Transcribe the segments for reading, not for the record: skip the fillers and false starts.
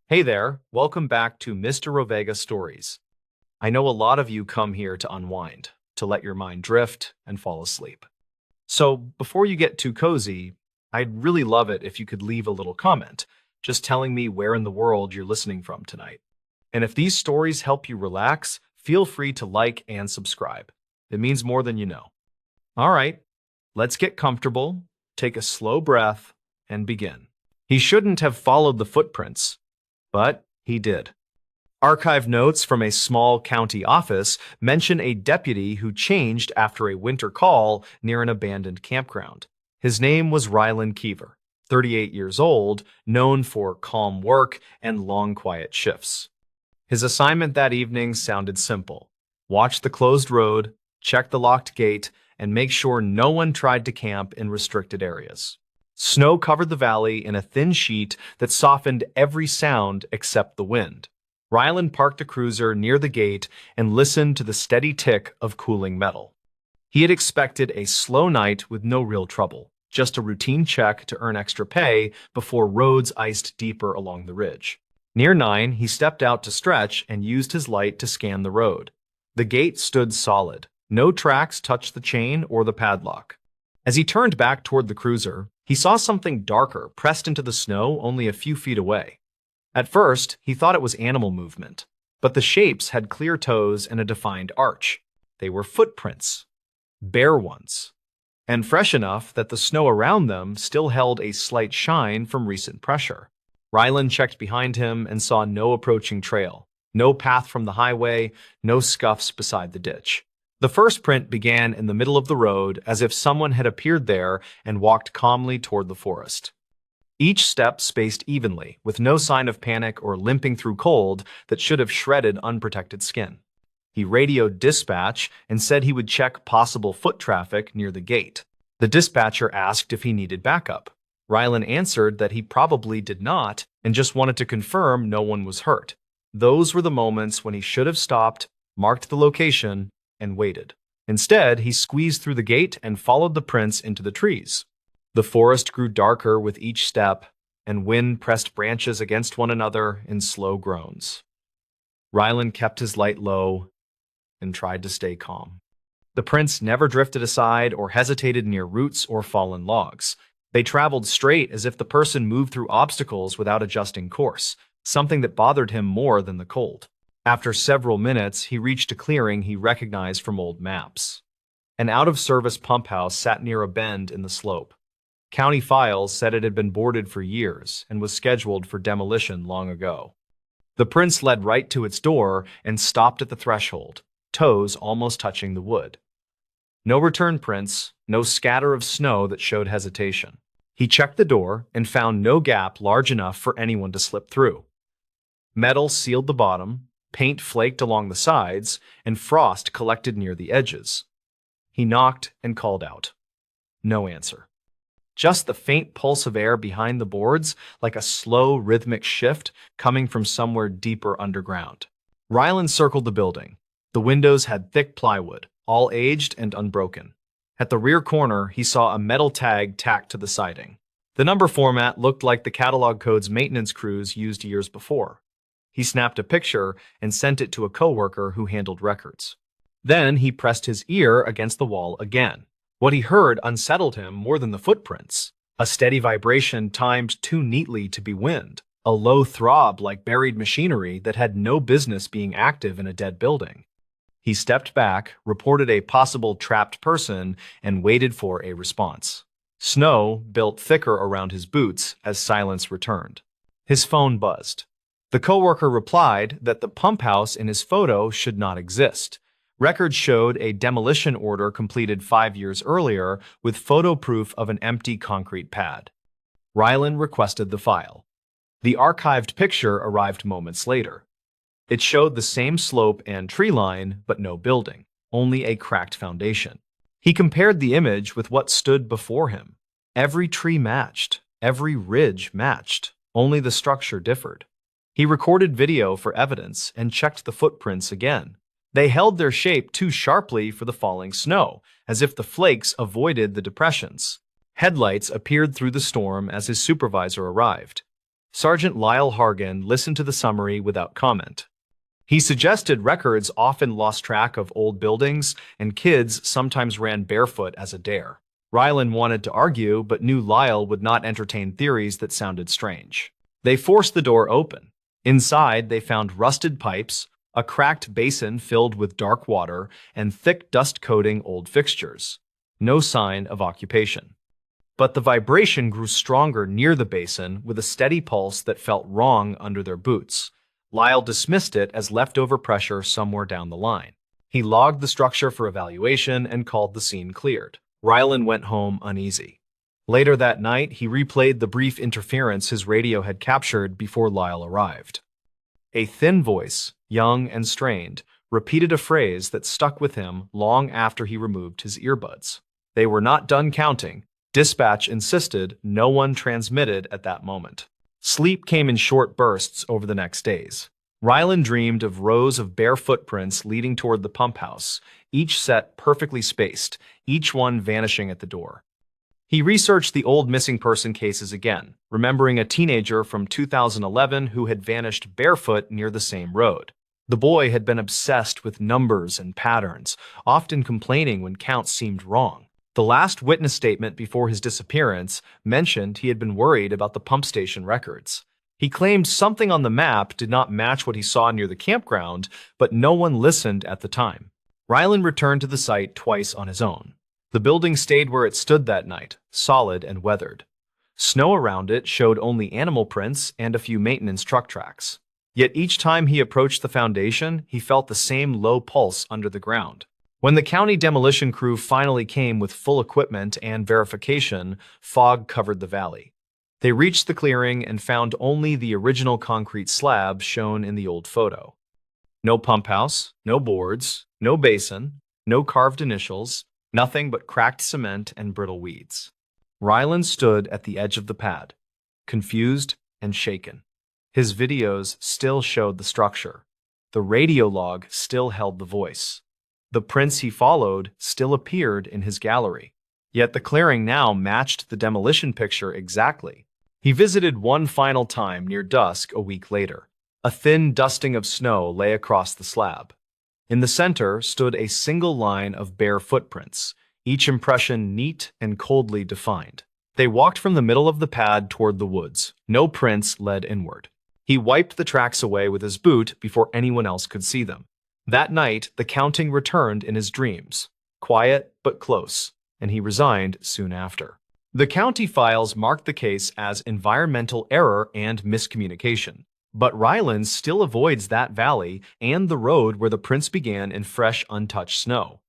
Hey there, welcome back to Mr. Rovega Stories. I know a lot of you come here to unwind, to let your mind drift and fall asleep. So before you get too cozy, I'd really love it if you could leave a little comment, just telling me where in the world you're listening from tonight. And if these stories help you relax, feel free to like and subscribe. It means more than you know. All right, let's get comfortable, take a slow breath, and begin. He shouldn't have followed the footprints, but he did. Archive notes from a small county office mention a deputy who changed after a winter call near an abandoned campground. His name was Rylan Keever, 38 years old, known for calm work and long quiet shifts. His assignment that evening sounded simple. Watch the closed road, check the locked gate, and make sure no one tried to camp in restricted areas. Snow covered the valley in a thin sheet that softened every sound except the wind. Rylan parked the cruiser near the gate and listened to the steady tick of cooling metal. He had expected a slow night with no real trouble, just a routine check to earn extra pay before roads iced deeper along the ridge. Near 9, he stepped out to stretch and used his light to scan the road. The gate stood solid. No tracks touched the chain or the padlock. As he turned back toward the cruiser, he saw something darker pressed into the snow only a few feet away. At first, he thought it was animal movement, but the shapes had clear toes and a defined arch. They were footprints, bare ones, and fresh enough that the snow around them still held a slight shine from recent pressure. Rylan checked behind him and saw no approaching trail, no path from the highway, no scuffs beside the ditch. The first print began in the middle of the road as if someone had appeared there and walked calmly toward the forest. Each step spaced evenly, with no sign of panic or limping through cold that should have shredded unprotected skin. He radioed dispatch and said he would check possible foot traffic near the gate. The dispatcher asked if he needed backup. Rylan answered that he probably did not and just wanted to confirm no one was hurt. Those were the moments when he should have stopped, marked the location, and waited. Instead, he squeezed through the gate and followed the prints into the trees. The forest grew darker with each step, and wind pressed branches against one another in slow groans. Rylan kept his light low and tried to stay calm. The prints never drifted aside or hesitated near roots or fallen logs. They traveled straight as if the person moved through obstacles without adjusting course, something that bothered him more than the cold. After several minutes, he reached a clearing he recognized from old maps. An out-of-service pump house sat near a bend in the slope. County files said it had been boarded for years and was scheduled for demolition long ago. The prince led right to its door and stopped at the threshold, toes almost touching the wood. No return prints, no scatter of snow that showed hesitation. He checked the door and found no gap large enough for anyone to slip through. Metal sealed the bottom, paint flaked along the sides, and frost collected near the edges. He knocked and called out. No answer. Just the faint pulse of air behind the boards, like a slow, rhythmic shift coming from somewhere deeper underground. Rylan circled the building. The windows had thick plywood, all aged and unbroken. At the rear corner, he saw a metal tag tacked to the siding. The number format looked like the catalog codes maintenance crews used years before. He snapped a picture and sent it to a coworker who handled records. Then he pressed his ear against the wall again. What he heard unsettled him more than the footprints. A steady vibration timed too neatly to be wind, a low throb like buried machinery that had no business being active in a dead building. He stepped back, reported a possible trapped person, and waited for a response. Snow built thicker around his boots as silence returned. His phone buzzed. The coworker replied that the pump house in his photo should not exist. Records showed a demolition order completed 5 years earlier with photo proof of an empty concrete pad. Rylan requested the file. The archived picture arrived moments later. It showed the same slope and tree line, but no building, only a cracked foundation. He compared the image with what stood before him. Every tree matched, every ridge matched, only the structure differed. He recorded video for evidence and checked the footprints again. They held their shape too sharply for the falling snow, as if the flakes avoided the depressions. Headlights appeared through the storm as his supervisor arrived. Sergeant Lyle Hargan listened to the summary without comment. He suggested records often lost track of old buildings, and kids sometimes ran barefoot as a dare. Rylan wanted to argue, but knew Lyle would not entertain theories that sounded strange. They forced the door open. Inside, they found rusted pipes, a cracked basin filled with dark water, and thick dust-coating old fixtures. No sign of occupation. But the vibration grew stronger near the basin with a steady pulse that felt wrong under their boots. Lyle dismissed it as leftover pressure somewhere down the line. He logged the structure for evaluation and called the scene cleared. Rylan went home uneasy. Later that night, he replayed the brief interference his radio had captured before Lyle arrived. A thin voice, young and strained, repeated a phrase that stuck with him long after he removed his earbuds. They were not done counting. Dispatch insisted no one transmitted at that moment. Sleep came in short bursts over the next days. Rylan dreamed of rows of bare footprints leading toward the pump house, each set perfectly spaced, each one vanishing at the door. He researched the old missing person cases again, remembering a teenager from 2011 who had vanished barefoot near the same road. The boy had been obsessed with numbers and patterns, often complaining when counts seemed wrong. The last witness statement before his disappearance mentioned he had been worried about the pump station records. He claimed something on the map did not match what he saw near the campground, but no one listened at the time. Rylan returned to the site twice on his own. The building stayed where it stood that night, solid and weathered. Snow around it showed only animal prints and a few maintenance truck tracks. Yet each time he approached the foundation, he felt the same low pulse under the ground. When the county demolition crew finally came with full equipment and verification, fog covered the valley. They reached the clearing and found only the original concrete slab shown in the old photo. No pump house, no boards, no basin, no carved initials, nothing but cracked cement and brittle weeds. Rylan stood at the edge of the pad, confused and shaken. His videos still showed the structure. The radio log still held the voice. The prints he followed still appeared in his gallery. Yet the clearing now matched the demolition picture exactly. He visited one final time near dusk a week later. A thin dusting of snow lay across the slab. In the center stood a single line of bare footprints, each impression neat and coldly defined. They walked from the middle of the pad toward the woods. No prints led inward. He wiped the tracks away with his boot before anyone else could see them. That night, the counting returned in his dreams, quiet but close, and he resigned soon after. The county files marked the case as environmental error and miscommunication, but Rylan still avoids that valley and the road where the prints began in fresh, untouched snow.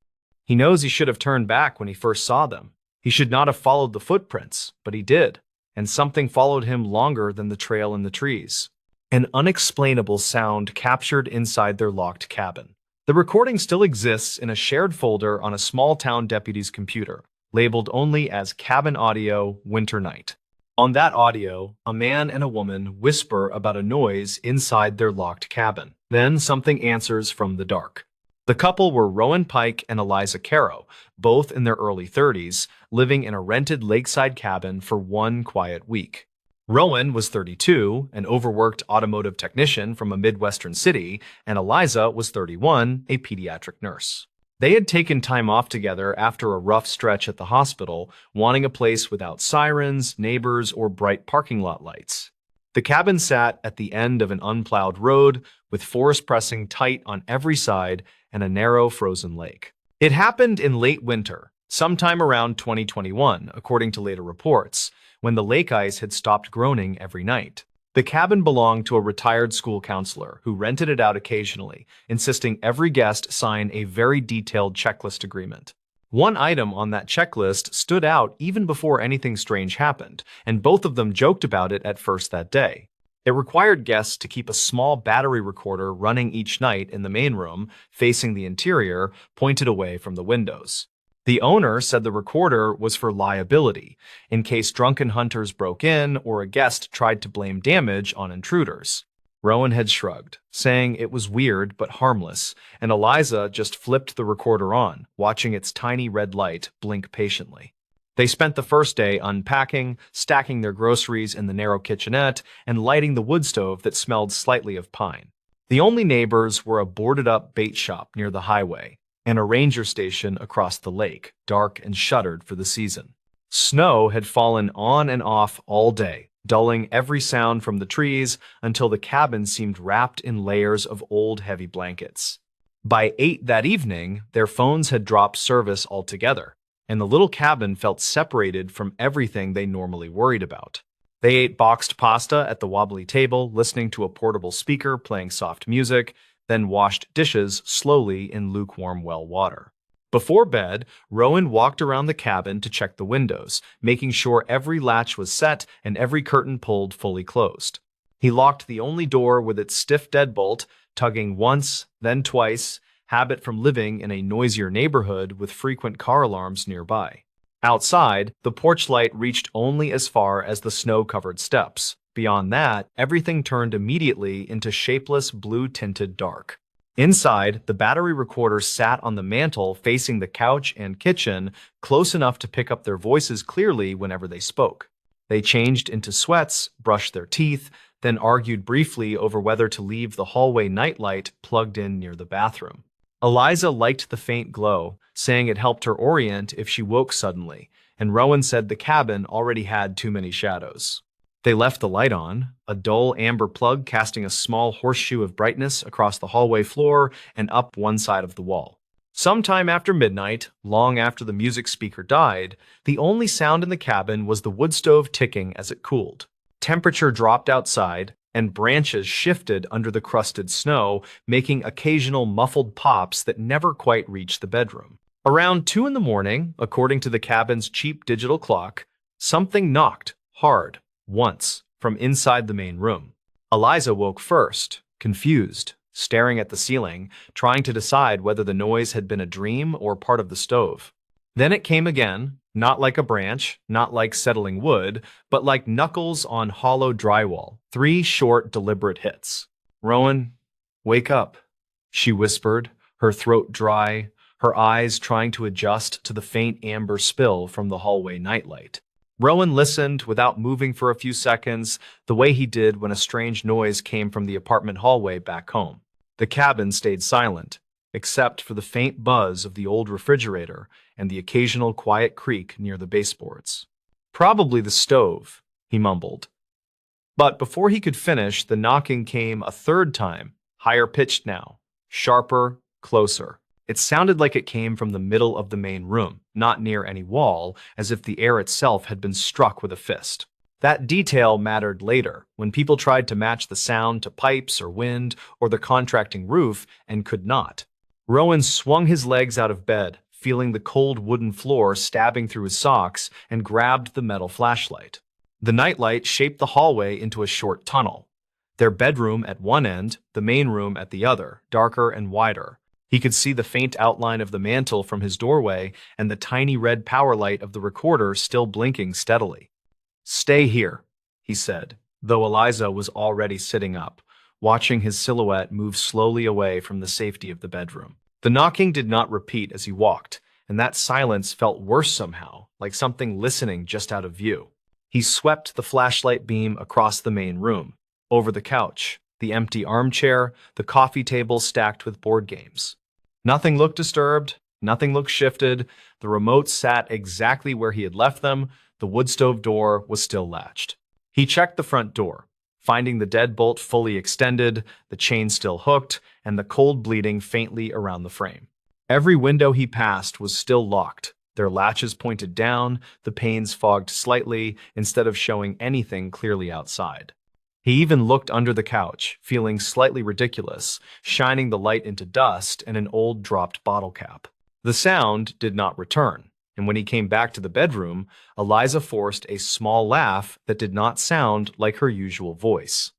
He knows he should have turned back when he first saw them. He should not have followed the footprints, but he did, and something followed him longer than the trail in the trees. An unexplainable sound captured inside their locked cabin. The recording still exists in a shared folder on a small-town deputy's computer, labeled only as Cabin Audio Winter Night. On that audio, a man and a woman whisper about a noise inside their locked cabin. Then something answers from the dark. The couple were Rowan Pike and Eliza Caro, both in their early 30s, living in a rented lakeside cabin for one quiet week. Rowan was 32, an overworked automotive technician from a Midwestern city, and Eliza was 31, a pediatric nurse. They had taken time off together after a rough stretch at the hospital, wanting a place without sirens, neighbors, or bright parking lot lights. The cabin sat at the end of an unplowed road, with forest pressing tight on every side and a narrow frozen lake. It happened in late winter, sometime around 2021, according to later reports, when the lake ice had stopped groaning every night. The cabin belonged to a retired school counselor who rented it out occasionally, insisting every guest sign a very detailed checklist agreement. One item on that checklist stood out even before anything strange happened, and both of them joked about it at first that day. It required guests to keep a small battery recorder running each night in the main room, facing the interior, pointed away from the windows. The owner said the recorder was for liability, in case drunken hunters broke in or a guest tried to blame damage on intruders. Rowan had shrugged, saying it was weird but harmless, and Eliza just flipped the recorder on, watching its tiny red light blink patiently. They spent the first day unpacking, stacking their groceries in the narrow kitchenette, and lighting the wood stove that smelled slightly of pine. The only neighbors were a boarded-up bait shop near the highway and a ranger station across the lake, dark and shuttered for the season. Snow had fallen on and off all day, dulling every sound from the trees until the cabin seemed wrapped in layers of old heavy blankets. By 8 that evening, their phones had dropped service altogether, and the little cabin felt separated from everything they normally worried about. They ate boxed pasta at the wobbly table, listening to a portable speaker playing soft music, then washed dishes slowly in lukewarm well water. Before bed, Rowan walked around the cabin to check the windows, making sure every latch was set and every curtain pulled fully closed. He locked the only door with its stiff deadbolt, tugging once, then twice, habit from living in a noisier neighborhood with frequent car alarms nearby. Outside, the porch light reached only as far as the snow-covered steps. Beyond that, everything turned immediately into shapeless blue-tinted dark. Inside, the battery recorder sat on the mantel facing the couch and kitchen, close enough to pick up their voices clearly whenever they spoke. They changed into sweats, brushed their teeth, then argued briefly over whether to leave the hallway nightlight plugged in near the bathroom. Eliza liked the faint glow, saying it helped her orient if she woke suddenly, and Rowan said the cabin already had too many shadows. They left the light on, a dull amber plug casting a small horseshoe of brightness across the hallway floor and up one side of the wall. Sometime after midnight, long after the music speaker died, the only sound in the cabin was the wood stove ticking as it cooled. Temperature dropped outside, and branches shifted under the crusted snow, making occasional muffled pops that never quite reached the bedroom. Around 2 in the morning, according to the cabin's cheap digital clock, something knocked hard, once, from inside the main room. Eliza woke first, confused, staring at the ceiling, trying to decide whether the noise had been a dream or part of the stove. Then it came again, not like a branch, not like settling wood, but like knuckles on hollow drywall. 3 short, deliberate hits. "Rowan, wake up," she whispered, her throat dry, her eyes trying to adjust to the faint amber spill from the hallway nightlight. Rowan listened without moving for a few seconds, the way he did when a strange noise came from the apartment hallway back home. The cabin stayed silent, except for the faint buzz of the old refrigerator and the occasional quiet creak near the baseboards. "Probably the stove," he mumbled. But before he could finish, the knocking came a third time, higher pitched now, sharper, closer. It sounded like it came from the middle of the main room, not near any wall, as if the air itself had been struck with a fist. That detail mattered later, when people tried to match the sound to pipes or wind or the contracting roof and could not. Rowan swung his legs out of bed, feeling the cold wooden floor stabbing through his socks, and grabbed the metal flashlight. The nightlight shaped the hallway into a short tunnel. Their bedroom at one end, the main room at the other, darker and wider. He could see the faint outline of the mantel from his doorway and the tiny red power light of the recorder still blinking steadily. "Stay here," he said, though Eliza was already sitting up, watching his silhouette move slowly away from the safety of the bedroom. The knocking did not repeat as he walked, and that silence felt worse somehow, like something listening just out of view. He swept the flashlight beam across the main room, over the couch, the empty armchair, the coffee table stacked with board games. Nothing looked disturbed, nothing looked shifted. The remotes sat exactly where he had left them. The wood stove door was still latched. He checked the front door, finding the deadbolt fully extended, the chain still hooked, and the cold bleeding faintly around the frame. Every window he passed was still locked, their latches pointed down, the panes fogged slightly instead of showing anything clearly outside. He even looked under the couch, feeling slightly ridiculous, shining the light into dust and an old dropped bottle cap. The sound did not return, and when he came back to the bedroom, Eliza forced a small laugh that did not sound like her usual voice.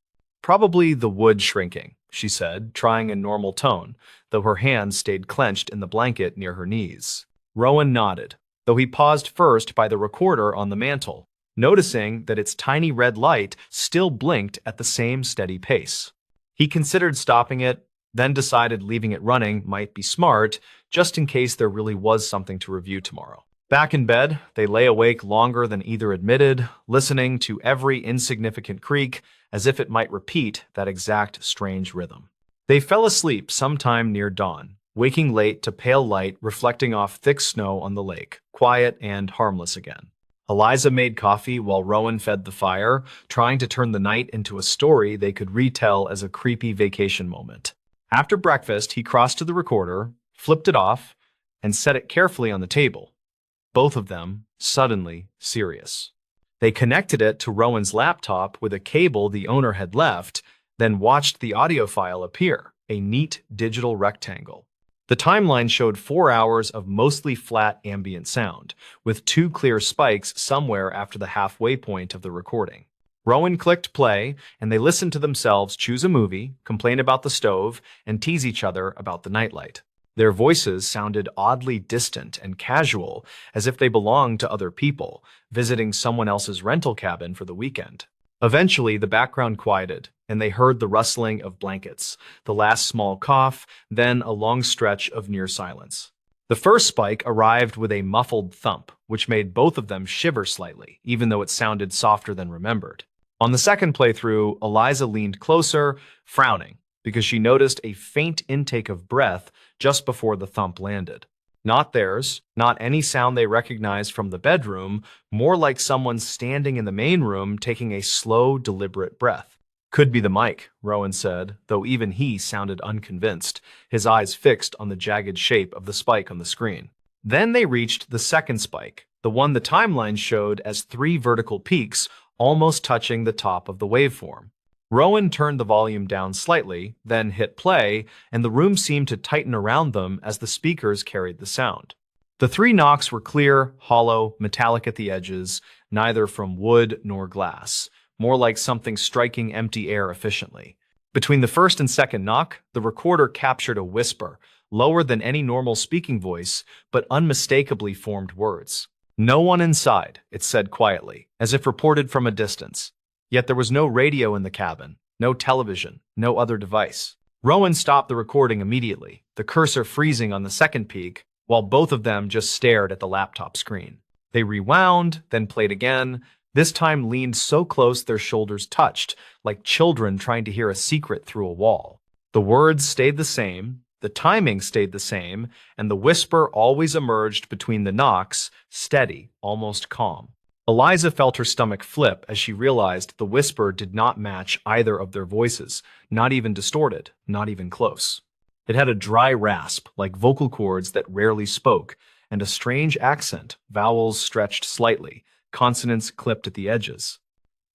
"Probably the wood shrinking," she said, trying a normal tone, though her hands stayed clenched in the blanket near her knees. Rowan nodded, though he paused first by the recorder on the mantel, noticing that its tiny red light still blinked at the same steady pace. He considered stopping it, then decided leaving it running might be smart, just in case there really was something to review tomorrow. Back in bed, they lay awake longer than either admitted, listening to every insignificant creak as if it might repeat that exact strange rhythm. They fell asleep sometime near dawn, waking late to pale light reflecting off thick snow on the lake, quiet and harmless again. Eliza made coffee while Rowan fed the fire, trying to turn the night into a story they could retell as a creepy vacation moment. After breakfast, he crossed to the recorder, flipped it off, and set it carefully on the table, both of them suddenly serious. They connected it to Rowan's laptop with a cable the owner had left, then watched the audio file appear, a neat digital rectangle. The timeline showed 4 hours of mostly flat ambient sound, with 2 clear spikes somewhere after the halfway point of the recording. Rowan clicked play, and they listened to themselves choose a movie, complain about the stove, and tease each other about the nightlight. Their voices sounded oddly distant and casual, as if they belonged to other people, visiting someone else's rental cabin for the weekend. Eventually, the background quieted, and they heard the rustling of blankets, the last small cough, then a long stretch of near silence. The first spike arrived with a muffled thump, which made both of them shiver slightly, even though it sounded softer than remembered. On the second playthrough, Eliza leaned closer, frowning, because she noticed a faint intake of breath just before the thump landed. Not theirs, not any sound they recognized from the bedroom, more like someone standing in the main room taking a slow, deliberate breath. Could be the mic, Rowan said, though even he sounded unconvinced, his eyes fixed on the jagged shape of the spike on the screen. Then they reached the second spike, the one the timeline showed as 3 vertical peaks almost touching the top of the waveform. Rowan turned the volume down slightly, then hit play, and the room seemed to tighten around them as the speakers carried the sound. The 3 knocks were clear, hollow, metallic at the edges, neither from wood nor glass, more like something striking empty air efficiently. Between the first and second knock, the recorder captured a whisper, lower than any normal speaking voice, but unmistakably formed words. "No one inside," it said quietly, as if reported from a distance. Yet there was no radio in the cabin, no television, no other device. Rowan stopped the recording immediately, the cursor freezing on the second peak, while both of them just stared at the laptop screen. They rewound, then played again, this time leaned so close their shoulders touched, like children trying to hear a secret through a wall. The words stayed the same, the timing stayed the same, and the whisper always emerged between the knocks, steady, almost calm. Eliza felt her stomach flip as she realized the whisper did not match either of their voices, not even distorted, not even close. It had a dry rasp, like vocal cords that rarely spoke, and a strange accent, vowels stretched slightly, consonants clipped at the edges.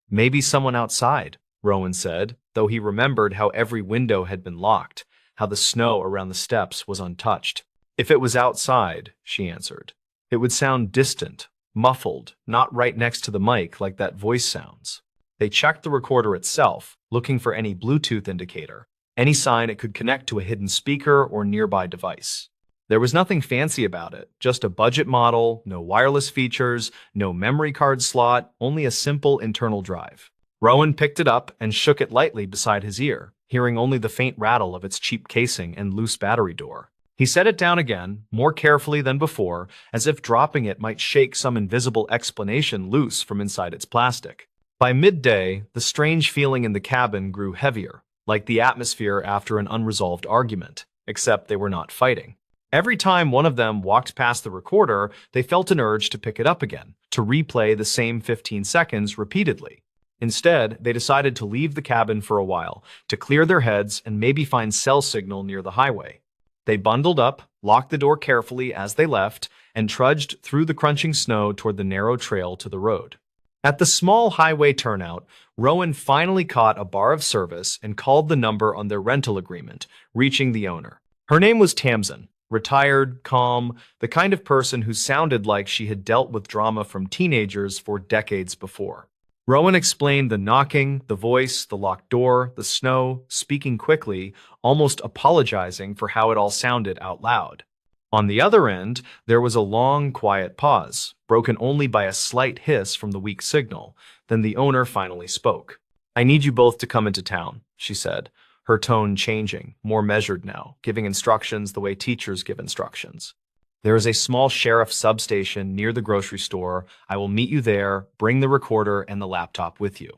"Maybe someone outside," Rowan said, though he remembered how every window had been locked, how the snow around the steps was untouched. "If it was outside," she answered, "it would sound distant, muffled, not right next to the mic like that voice sounds." They checked the recorder itself, looking for any Bluetooth indicator, any sign it could connect to a hidden speaker or nearby device. There was nothing fancy about it, just a budget model, no wireless features, no memory card slot, only a simple internal drive. Rowan picked it up and shook it lightly beside his ear, hearing only the faint rattle of its cheap casing and loose battery door. He set it down again, more carefully than before, as if dropping it might shake some invisible explanation loose from inside its plastic. By midday, the strange feeling in the cabin grew heavier, like the atmosphere after an unresolved argument, except they were not fighting. Every time one of them walked past the recorder, they felt an urge to pick it up again, to replay the same 15 seconds repeatedly. Instead, they decided to leave the cabin for a while, to clear their heads and maybe find cell signal near the highway. They bundled up, locked the door carefully as they left, and trudged through the crunching snow toward the narrow trail to the road. At the small highway turnout, Rowan finally caught a bar of service and called the number on their rental agreement, reaching the owner. Her name was Tamsin, retired, calm, the kind of person who sounded like she had dealt with drama from teenagers for decades before. Rowan explained the knocking, the voice, the locked door, the snow, speaking quickly, almost apologizing for how it all sounded out loud. On the other end, there was a long, quiet pause, broken only by a slight hiss from the weak signal. Then the owner finally spoke. "I need you both to come into town," she said, her tone changing, more measured now, giving instructions the way teachers give instructions. There is a small sheriff substation near the grocery store. I will meet you there. Bring the recorder and the laptop with you.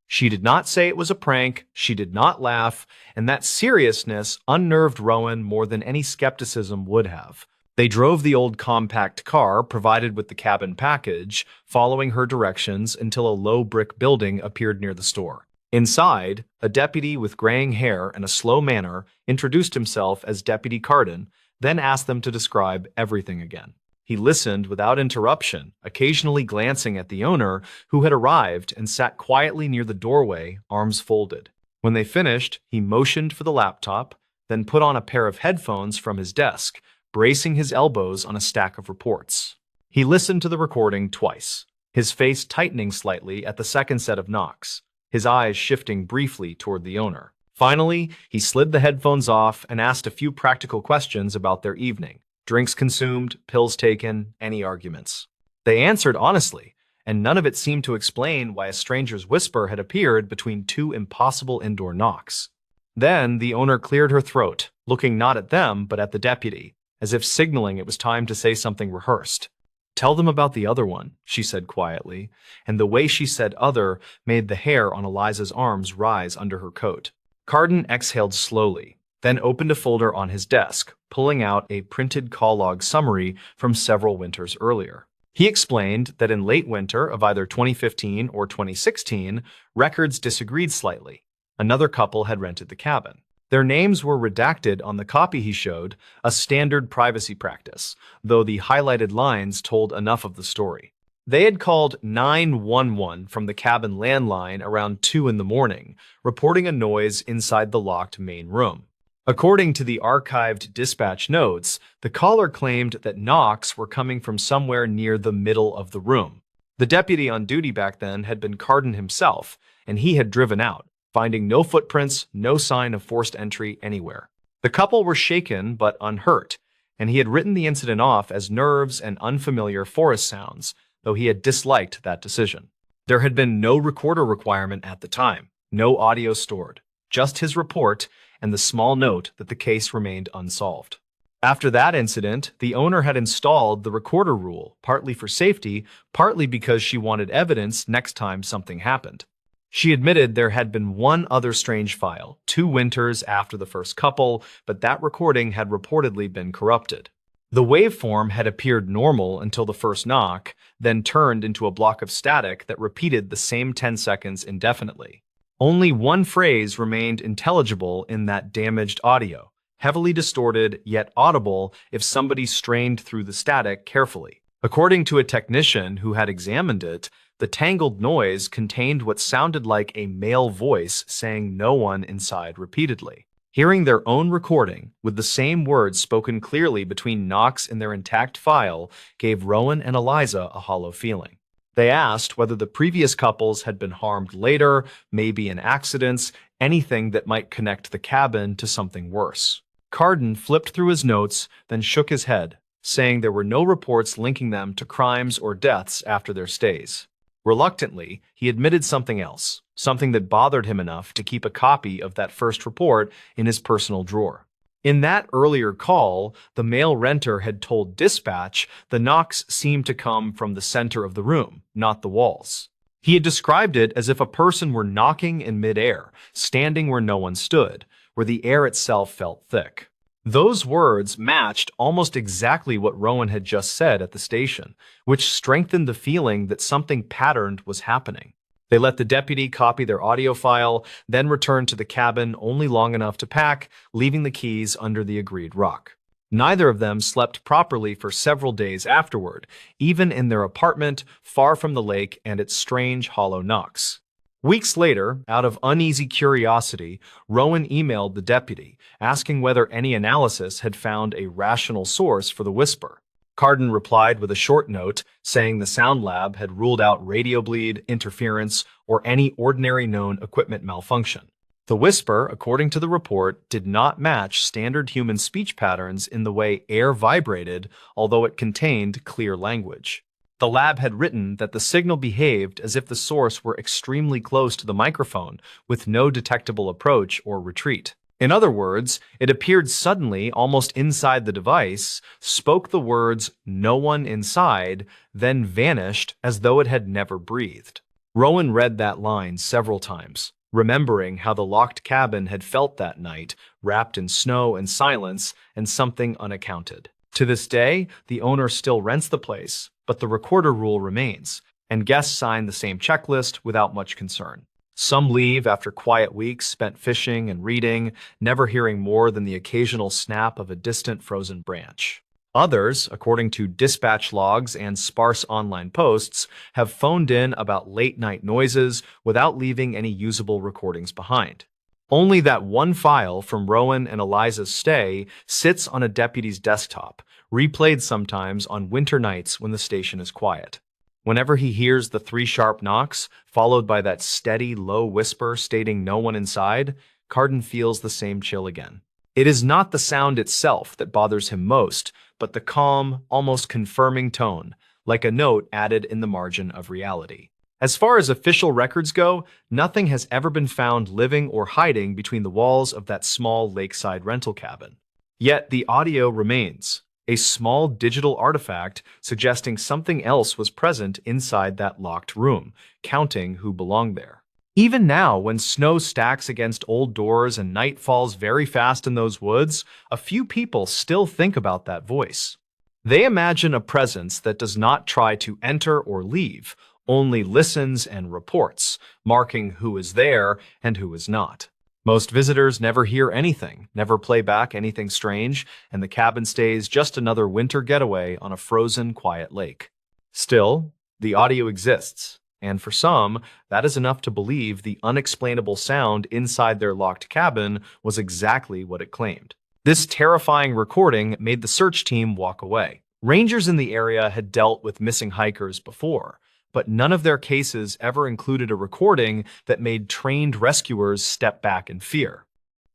She did not say it was a prank. She did not laugh, and that seriousness unnerved Rowan more than any skepticism would have. They drove the old compact car provided with the cabin package, following her directions until a low brick building appeared near the store. Inside, a deputy with graying hair and a slow manner introduced himself as Deputy Carden, then asked them to describe everything again. He listened without interruption, occasionally glancing at the owner, who had arrived and sat quietly near the doorway, arms folded. When they finished, he motioned for the laptop, then put on a pair of headphones from his desk, bracing his elbows on a stack of reports. He listened to the recording twice, his face tightening slightly at the second set of knocks, his eyes shifting briefly toward the owner. Finally, he slid the headphones off and asked a few practical questions about their evening. Drinks consumed, pills taken, any arguments. They answered honestly, and none of it seemed to explain why a stranger's whisper had appeared between two impossible indoor knocks. Then the owner cleared her throat, looking not at them but at the deputy, as if signaling it was time to say something rehearsed. "Tell them about the other one," she said quietly, and the way she said other made the hair on Eliza's arms rise under her coat. Carden exhaled slowly, then opened a folder on his desk, pulling out a printed call log summary from several winters earlier. He explained that in late winter of either 2015 or 2016, records disagreed slightly. Another couple had rented the cabin. Their names were redacted on the copy he showed, a standard privacy practice, though the highlighted lines told enough of the story. They had called 911 from the cabin landline around 2 in the morning, reporting a noise inside the locked main room. According to the archived dispatch notes, the caller claimed that knocks were coming from somewhere near the middle of the room. The deputy on duty back then had been Carden himself, and he had driven out, finding no footprints, no sign of forced entry anywhere. The couple were shaken but unhurt, and he had written the incident off as nerves and unfamiliar forest sounds, though he had disliked that decision. There had been no recorder requirement at the time, no audio stored, just his report and the small note that the case remained unsolved. After that incident, the owner had installed the recorder rule, partly for safety, partly because she wanted evidence next time something happened. She admitted there had been one other strange file, 2 winters after the first couple, but that recording had reportedly been corrupted. The waveform had appeared normal until the first knock, then turned into a block of static that repeated the same 10 seconds indefinitely. Only one phrase remained intelligible in that damaged audio, heavily distorted yet audible if somebody strained through the static carefully. According to a technician who had examined it, the tangled noise contained what sounded like a male voice saying "no one" inside repeatedly. Hearing their own recording, with the same words spoken clearly between knocks in their intact file, gave Rowan and Eliza a hollow feeling. They asked whether the previous couples had been harmed later, maybe in accidents, anything that might connect the cabin to something worse. Carden flipped through his notes, then shook his head, saying there were no reports linking them to crimes or deaths after their stays. Reluctantly, he admitted something else, something that bothered him enough to keep a copy of that first report in his personal drawer. In that earlier call, the male renter had told dispatch the knocks seemed to come from the center of the room, not the walls. He had described it as if a person were knocking in midair, standing where no one stood, where the air itself felt thick. Those words matched almost exactly what Rowan had just said at the station, which strengthened the feeling that something patterned was happening. They let the deputy copy their audio file, then returned to the cabin only long enough to pack, leaving the keys under the agreed rock. Neither of them slept properly for several days afterward, even in their apartment far from the lake and its strange hollow knocks. Weeks later, out of uneasy curiosity, Rowan emailed the deputy, asking whether any analysis had found a rational source for the whisper. Carden replied with a short note saying the sound lab had ruled out radio bleed, interference, or any ordinary known equipment malfunction. The whisper, according to the report, did not match standard human speech patterns in the way air vibrated, although it contained clear language. The lab had written that the signal behaved as if the source were extremely close to the microphone, with no detectable approach or retreat. In other words, it appeared suddenly almost inside the device, spoke the words "no one inside," then vanished as though it had never breathed. Rowan read that line several times, remembering how the locked cabin had felt that night, wrapped in snow and silence and something unaccounted. To this day, the owner still rents the place, but the recorder rule remains, and guests sign the same checklist without much concern. Some leave after quiet weeks spent fishing and reading, never hearing more than the occasional snap of a distant frozen branch. Others, according to dispatch logs and sparse online posts, have phoned in about late-night noises without leaving any usable recordings behind. Only that one file from Rowan and Eliza's stay sits on a deputy's desktop, replayed sometimes on winter nights when the station is quiet. Whenever he hears the three sharp knocks, followed by that steady, low whisper stating no one inside, Carden feels the same chill again. It is not the sound itself that bothers him most, but the calm, almost confirming tone, like a note added in the margin of reality. As far as official records go, nothing has ever been found living or hiding between the walls of that small lakeside rental cabin. Yet the audio remains, a small digital artifact suggesting something else was present inside that locked room, counting who belonged there. Even now, when snow stacks against old doors and night falls very fast in those woods, a few people still think about that voice. They imagine a presence that does not try to enter or leave, only listens and reports, marking who is there and who is not. Most visitors never hear anything, never play back anything strange, and the cabin stays just another winter getaway on a frozen, quiet lake. Still, the audio exists, and for some, that is enough to believe the unexplainable sound inside their locked cabin was exactly what it claimed. This terrifying recording made the search team walk away. Rangers in the area had dealt with missing hikers before, but none of their cases ever included a recording that made trained rescuers step back in fear.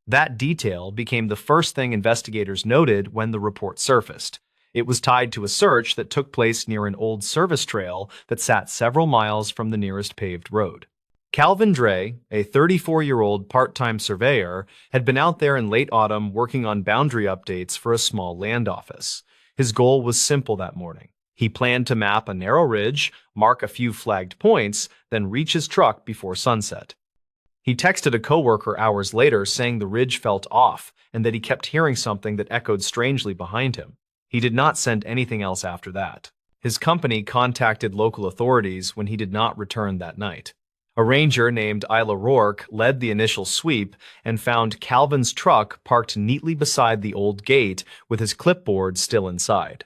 That detail became the first thing investigators noted when the report surfaced. It was tied to a search that took place near an old service trail that sat several miles from the nearest paved road. Calvin Dre, a 34-year-old part-time surveyor, had been out there in late autumn working on boundary updates for a small land office. His goal was simple that morning. He planned to map a narrow ridge, mark a few flagged points, then reach his truck before sunset. He texted a coworker hours later saying the ridge felt off and that he kept hearing something that echoed strangely behind him. He did not send anything else after that. His company contacted local authorities when he did not return that night. A ranger named Isla Rourke led the initial sweep and found Calvin's truck parked neatly beside the old gate with his clipboard still inside.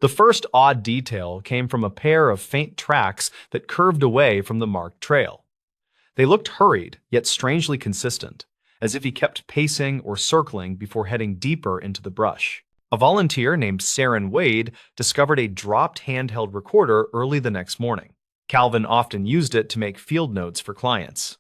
The first odd detail came from a pair of faint tracks that curved away from the marked trail. They looked hurried, yet strangely consistent, as if he kept pacing or circling before heading deeper into the brush. A volunteer named Saren Wade discovered a dropped handheld recorder early the next morning. Calvin often used it to make field notes for clients.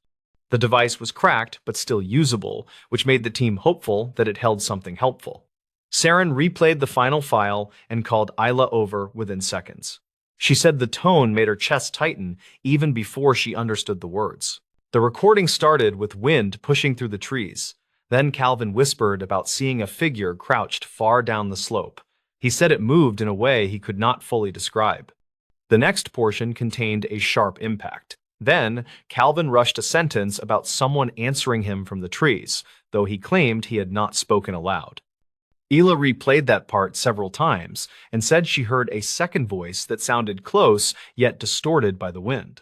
The device was cracked but still usable, which made the team hopeful that it held something helpful. Saren replayed the final file and called Isla over within seconds. She said the tone made her chest tighten even before she understood the words. The recording started with wind pushing through the trees. Then Calvin whispered about seeing a figure crouched far down the slope. He said it moved in a way he could not fully describe. The next portion contained a sharp impact. Then, Calvin rushed a sentence about someone answering him from the trees, though he claimed he had not spoken aloud. Hila replayed that part several times and said she heard a second voice that sounded close yet distorted by the wind.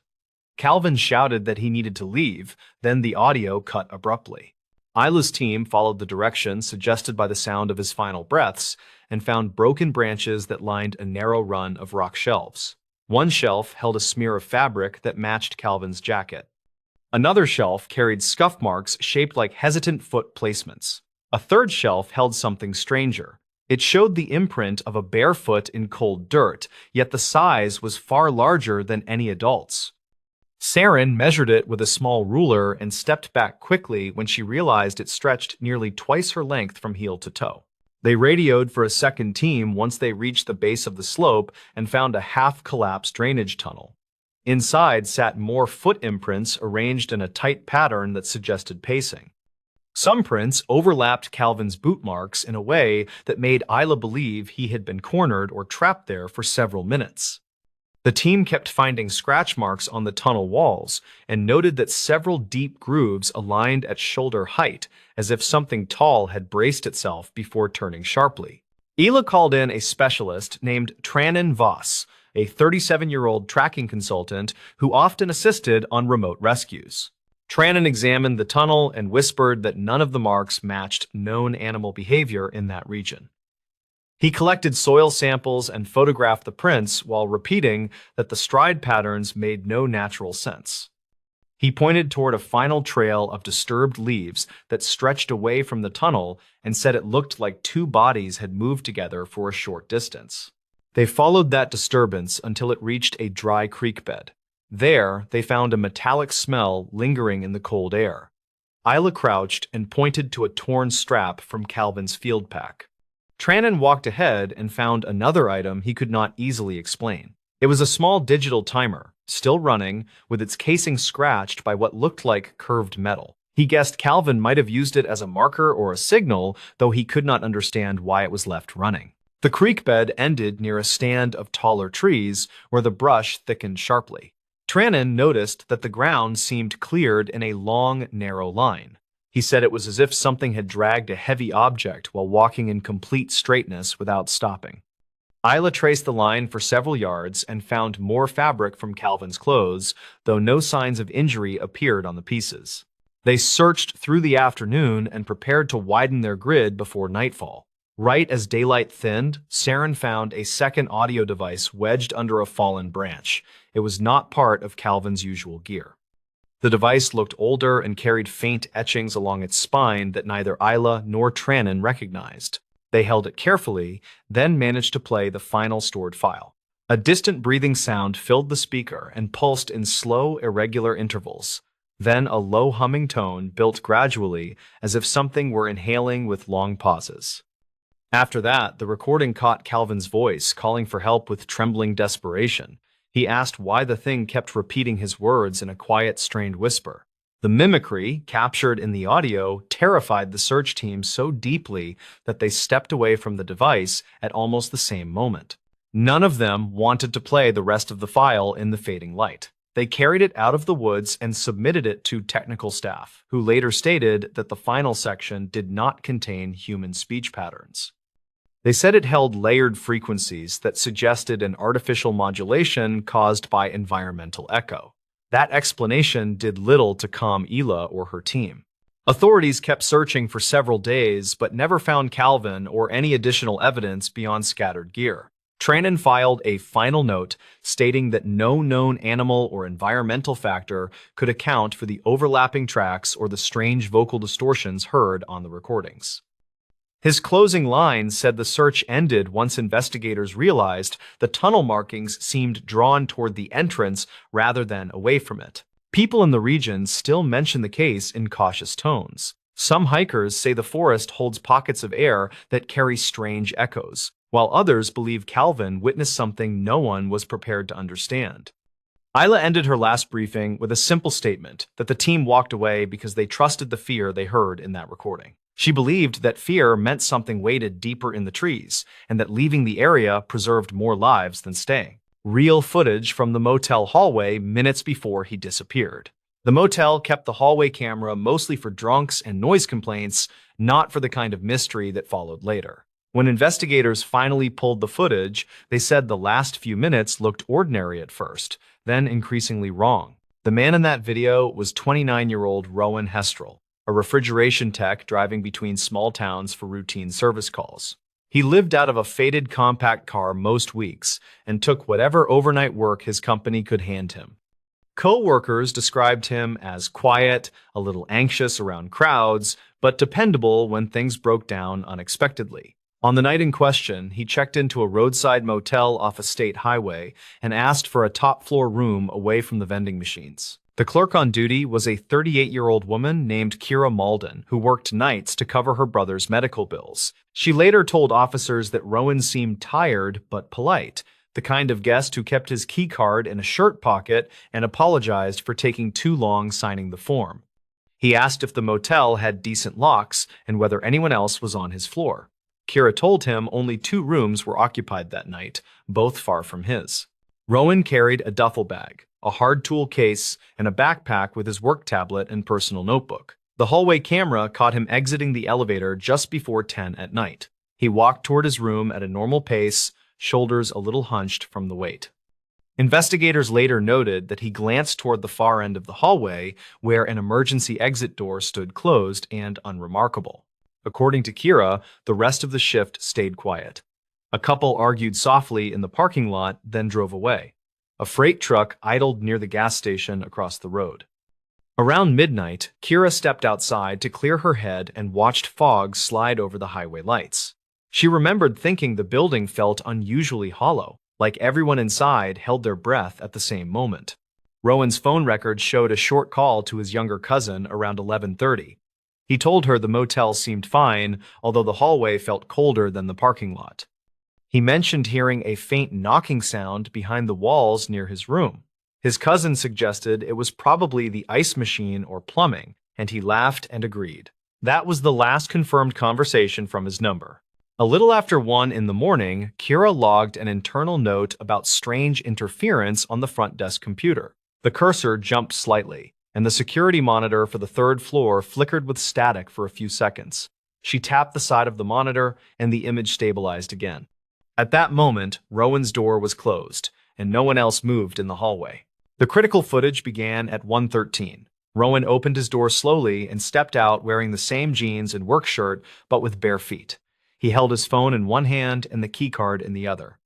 Calvin shouted that he needed to leave, then the audio cut abruptly. Isla's team followed the direction suggested by the sound of his final breaths and found broken branches that lined a narrow run of rock shelves. One shelf held a smear of fabric that matched Calvin's jacket. Another shelf carried scuff marks shaped like hesitant foot placements. A third shelf held something stranger. It showed the imprint of a bare foot in cold dirt, yet the size was far larger than any adult's. Saren measured it with a small ruler and stepped back quickly when she realized it stretched nearly twice her length from heel to toe. They radioed for a second team once they reached the base of the slope and found a half-collapsed drainage tunnel. Inside sat more foot imprints arranged in a tight pattern that suggested pacing. Some prints overlapped Calvin's boot marks in a way that made Isla believe he had been cornered or trapped there for several minutes. The team kept finding scratch marks on the tunnel walls and noted that several deep grooves aligned at shoulder height, as if something tall had braced itself before turning sharply. Ela called in a specialist named Tranen Voss, a 37-year-old tracking consultant who often assisted on remote rescues. Tranen examined the tunnel and whispered that none of the marks matched known animal behavior in that region. He collected soil samples and photographed the prints while repeating that the stride patterns made no natural sense. He pointed toward a final trail of disturbed leaves that stretched away from the tunnel and said it looked like two bodies had moved together for a short distance. They followed that disturbance until it reached a dry creek bed. There, they found a metallic smell lingering in the cold air. Isla crouched and pointed to a torn strap from Calvin's field pack. Tranen walked ahead and found another item he could not easily explain. It was a small digital timer, still running, with its casing scratched by what looked like curved metal. He guessed Calvin might have used it as a marker or a signal, though he could not understand why it was left running. The creek bed ended near a stand of taller trees where the brush thickened sharply. Tranen noticed that the ground seemed cleared in a long, narrow line. He said it was as if something had dragged a heavy object while walking in complete straightness without stopping. Isla traced the line for several yards and found more fabric from Calvin's clothes, though no signs of injury appeared on the pieces. They searched through the afternoon and prepared to widen their grid before nightfall. Right as daylight thinned, Saren found a second audio device wedged under a fallen branch. It was not part of Calvin's usual gear. The device looked older and carried faint etchings along its spine that neither Isla nor Tranen recognized. They held it carefully, then managed to play the final stored file. A distant breathing sound filled the speaker and pulsed in slow, irregular intervals. Then a low humming tone built gradually, as if something were inhaling with long pauses. After that, the recording caught Calvin's voice, calling for help with trembling desperation. He asked why the thing kept repeating his words in a quiet, strained whisper. The mimicry, captured in the audio, terrified the search team so deeply that they stepped away from the device at almost the same moment. None of them wanted to play the rest of the file in the fading light. They carried it out of the woods and submitted it to technical staff, who later stated that the final section did not contain human speech patterns. They said it held layered frequencies that suggested an artificial modulation caused by environmental echo. That explanation did little to calm Ela or her team. Authorities kept searching for several days but never found Calvin or any additional evidence beyond scattered gear. Tranen filed a final note stating that no known animal or environmental factor could account for the overlapping tracks or the strange vocal distortions heard on the recordings. His closing line said the search ended once investigators realized the tunnel markings seemed drawn toward the entrance rather than away from it. People in the region still mention the case in cautious tones. Some hikers say the forest holds pockets of air that carry strange echoes, while others believe Calvin witnessed something no one was prepared to understand. Isla ended her last briefing with a simple statement that the team walked away because they trusted the fear they heard in that recording. She believed that fear meant something waited deeper in the trees, and that leaving the area preserved more lives than staying. Real footage from the motel hallway minutes before he disappeared. The motel kept the hallway camera mostly for drunks and noise complaints, not for the kind of mystery that followed later. When investigators finally pulled the footage, they said the last few minutes looked ordinary at first, then increasingly wrong. The man in that video was 29-year-old Rowan Hestrel, a refrigeration tech driving between small towns for routine service calls. He lived out of a faded compact car most weeks and took whatever overnight work his company could hand him. Co-workers described him as quiet, a little anxious around crowds, but dependable when things broke down unexpectedly. On the night in question, he checked into a roadside motel off a state highway and asked for a top-floor room away from the vending machines. The clerk on duty was a 38-year-old woman named Kira Malden, who worked nights to cover her brother's medical bills. She later told officers that Rowan seemed tired but polite, the kind of guest who kept his key card in a shirt pocket and apologized for taking too long signing the form. He asked if the motel had decent locks and whether anyone else was on his floor. Kira told him only 2 rooms were occupied that night, both far from his. Rowan carried a duffel bag, a hard tool case, and a backpack with his work tablet and personal notebook. The hallway camera caught him exiting the elevator just before 10 at night. He walked toward his room at a normal pace, shoulders a little hunched from the weight. Investigators later noted that he glanced toward the far end of the hallway, where an emergency exit door stood closed and unremarkable. According to Kira, the rest of the shift stayed quiet. A couple argued softly in the parking lot, then drove away. A freight truck idled near the gas station across the road. Around midnight, Kira stepped outside to clear her head and watched fog slide over the highway lights. She remembered thinking the building felt unusually hollow, like everyone inside held their breath at the same moment. Rowan's phone record showed a short call to his younger cousin around 11:30. He told her the motel seemed fine, although the hallway felt colder than the parking lot. He mentioned hearing a faint knocking sound behind the walls near his room. His cousin suggested it was probably the ice machine or plumbing, and he laughed and agreed. That was the last confirmed conversation from his number. A little after 1 in the morning, Kira logged an internal note about strange interference on the front desk computer. The cursor jumped slightly, and the security monitor for the 3rd floor flickered with static for a few seconds. She tapped the side of the monitor, and the image stabilized again. At that moment, Rowan's door was closed, and no one else moved in the hallway. The critical footage began at 1:13. Rowan opened his door slowly and stepped out wearing the same jeans and work shirt, but with bare feet. He held his phone in one hand and the keycard in the other.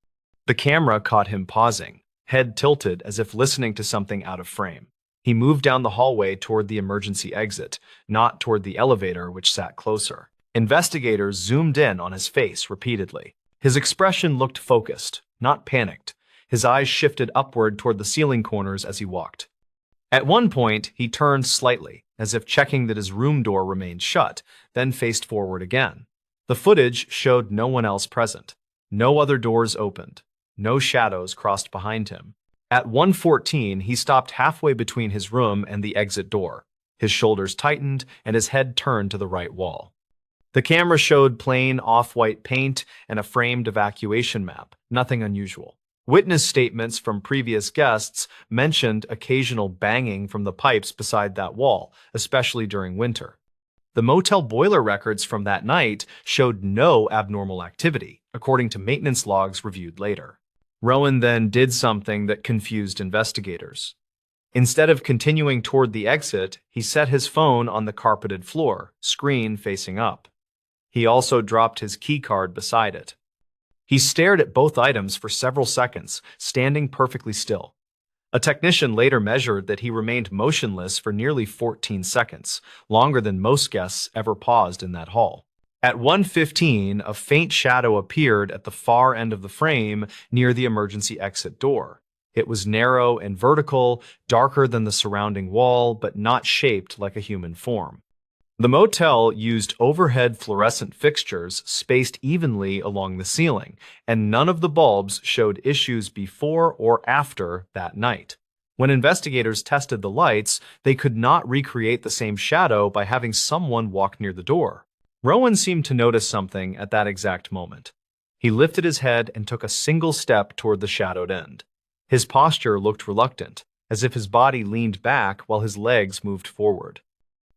The camera caught him pausing, head tilted as if listening to something out of frame. He moved down the hallway toward the emergency exit, not toward the elevator, which sat closer. Investigators zoomed in on his face repeatedly. His expression looked focused, not panicked. His eyes shifted upward toward the ceiling corners as he walked. At one point, he turned slightly, as if checking that his room door remained shut, then faced forward again. The footage showed no one else present. No other doors opened. No shadows crossed behind him. At 1:14, he stopped halfway between his room and the exit door. His shoulders tightened and his head turned to the right wall. The camera showed plain off-white paint and a framed evacuation map, nothing unusual. Witness statements from previous guests mentioned occasional banging from the pipes beside that wall, especially during winter. The motel boiler records from that night showed no abnormal activity, according to maintenance logs reviewed later. Rowan then did something that confused investigators. Instead of continuing toward the exit, he set his phone on the carpeted floor, screen facing up. He also dropped his keycard beside it. He stared at both items for several seconds, standing perfectly still. A technician later measured that he remained motionless for nearly 14 seconds, longer than most guests ever paused in that hall. At 1:15, a faint shadow appeared at the far end of the frame near the emergency exit door. It was narrow and vertical, darker than the surrounding wall, but not shaped like a human form. The motel used overhead fluorescent fixtures spaced evenly along the ceiling, and none of the bulbs showed issues before or after that night. When investigators tested the lights, they could not recreate the same shadow by having someone walk near the door. Rowan seemed to notice something at that exact moment. He lifted his head and took a single step toward the shadowed end. His posture looked reluctant, as if his body leaned back while his legs moved forward.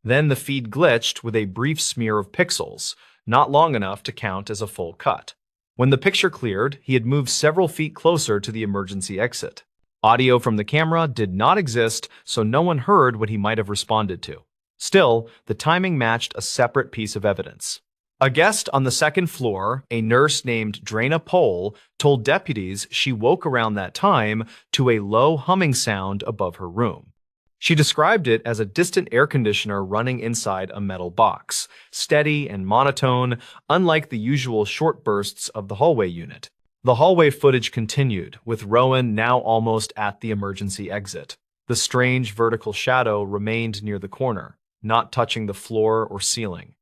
Then the feed glitched with a brief smear of pixels, not long enough to count as a full cut. When the picture cleared, he had moved several feet closer to the emergency exit. Audio from the camera did not exist, so no one heard what he might have responded to. Still, the timing matched a separate piece of evidence. A guest on the 2nd floor, a nurse named Draina Pohl, told deputies she woke around that time to a low humming sound above her room. She described it as a distant air conditioner running inside a metal box, steady and monotone, unlike the usual short bursts of the hallway unit. The hallway footage continued, with Rowan now almost at the emergency exit. The strange vertical shadow remained near the corner, not touching the floor or ceiling.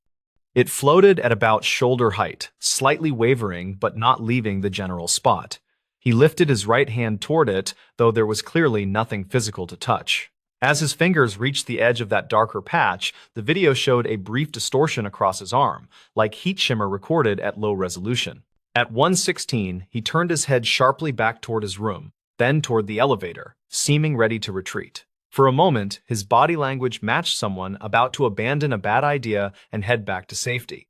It floated at about shoulder height, slightly wavering but not leaving the general spot. He lifted his right hand toward it, though there was clearly nothing physical to touch. As his fingers reached the edge of that darker patch, the video showed a brief distortion across his arm, like heat shimmer recorded at low resolution. At 1:16, he turned his head sharply back toward his room, then toward the elevator, seeming ready to retreat. For a moment, his body language matched someone about to abandon a bad idea and head back to safety.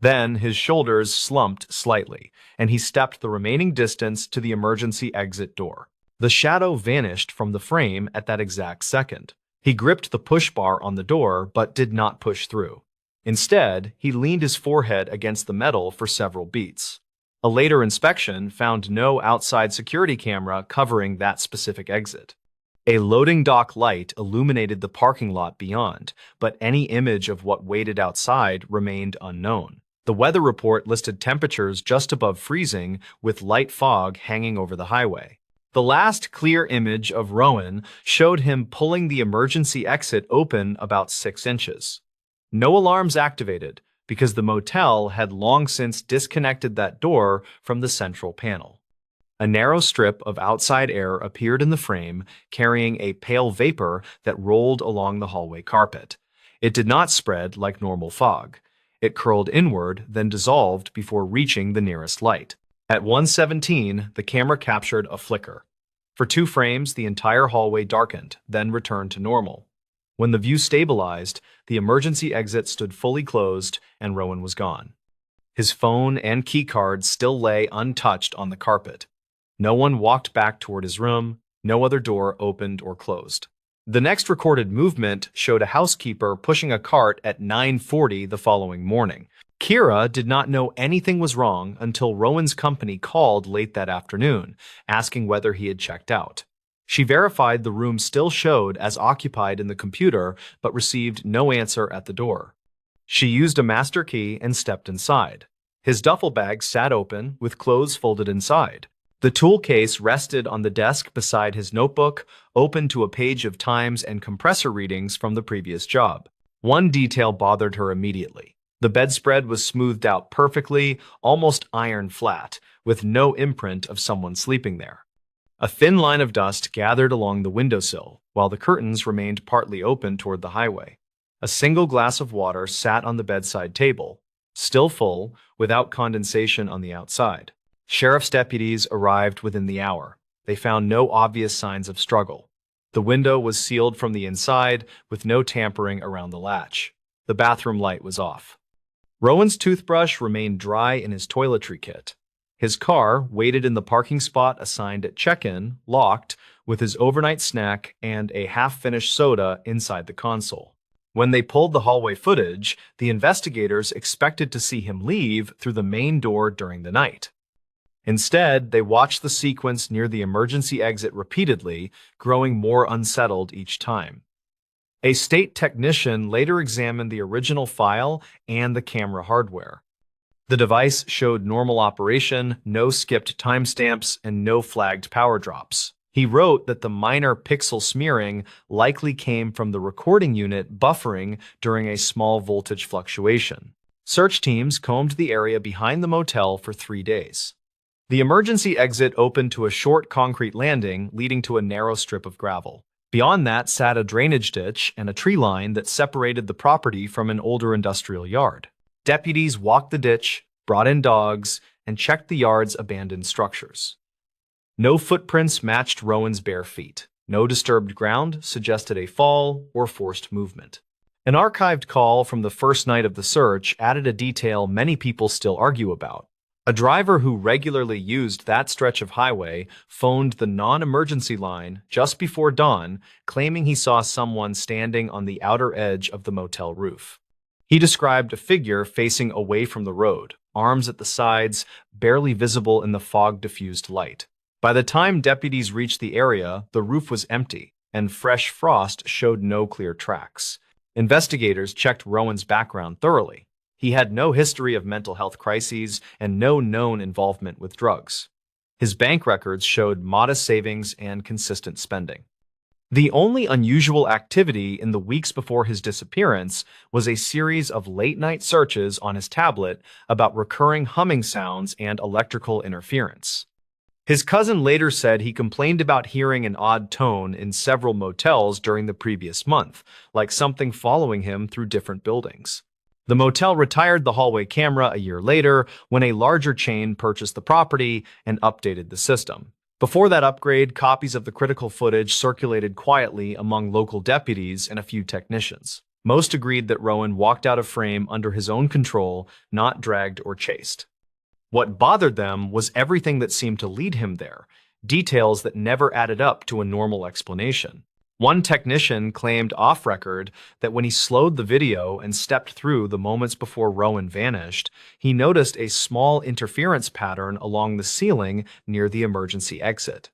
Then his shoulders slumped slightly, and he stepped the remaining distance to the emergency exit door. The shadow vanished from the frame at that exact second. He gripped the push bar on the door but did not push through. Instead, he leaned his forehead against the metal for several beats. A later inspection found no outside security camera covering that specific exit. A loading dock light illuminated the parking lot beyond, but any image of what waited outside remained unknown. The weather report listed temperatures just above freezing, with light fog hanging over the highway. The last clear image of Rowan showed him pulling the emergency exit open about 6 inches. No alarms activated, because the motel had long since disconnected that door from the central panel. A narrow strip of outside air appeared in the frame, carrying a pale vapor that rolled along the hallway carpet. It did not spread like normal fog. It curled inward, then dissolved before reaching the nearest light. At 1:17, the camera captured a flicker. For 2 frames, the entire hallway darkened, then returned to normal. When the view stabilized, the emergency exit stood fully closed and Rowan was gone. His phone and keycard still lay untouched on the carpet. No one walked back toward his room. No other door opened or closed. The next recorded movement showed a housekeeper pushing a cart at 9:40 the following morning. Kira did not know anything was wrong until Rowan's company called late that afternoon, asking whether he had checked out. She verified the room still showed as occupied in the computer, but received no answer at the door. She used a master key and stepped inside. His duffel bag sat open, with clothes folded inside. The tool case rested on the desk beside his notebook, open to a page of times and compressor readings from the previous job. One detail bothered her immediately. The bedspread was smoothed out perfectly, almost iron flat, with no imprint of someone sleeping there. A thin line of dust gathered along the windowsill, while the curtains remained partly open toward the highway. A single glass of water sat on the bedside table, still full, without condensation on the outside. Sheriff's deputies arrived within the hour. They found no obvious signs of struggle. The window was sealed from the inside, with no tampering around the latch. The bathroom light was off. Rowan's toothbrush remained dry in his toiletry kit. His car waited in the parking spot assigned at check-in, locked, with his overnight snack and a half-finished soda inside the console. When they pulled the hallway footage, the investigators expected to see him leave through the main door during the night. Instead, they watched the sequence near the emergency exit repeatedly, growing more unsettled each time. A state technician later examined the original file and the camera hardware. The device showed normal operation, no skipped timestamps, and no flagged power drops. He wrote that the minor pixel smearing likely came from the recording unit buffering during a small voltage fluctuation. Search teams combed the area behind the motel for 3 days. The emergency exit opened to a short concrete landing leading to a narrow strip of gravel. Beyond that sat a drainage ditch and a tree line that separated the property from an older industrial yard. Deputies walked the ditch, brought in dogs, and checked the yard's abandoned structures. No footprints matched Rowan's bare feet. No disturbed ground suggested a fall or forced movement. An archived call from the first night of the search added a detail many people still argue about. A driver who regularly used that stretch of highway phoned the non-emergency line just before dawn, claiming he saw someone standing on the outer edge of the motel roof. He described a figure facing away from the road, arms at the sides, barely visible in the fog-diffused light. By the time deputies reached the area, the roof was empty, and fresh frost showed no clear tracks. Investigators checked Rowan's background thoroughly. He had no history of mental health crises and no known involvement with drugs. His bank records showed modest savings and consistent spending. The only unusual activity in the weeks before his disappearance was a series of late-night searches on his tablet about recurring humming sounds and electrical interference. His cousin later said he complained about hearing an odd tone in several motels during the previous month, like something following him through different buildings. The motel retired the hallway camera a year later when a larger chain purchased the property and updated the system. Before that upgrade, copies of the critical footage circulated quietly among local deputies and a few technicians. Most agreed that Rowan walked out of frame under his own control, not dragged or chased. What bothered them was everything that seemed to lead him there, details that never added up to a normal explanation. One technician claimed off record that when he slowed the video and stepped through the moments before Rowan vanished, he noticed a small interference pattern along the ceiling near the emergency exit.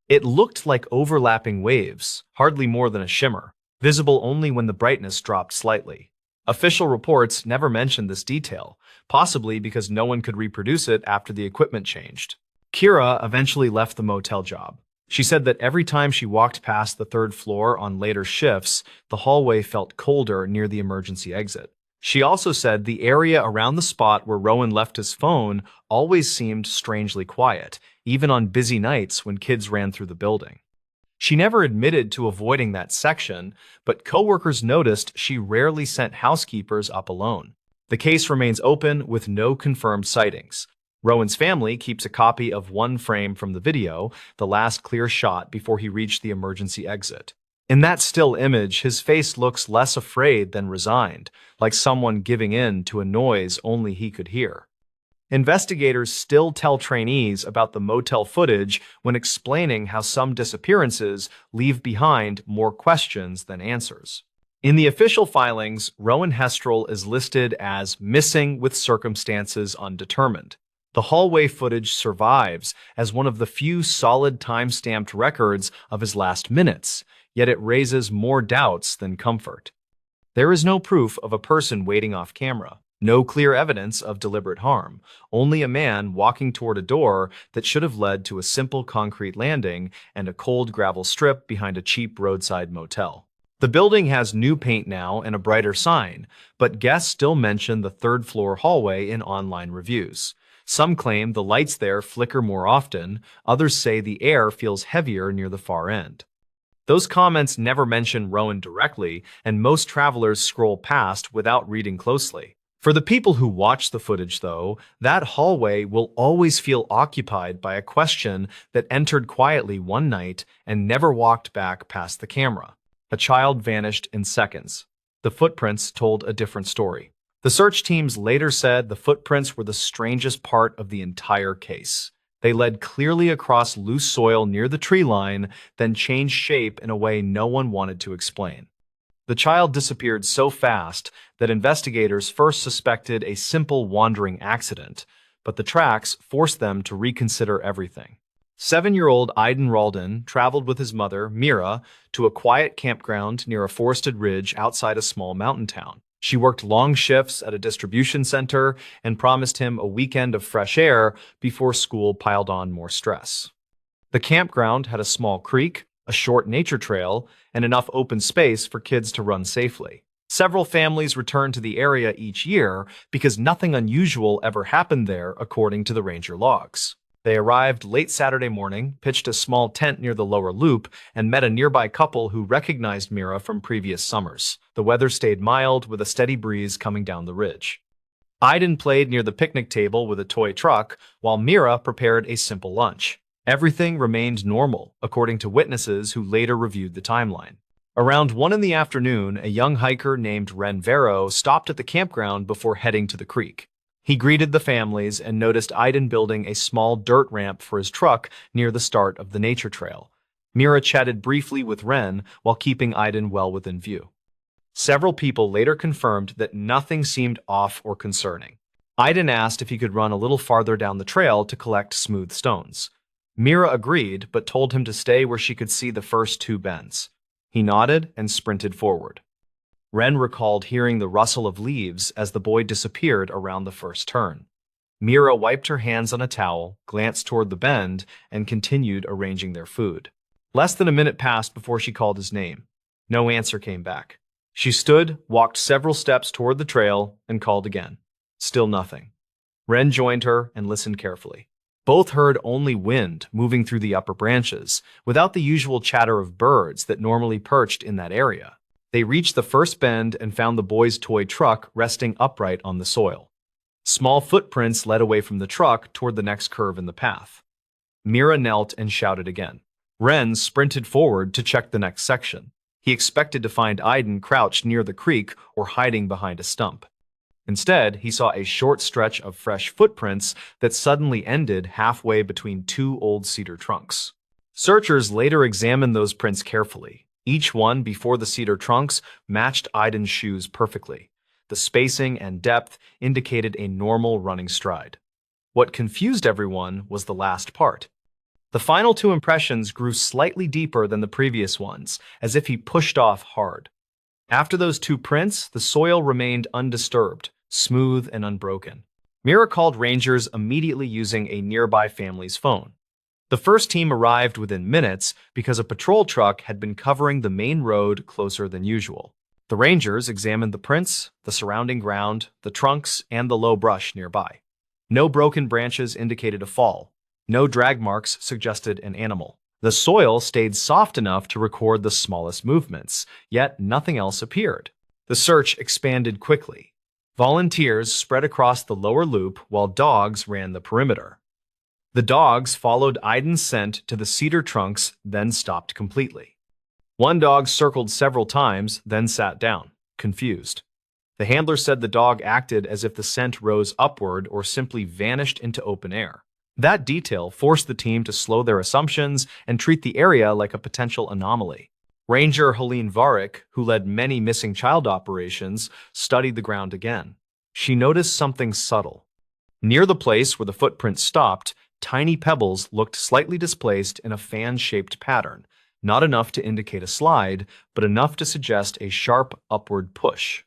It looked like overlapping waves, hardly more than a shimmer, visible only when the brightness dropped slightly. Official reports never mentioned this detail, possibly because no one could reproduce it after the equipment changed. Kira eventually left the motel job. She said that every time she walked past the third floor on later shifts, the hallway felt colder near the emergency exit. She also said the area around the spot where Rowan left his phone always seemed strangely quiet, even on busy nights when kids ran through the building. She never admitted to avoiding that section, but coworkers noticed she rarely sent housekeepers up alone. The case remains open with no confirmed sightings. Rowan's family keeps a copy of one frame from the video, the last clear shot before he reached the emergency exit. In that still image, his face looks less afraid than resigned, like someone giving in to a noise only he could hear. Investigators still tell trainees about the motel footage when explaining how some disappearances leave behind more questions than answers. In the official filings, Rowan Hestrel is listed as missing with circumstances undetermined. The hallway footage survives as one of the few solid time-stamped records of his last minutes, yet it raises more doubts than comfort. There is no proof of a person waiting off camera, no clear evidence of deliberate harm, only a man walking toward a door that should have led to a simple concrete landing and a cold gravel strip behind a cheap roadside motel. The building has new paint now and a brighter sign, but guests still mention the third-floor hallway in online reviews. Some claim the lights there flicker more often, others say the air feels heavier near the far end. Those comments never mention Rowan directly, and most travelers scroll past without reading closely. For the people who watch the footage, though, that hallway will always feel occupied by a question that entered quietly one night and never walked back past the camera. A child vanished in seconds. The footprints told a different story. The search teams later said the footprints were the strangest part of the entire case. They led clearly across loose soil near the tree line, then changed shape in a way no one wanted to explain. The child disappeared so fast that investigators first suspected a simple wandering accident, but the tracks forced them to reconsider everything. 7-year-old Aiden Ralden traveled with his mother, Mira, to a quiet campground near a forested ridge outside a small mountain town. She worked long shifts at a distribution center and promised him a weekend of fresh air before school piled on more stress. The campground had a small creek, a short nature trail, and enough open space for kids to run safely. Several families returned to the area each year because nothing unusual ever happened there, according to the ranger logs. They arrived late Saturday morning, pitched a small tent near the lower loop, and met a nearby couple who recognized Mira from previous summers. The weather stayed mild, with a steady breeze coming down the ridge. Aiden played near the picnic table with a toy truck, while Mira prepared a simple lunch. Everything remained normal, according to witnesses who later reviewed the timeline. Around 1 in the afternoon, a young hiker named Ren Vero stopped at the campground before heading to the creek. He greeted the families and noticed Aiden building a small dirt ramp for his truck near the start of the nature trail. Mira chatted briefly with Ren while keeping Aiden well within view. Several people later confirmed that nothing seemed off or concerning. Aiden asked if he could run a little farther down the trail to collect smooth stones. Mira agreed, but told him to stay where she could see the first 2 bends. He nodded and sprinted forward. Ren recalled hearing the rustle of leaves as the boy disappeared around the first turn. Mira wiped her hands on a towel, glanced toward the bend, and continued arranging their food. Less than a minute passed before she called his name. No answer came back. She stood, walked several steps toward the trail, and called again. Still nothing. Ren joined her and listened carefully. Both heard only wind moving through the upper branches, without the usual chatter of birds that normally perched in that area. They reached the first bend and found the boy's toy truck resting upright on the soil. Small footprints led away from the truck toward the next curve in the path. Mira knelt and shouted again. Ren sprinted forward to check the next section. He expected to find Aiden crouched near the creek or hiding behind a stump. Instead, he saw a short stretch of fresh footprints that suddenly ended halfway between two old cedar trunks. Searchers later examined those prints carefully. Each one before the cedar trunks matched Aiden's shoes perfectly. The spacing and depth indicated a normal running stride. What confused everyone was the last part. The final two impressions grew slightly deeper than the previous ones, as if he pushed off hard. After those two prints, the soil remained undisturbed, smooth and unbroken. Mira called rangers immediately using a nearby family's phone. The first team arrived within minutes because a patrol truck had been covering the main road closer than usual. The rangers examined the prints, the surrounding ground, the trunks, and the low brush nearby. No broken branches indicated a fall. No drag marks suggested an animal. The soil stayed soft enough to record the smallest movements, yet nothing else appeared. The search expanded quickly. Volunteers spread across the lower loop while dogs ran the perimeter. The dogs followed Aiden's scent to the cedar trunks, then stopped completely. One dog circled several times, then sat down, confused. The handler said the dog acted as if the scent rose upward or simply vanished into open air. That detail forced the team to slow their assumptions and treat the area like a potential anomaly. Ranger Helene Varick, who led many missing child operations, studied the ground again. She noticed something subtle. Near the place where the footprints stopped, tiny pebbles looked slightly displaced in a fan-shaped pattern, not enough to indicate a slide, but enough to suggest a sharp upward push.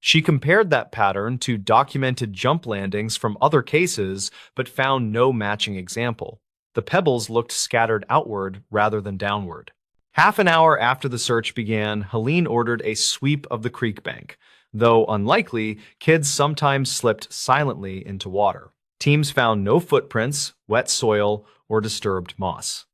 She compared that pattern to documented jump landings from other cases, but found no matching example. The pebbles looked scattered outward rather than downward. Half an hour after the search began, Helene ordered a sweep of the creek bank. Though unlikely, kids sometimes slipped silently into water. Teams found no footprints, wet soil, or disturbed moss.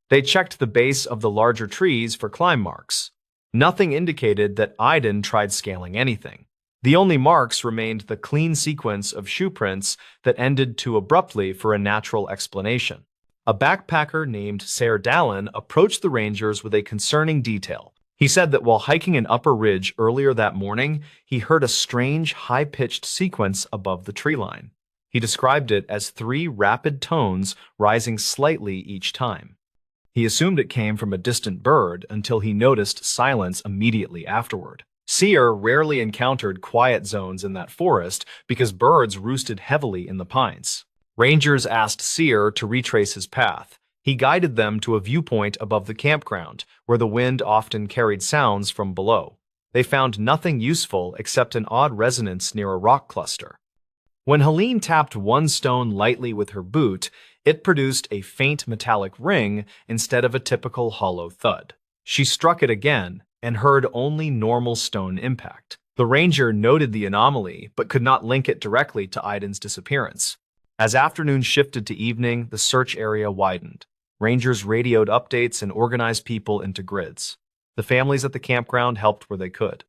They checked the base of the larger trees for climb marks. Nothing indicated that Aiden tried scaling anything. The only marks remained the clean sequence of shoe prints that ended too abruptly for a natural explanation. A backpacker named MrBallen approached the rangers with a concerning detail. He said that while hiking an upper ridge earlier that morning, he heard a strange, high-pitched sequence above the tree line. He described it as 3 rapid tones rising slightly each time. He assumed it came from a distant bird until he noticed silence immediately afterward. Seer rarely encountered quiet zones in that forest because birds roosted heavily in the pines. Rangers asked Seer to retrace his path. He guided them to a viewpoint above the campground, where the wind often carried sounds from below. They found nothing useful except an odd resonance near a rock cluster. When Helene tapped one stone lightly with her boot, it produced a faint metallic ring instead of a typical hollow thud. She struck it again and heard only normal stone impact. The ranger noted the anomaly, but could not link it directly to Aiden's disappearance. As afternoon shifted to evening, the search area widened. Rangers radioed updates and organized people into grids. The families at the campground helped where they could.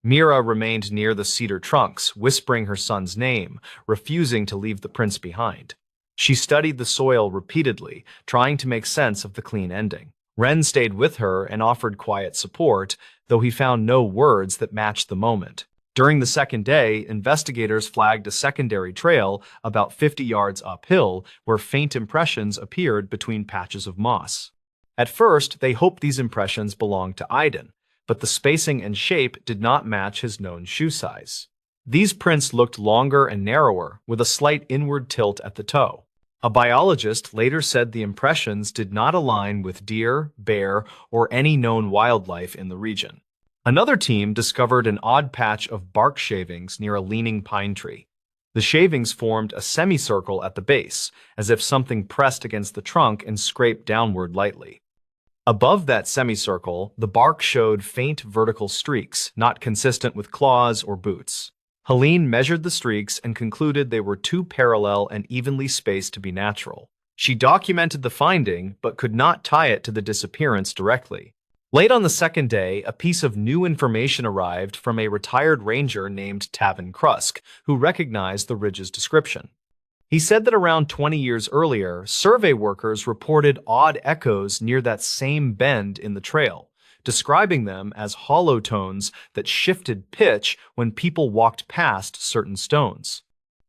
Mira remained near the cedar trunks, whispering her son's name, refusing to leave the prints behind. She studied the soil repeatedly, trying to make sense of the clean ending. Ren stayed with her and offered quiet support, though he found no words that matched the moment. During the second day, investigators flagged a secondary trail about 50 yards uphill where faint impressions appeared between patches of moss. At first, they hoped these impressions belonged to Aiden, but the spacing and shape did not match his known shoe size. These prints looked longer and narrower, with a slight inward tilt at the toe. A biologist later said the impressions did not align with deer, bear, or any known wildlife in the region. Another team discovered an odd patch of bark shavings near a leaning pine tree. The shavings formed a semicircle at the base, as if something pressed against the trunk and scraped downward lightly. Above that semicircle, the bark showed faint vertical streaks, not consistent with claws or boots. Helene measured the streaks and concluded they were too parallel and evenly spaced to be natural. She documented the finding, but could not tie it to the disappearance directly. Late on the second day, a piece of new information arrived from a retired ranger named Tavin Krusk, who recognized the ridge's description. He said that around 20 years earlier, survey workers reported odd echoes near that same bend in the trail, describing them as hollow tones that shifted pitch when people walked past certain stones.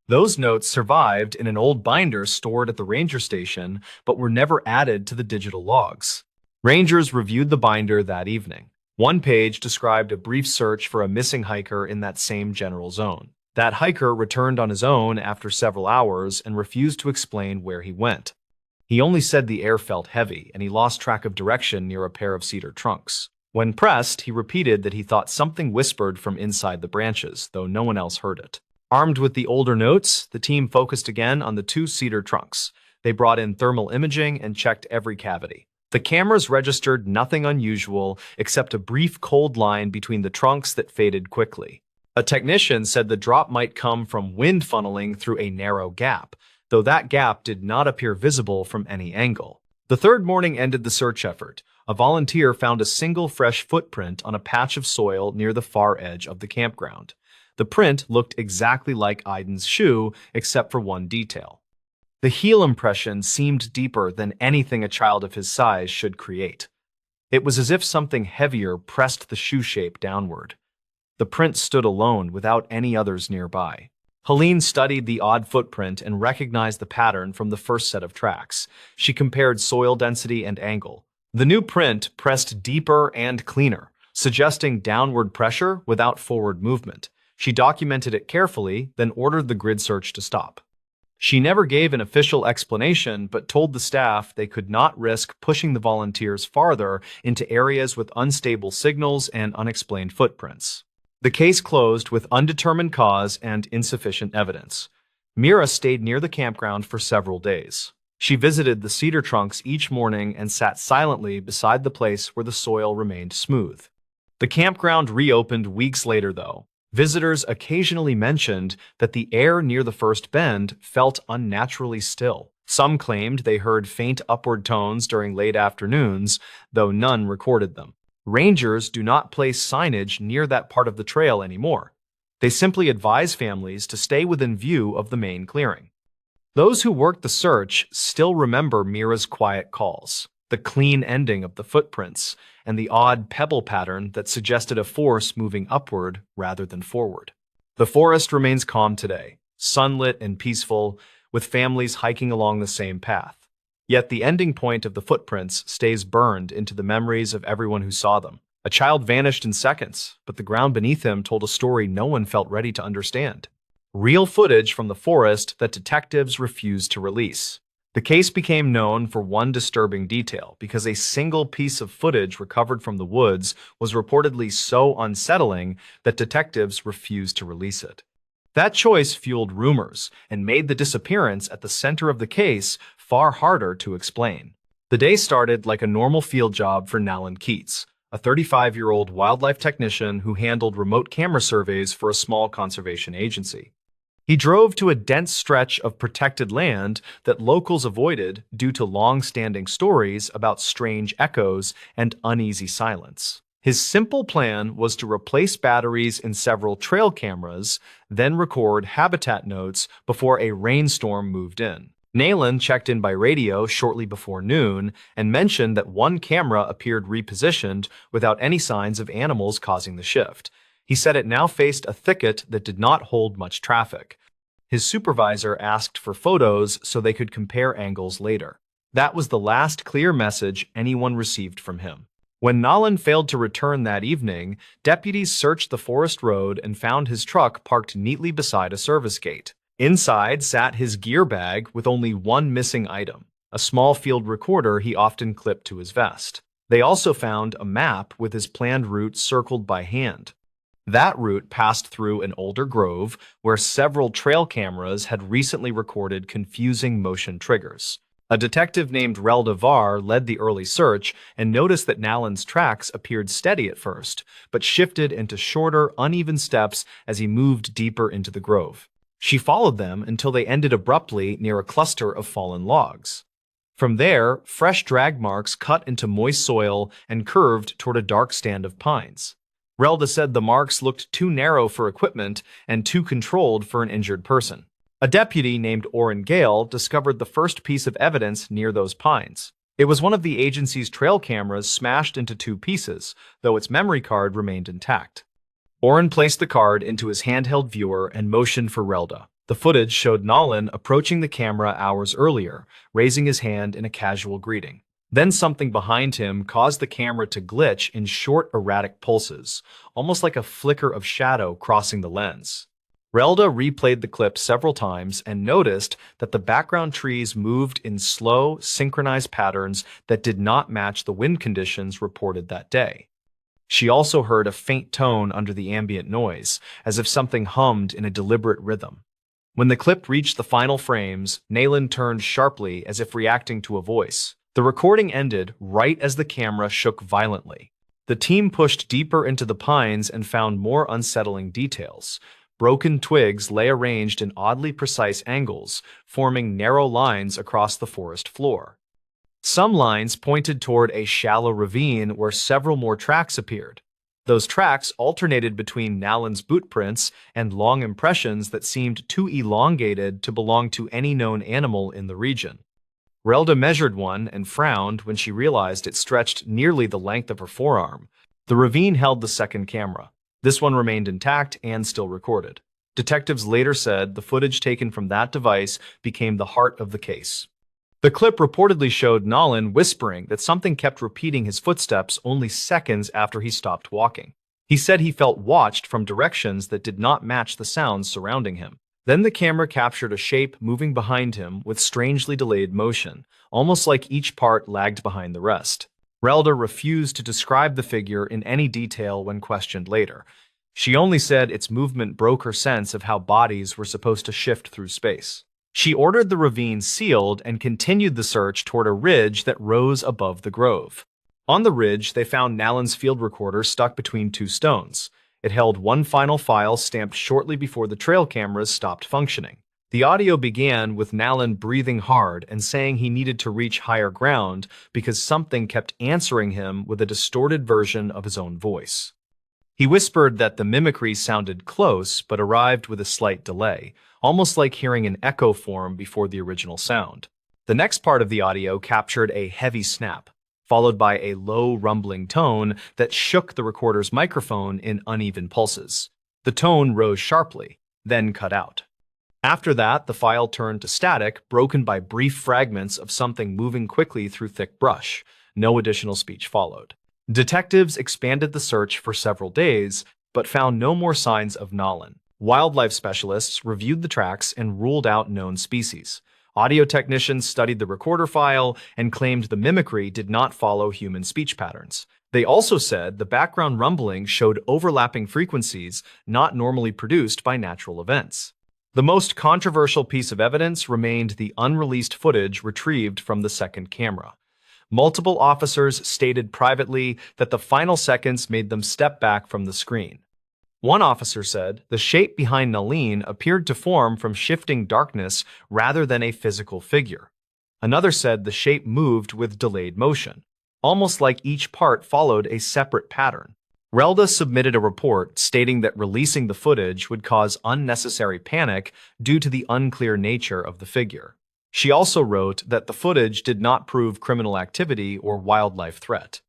Those notes survived in an old binder stored at the ranger station, but were never added to the digital logs. Rangers reviewed the binder that evening. One page described a brief search for a missing hiker in that same general zone. That hiker returned on his own after several hours and refused to explain where he went. He only said the air felt heavy and he lost track of direction near a pair of cedar trunks. When pressed, he repeated that he thought something whispered from inside the branches, though no one else heard it. Armed with the older notes, the team focused again on the two cedar trunks. They brought in thermal imaging and checked every cavity. The cameras registered nothing unusual except a brief cold line between the trunks that faded quickly. A technician said the drop might come from wind funneling through a narrow gap, though that gap did not appear visible from any angle. The third morning ended the search effort. A volunteer found a single fresh footprint on a patch of soil near the far edge of the campground. The print looked exactly like Aiden's shoe, except for one detail. The heel impression seemed deeper than anything a child of his size should create. It was as if something heavier pressed the shoe shape downward. The print stood alone without any others nearby. Helene studied the odd footprint and recognized the pattern from the first set of tracks. She compared soil density and angle. The new print pressed deeper and cleaner, suggesting downward pressure without forward movement. She documented it carefully, then ordered the grid search to stop. She never gave an official explanation, but told the staff they could not risk pushing the volunteers farther into areas with unstable signals and unexplained footprints. The case closed with undetermined cause and insufficient evidence. Mira stayed near the campground for several days. She visited the cedar trunks each morning and sat silently beside the place where the soil remained smooth. The campground reopened weeks later, though. Visitors occasionally mentioned that the air near the first bend felt unnaturally still. Some claimed they heard faint upward tones during late afternoons, though none recorded them. Rangers do not place signage near that part of the trail anymore. They simply advise families to stay within view of the main clearing. Those who worked the search still remember Mira's quiet calls, the clean ending of the footprints, and the odd pebble pattern that suggested a force moving upward rather than forward. The forest remains calm today, sunlit and peaceful, with families hiking along the same path. Yet the ending point of the footprints stays burned into the memories of everyone who saw them. A child vanished in seconds, but the ground beneath him told a story no one felt ready to understand. Real footage from the forest that detectives refused to release. The case became known for one disturbing detail because a single piece of footage recovered from the woods was reportedly so unsettling that detectives refused to release it. That choice fueled rumors and made the disappearance at the center of the case far harder to explain. The day started like a normal field job for Nalan Keats, a 35-year-old wildlife technician who handled remote camera surveys for a small conservation agency. He drove to a dense stretch of protected land that locals avoided due to long-standing stories about strange echoes and uneasy silence. His simple plan was to replace batteries in several trail cameras, then record habitat notes before a rainstorm moved in. Nalan checked in by radio shortly before noon and mentioned that one camera appeared repositioned without any signs of animals causing the shift. He said it now faced a thicket that did not hold much traffic. His supervisor asked for photos so they could compare angles later. That was the last clear message anyone received from him. When Nalan failed to return that evening, deputies searched the forest road and found his truck parked neatly beside a service gate. Inside sat his gear bag with only one missing item, a small field recorder he often clipped to his vest. They also found a map with his planned route circled by hand. That route passed through an older grove where several trail cameras had recently recorded confusing motion triggers. A detective named Reldevar led the early search and noticed that Nalan's tracks appeared steady at first, but shifted into shorter, uneven steps as he moved deeper into the grove. She followed them until they ended abruptly near a cluster of fallen logs. From there, fresh drag marks cut into moist soil and curved toward a dark stand of pines. Relda said the marks looked too narrow for equipment and too controlled for an injured person. A deputy named Orrin Gale discovered the first piece of evidence near those pines. It was one of the agency's trail cameras smashed into two pieces, though its memory card remained intact. Orrin placed the card into his handheld viewer and motioned for Relda. The footage showed Nolan approaching the camera hours earlier, raising his hand in a casual greeting. Then something behind him caused the camera to glitch in short, erratic pulses, almost like a flicker of shadow crossing the lens. Relda replayed the clip several times and noticed that the background trees moved in slow, synchronized patterns that did not match the wind conditions reported that day. She also heard a faint tone under the ambient noise, as if something hummed in a deliberate rhythm. When the clip reached the final frames, Nayland turned sharply as if reacting to a voice. The recording ended right as the camera shook violently. The team pushed deeper into the pines and found more unsettling details. Broken twigs lay arranged in oddly precise angles, forming narrow lines across the forest floor. Some lines pointed toward a shallow ravine where several more tracks appeared. Those tracks alternated between Nalan's boot prints and long impressions that seemed too elongated to belong to any known animal in the region. Relda measured one and frowned when she realized it stretched nearly the length of her forearm. The ravine held the second camera. This one remained intact and still recorded. Detectives later said the footage taken from that device became the heart of the case. The clip reportedly showed Nolan whispering that something kept repeating his footsteps only seconds after he stopped walking. He said he felt watched from directions that did not match the sounds surrounding him. Then the camera captured a shape moving behind him with strangely delayed motion, almost like each part lagged behind the rest. Relda refused to describe the figure in any detail when questioned later. She only said its movement broke her sense of how bodies were supposed to shift through space. She ordered the ravine sealed and continued the search toward a ridge that rose above the grove. On the ridge, they found Nalan's field recorder stuck between two stones. It held one final file stamped shortly before the trail cameras stopped functioning. The audio began with Nalan breathing hard and saying he needed to reach higher ground because something kept answering him with a distorted version of his own voice. He whispered that the mimicry sounded close but arrived with a slight delay, almost like hearing an echo form before the original sound. The next part of the audio captured a heavy snap, followed by a low rumbling tone that shook the recorder's microphone in uneven pulses. The tone rose sharply, then cut out. After that, the file turned to static, broken by brief fragments of something moving quickly through thick brush. No additional speech followed. Detectives expanded the search for several days, but found no more signs of Nolan. Wildlife specialists reviewed the tracks and ruled out known species. Audio technicians studied the recorder file and claimed the mimicry did not follow human speech patterns. They also said the background rumbling showed overlapping frequencies not normally produced by natural events. The most controversial piece of evidence remained the unreleased footage retrieved from the second camera. Multiple officers stated privately that the final seconds made them step back from the screen. One officer said the shape behind Nalin appeared to form from shifting darkness rather than a physical figure. Another said the shape moved with delayed motion, almost like each part followed a separate pattern. Relda submitted a report stating that releasing the footage would cause unnecessary panic due to the unclear nature of the figure. She also wrote that the footage did not prove criminal activity or wildlife threat.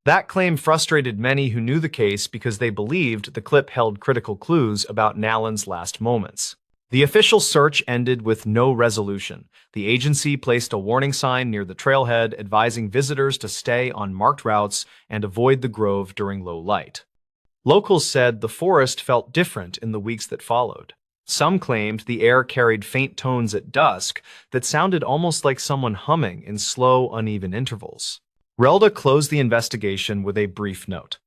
That claim frustrated many who knew the case because they believed the clip held critical clues about Nalan's last moments. The official search ended with no resolution. The agency placed a warning sign near the trailhead advising visitors to stay on marked routes and avoid the grove during low light. Locals said the forest felt different in the weeks that followed. Some claimed the air carried faint tones at dusk that sounded almost like someone humming in slow, uneven intervals. Relda closed the investigation with a brief note.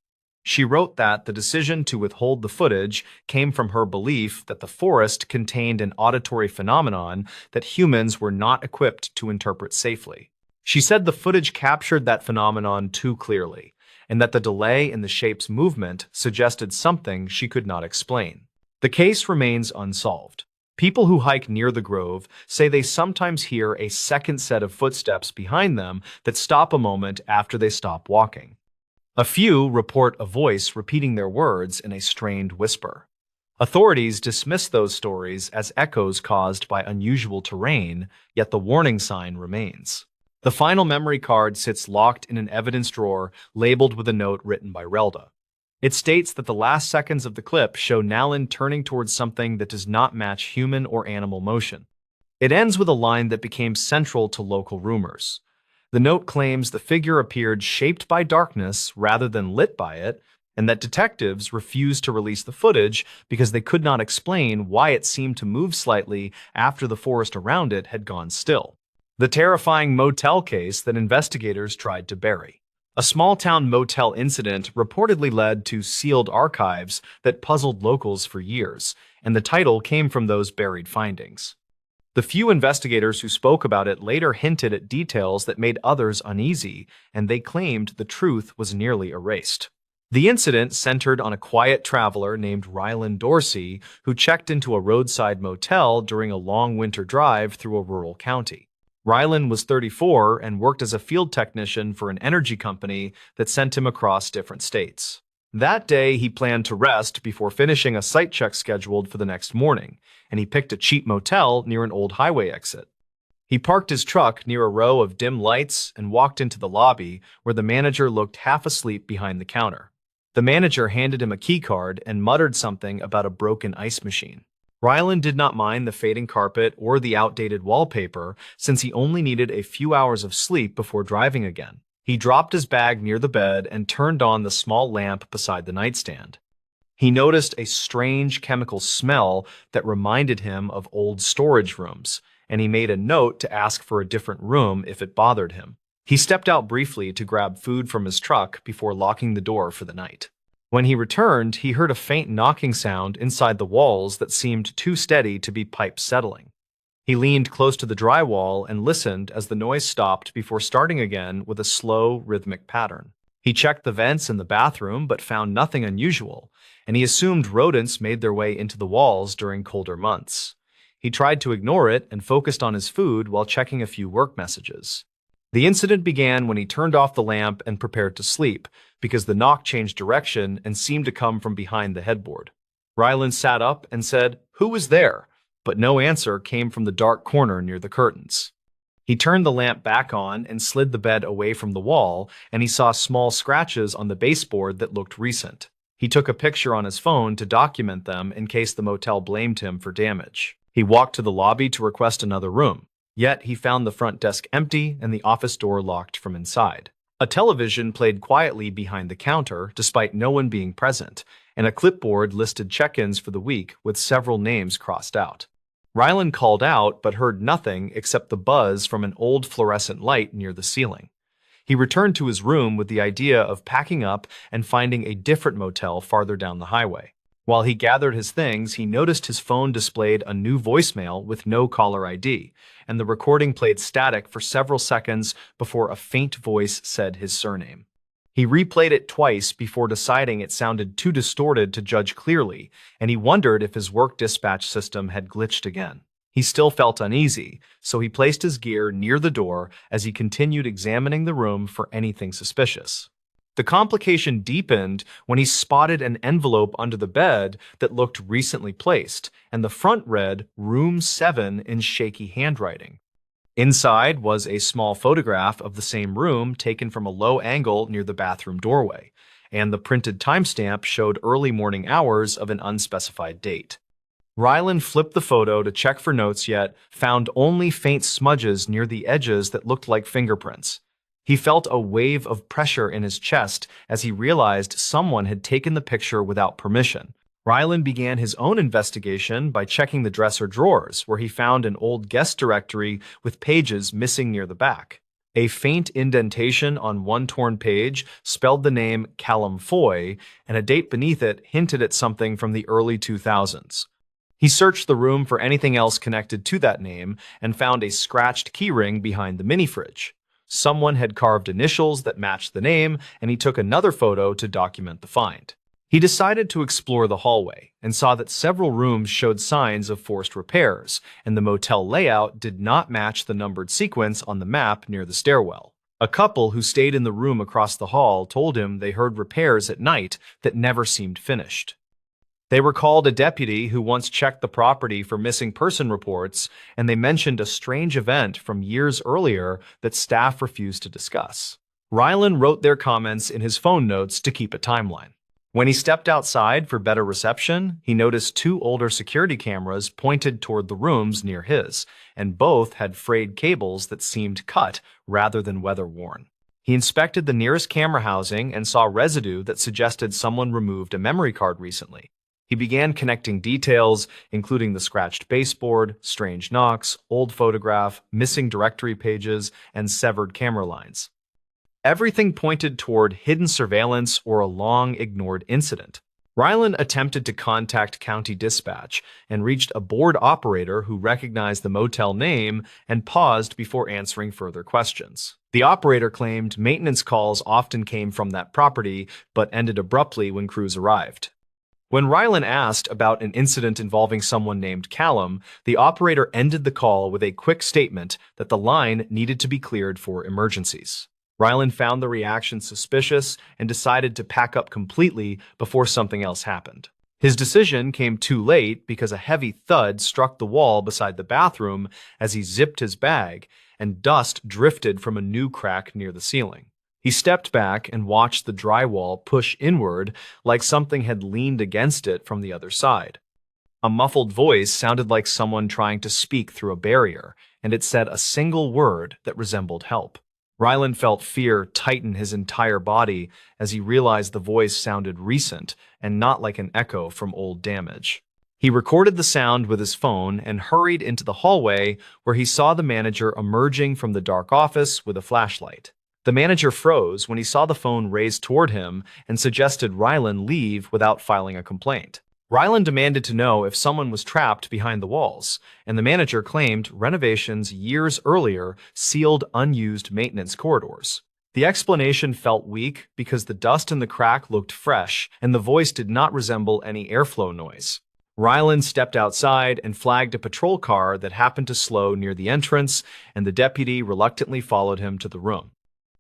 She wrote that the decision to withhold the footage came from her belief that the forest contained an auditory phenomenon that humans were not equipped to interpret safely. She said the footage captured that phenomenon too clearly, and that the delay in the shape's movement suggested something she could not explain. The case remains unsolved. People who hike near the grove say they sometimes hear a second set of footsteps behind them that stop a moment after they stop walking. A few report a voice repeating their words in a strained whisper. Authorities dismiss those stories as echoes caused by unusual terrain, yet the warning sign remains. The final memory card sits locked in an evidence drawer labeled with a note written by Relda. It states that the last seconds of the clip show Nalin turning towards something that does not match human or animal motion. It ends with a line that became central to local rumors. The note claims the figure appeared shaped by darkness rather than lit by it, and that detectives refused to release the footage because they could not explain why it seemed to move slightly after the forest around it had gone still. The terrifying motel case that investigators tried to bury. A small-town motel incident reportedly led to sealed archives that puzzled locals for years, and the title came from those buried findings. The few investigators who spoke about it later hinted at details that made others uneasy, and they claimed the truth was nearly erased. The incident centered on a quiet traveler named Rylan Dorsey who checked into a roadside motel during a long winter drive through a rural county. Rylan was 34 and worked as a field technician for an energy company that sent him across different states. That day, he planned to rest before finishing a site check scheduled for the next morning, and he picked a cheap motel near an old highway exit. He parked his truck near a row of dim lights and walked into the lobby where the manager looked half asleep behind the counter. The manager handed him a key card and muttered something about a broken ice machine. Rylan did not mind the fading carpet or the outdated wallpaper since he only needed a few hours of sleep before driving again. He dropped his bag near the bed and turned on the small lamp beside the nightstand. He noticed a strange chemical smell that reminded him of old storage rooms, and he made a note to ask for a different room if it bothered him. He stepped out briefly to grab food from his truck before locking the door for the night. When he returned, he heard a faint knocking sound inside the walls that seemed too steady to be pipes settling. He leaned close to the drywall and listened as the noise stopped before starting again with a slow, rhythmic pattern. He checked the vents in the bathroom but found nothing unusual, and he assumed rodents made their way into the walls during colder months. He tried to ignore it and focused on his food while checking a few work messages. The incident began when he turned off the lamp and prepared to sleep, because the knock changed direction and seemed to come from behind the headboard. Rylan sat up and said, "Who is there?" But no answer came from the dark corner near the curtains. He turned the lamp back on and slid the bed away from the wall, and he saw small scratches on the baseboard that looked recent. He took a picture on his phone to document them in case the motel blamed him for damage. He walked to the lobby to request another room. Yet he found the front desk empty and the office door locked from inside. A television played quietly behind the counter despite no one being present, and a clipboard listed check-ins for the week with several names crossed out. Rylan called out but heard nothing except the buzz from an old fluorescent light near the ceiling. He returned to his room with the idea of packing up and finding a different motel farther down the highway. While he gathered his things, he noticed his phone displayed a new voicemail with no caller ID, and the recording played static for several seconds before a faint voice said his surname. He replayed it twice before deciding it sounded too distorted to judge clearly, and he wondered if his work dispatch system had glitched again. He still felt uneasy, so he placed his gear near the door as he continued examining the room for anything suspicious. The complication deepened when he spotted an envelope under the bed that looked recently placed, and the front read Room 7 in shaky handwriting. Inside was a small photograph of the same room taken from a low angle near the bathroom doorway, and the printed timestamp showed early morning hours of an unspecified date. Rylan flipped the photo to check for notes yet found only faint smudges near the edges that looked like fingerprints. He felt a wave of pressure in his chest as he realized someone had taken the picture without permission. Rylan began his own investigation by checking the dresser drawers, where he found an old guest directory with pages missing near the back. A faint indentation on one torn page spelled the name Callum Foy, and a date beneath it hinted at something from the early 2000s. He searched the room for anything else connected to that name and found a scratched keyring behind the mini-fridge. Someone had carved initials that matched the name, and he took another photo to document the find. He decided to explore the hallway and saw that several rooms showed signs of forced repairs, and the motel layout did not match the numbered sequence on the map near the stairwell. A couple who stayed in the room across the hall told him they heard repairs at night that never seemed finished. They recalled a deputy who once checked the property for missing person reports, and they mentioned a strange event from years earlier that staff refused to discuss. Rylan wrote their comments in his phone notes to keep a timeline. When he stepped outside for better reception, he noticed two older security cameras pointed toward the rooms near his, and both had frayed cables that seemed cut rather than weather-worn. He inspected the nearest camera housing and saw residue that suggested someone removed a memory card recently. He began connecting details, including the scratched baseboard, strange knocks, old photograph, missing directory pages, and severed camera lines. Everything pointed toward hidden surveillance or a long-ignored incident. Rylan attempted to contact county dispatch and reached a board operator who recognized the motel name and paused before answering further questions. The operator claimed maintenance calls often came from that property but ended abruptly when crews arrived. When Rylan asked about an incident involving someone named Callum, the operator ended the call with a quick statement that the line needed to be cleared for emergencies. Rylan found the reaction suspicious and decided to pack up completely before something else happened. His decision came too late because a heavy thud struck the wall beside the bathroom as he zipped his bag, and dust drifted from a new crack near the ceiling. He stepped back and watched the drywall push inward like something had leaned against it from the other side. A muffled voice sounded like someone trying to speak through a barrier, and it said a single word that resembled help. Rylan felt fear tighten his entire body as he realized the voice sounded recent and not like an echo from old damage. He recorded the sound with his phone and hurried into the hallway where he saw the manager emerging from the dark office with a flashlight. The manager froze when he saw the phone raised toward him and suggested Rylan leave without filing a complaint. Rylan demanded to know if someone was trapped behind the walls, and the manager claimed renovations years earlier sealed unused maintenance corridors. The explanation felt weak because the dust in the crack looked fresh, and the voice did not resemble any airflow noise. Rylan stepped outside and flagged a patrol car that happened to slow near the entrance, and the deputy reluctantly followed him to the room.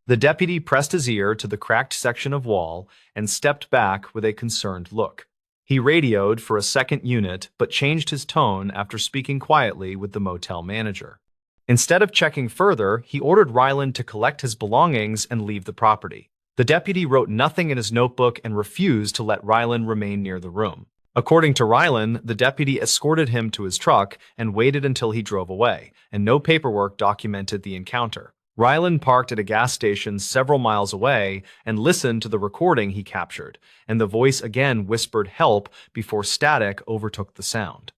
The deputy pressed his ear to the cracked section of wall and stepped back with a concerned look. He radioed for a second unit but changed his tone after speaking quietly with the motel manager. Instead of checking further, he ordered Rylan to collect his belongings and leave the property. The deputy wrote nothing in his notebook and refused to let Rylan remain near the room. According to Rylan, the deputy escorted him to his truck and waited until he drove away, and no paperwork documented the encounter. Rylan parked at a gas station several miles away and listened to the recording he captured, and the voice again whispered help before static overtook the sound.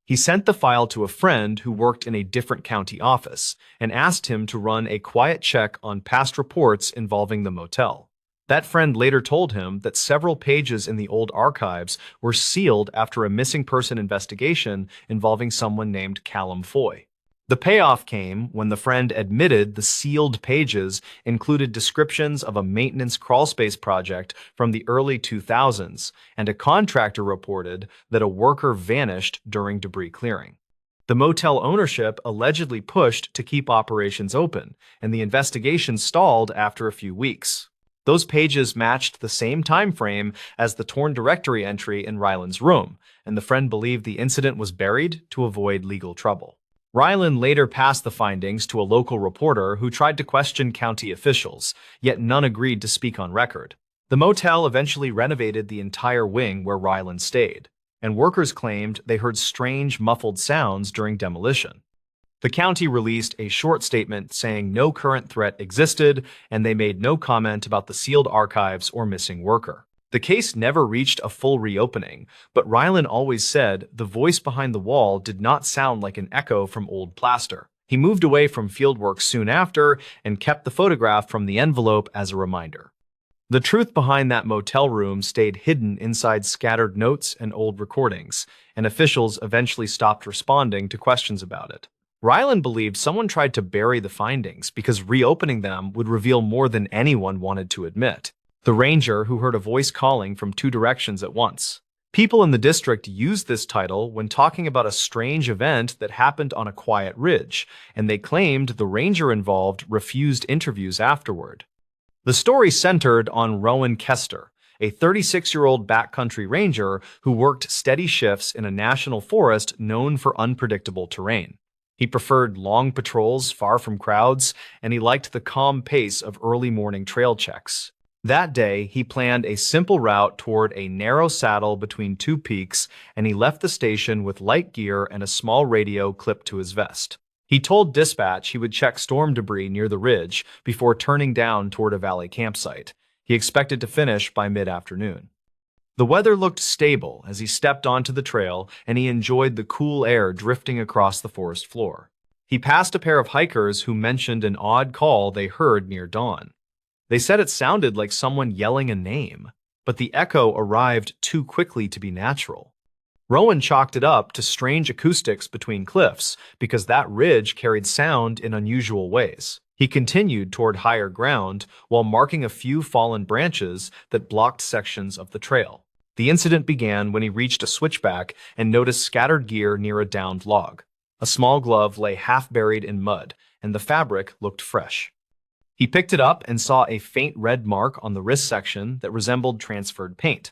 He sent the file to a friend who worked in a different county office and asked him to run a quiet check on past reports involving the motel. That friend later told him that several pages in the old archives were sealed after a missing person investigation involving someone named Callum Foy. The payoff came when the friend admitted the sealed pages included descriptions of a maintenance crawlspace project from the early 2000s, and a contractor reported that a worker vanished during debris clearing. The motel ownership allegedly pushed to keep operations open, and the investigation stalled after a few weeks. Those pages matched the same time frame as the torn directory entry in Rylan's room, and the friend believed the incident was buried to avoid legal trouble. Rylan later passed the findings to a local reporter who tried to question county officials, yet none agreed to speak on record. The motel eventually renovated the entire wing where Rylan stayed, and workers claimed they heard strange, muffled sounds during demolition. The county released a short statement saying no current threat existed, and they made no comment about the sealed archives or missing worker. The case never reached a full reopening, but Rylan always said the voice behind the wall did not sound like an echo from old plaster. He moved away from fieldwork soon after and kept the photograph from the envelope as a reminder. The truth behind that motel room stayed hidden inside scattered notes and old recordings, and officials eventually stopped responding to questions about it. Rylan believed someone tried to bury the findings because reopening them would reveal more than anyone wanted to admit. The ranger who heard a voice calling from two directions at once. People in the district used this title when talking about a strange event that happened on a quiet ridge, and they claimed the ranger involved refused interviews afterward. The story centered on Rowan Kester, a 36-year-old backcountry ranger who worked steady shifts in a national forest known for unpredictable terrain. He preferred long patrols far from crowds, and he liked the calm pace of early morning trail checks. That day, he planned a simple route toward a narrow saddle between two peaks, and he left the station with light gear and a small radio clipped to his vest. He told dispatch he would check storm debris near the ridge before turning down toward a valley campsite. He expected to finish by mid-afternoon. The weather looked stable as he stepped onto the trail, and he enjoyed the cool air drifting across the forest floor. He passed a pair of hikers who mentioned an odd call they heard near dawn. They said it sounded like someone yelling a name, but the echo arrived too quickly to be natural. Rowan chalked it up to strange acoustics between cliffs because that ridge carried sound in unusual ways. He continued toward higher ground while marking a few fallen branches that blocked sections of the trail. The incident began when he reached a switchback and noticed scattered gear near a downed log. A small glove lay half buried in mud, and the fabric looked fresh. He picked it up and saw a faint red mark on the wrist section that resembled transferred paint.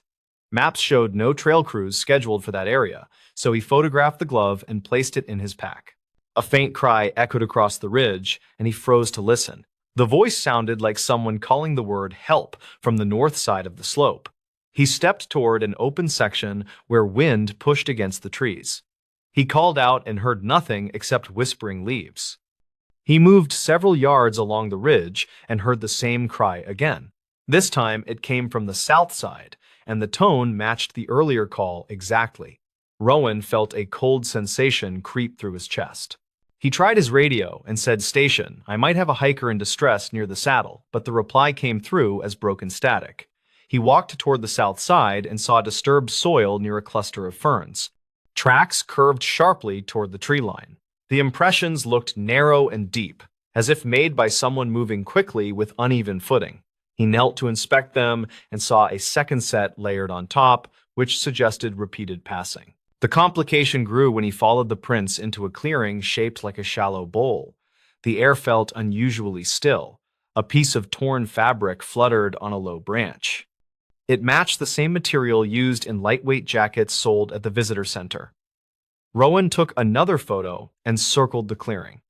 Maps showed no trail crews scheduled for that area, so he photographed the glove and placed it in his pack. A faint cry echoed across the ridge, and he froze to listen. The voice sounded like someone calling the word help from the north side of the slope. He stepped toward an open section where wind pushed against the trees. He called out and heard nothing except whispering leaves. He moved several yards along the ridge and heard the same cry again. This time it came from the south side, and the tone matched the earlier call exactly. Rowan felt a cold sensation creep through his chest. He tried his radio and said, "Station, I might have a hiker in distress near the saddle," but the reply came through as broken static. He walked toward the south side and saw disturbed soil near a cluster of ferns. Tracks curved sharply toward the tree line. The impressions looked narrow and deep, as if made by someone moving quickly with uneven footing. He knelt to inspect them and saw a second set layered on top, which suggested repeated passing. The complication grew when he followed the prints into a clearing shaped like a shallow bowl. The air felt unusually still. A piece of torn fabric fluttered on a low branch. It matched the same material used in lightweight jackets sold at the visitor center. Rowan took another photo and circled the clearing.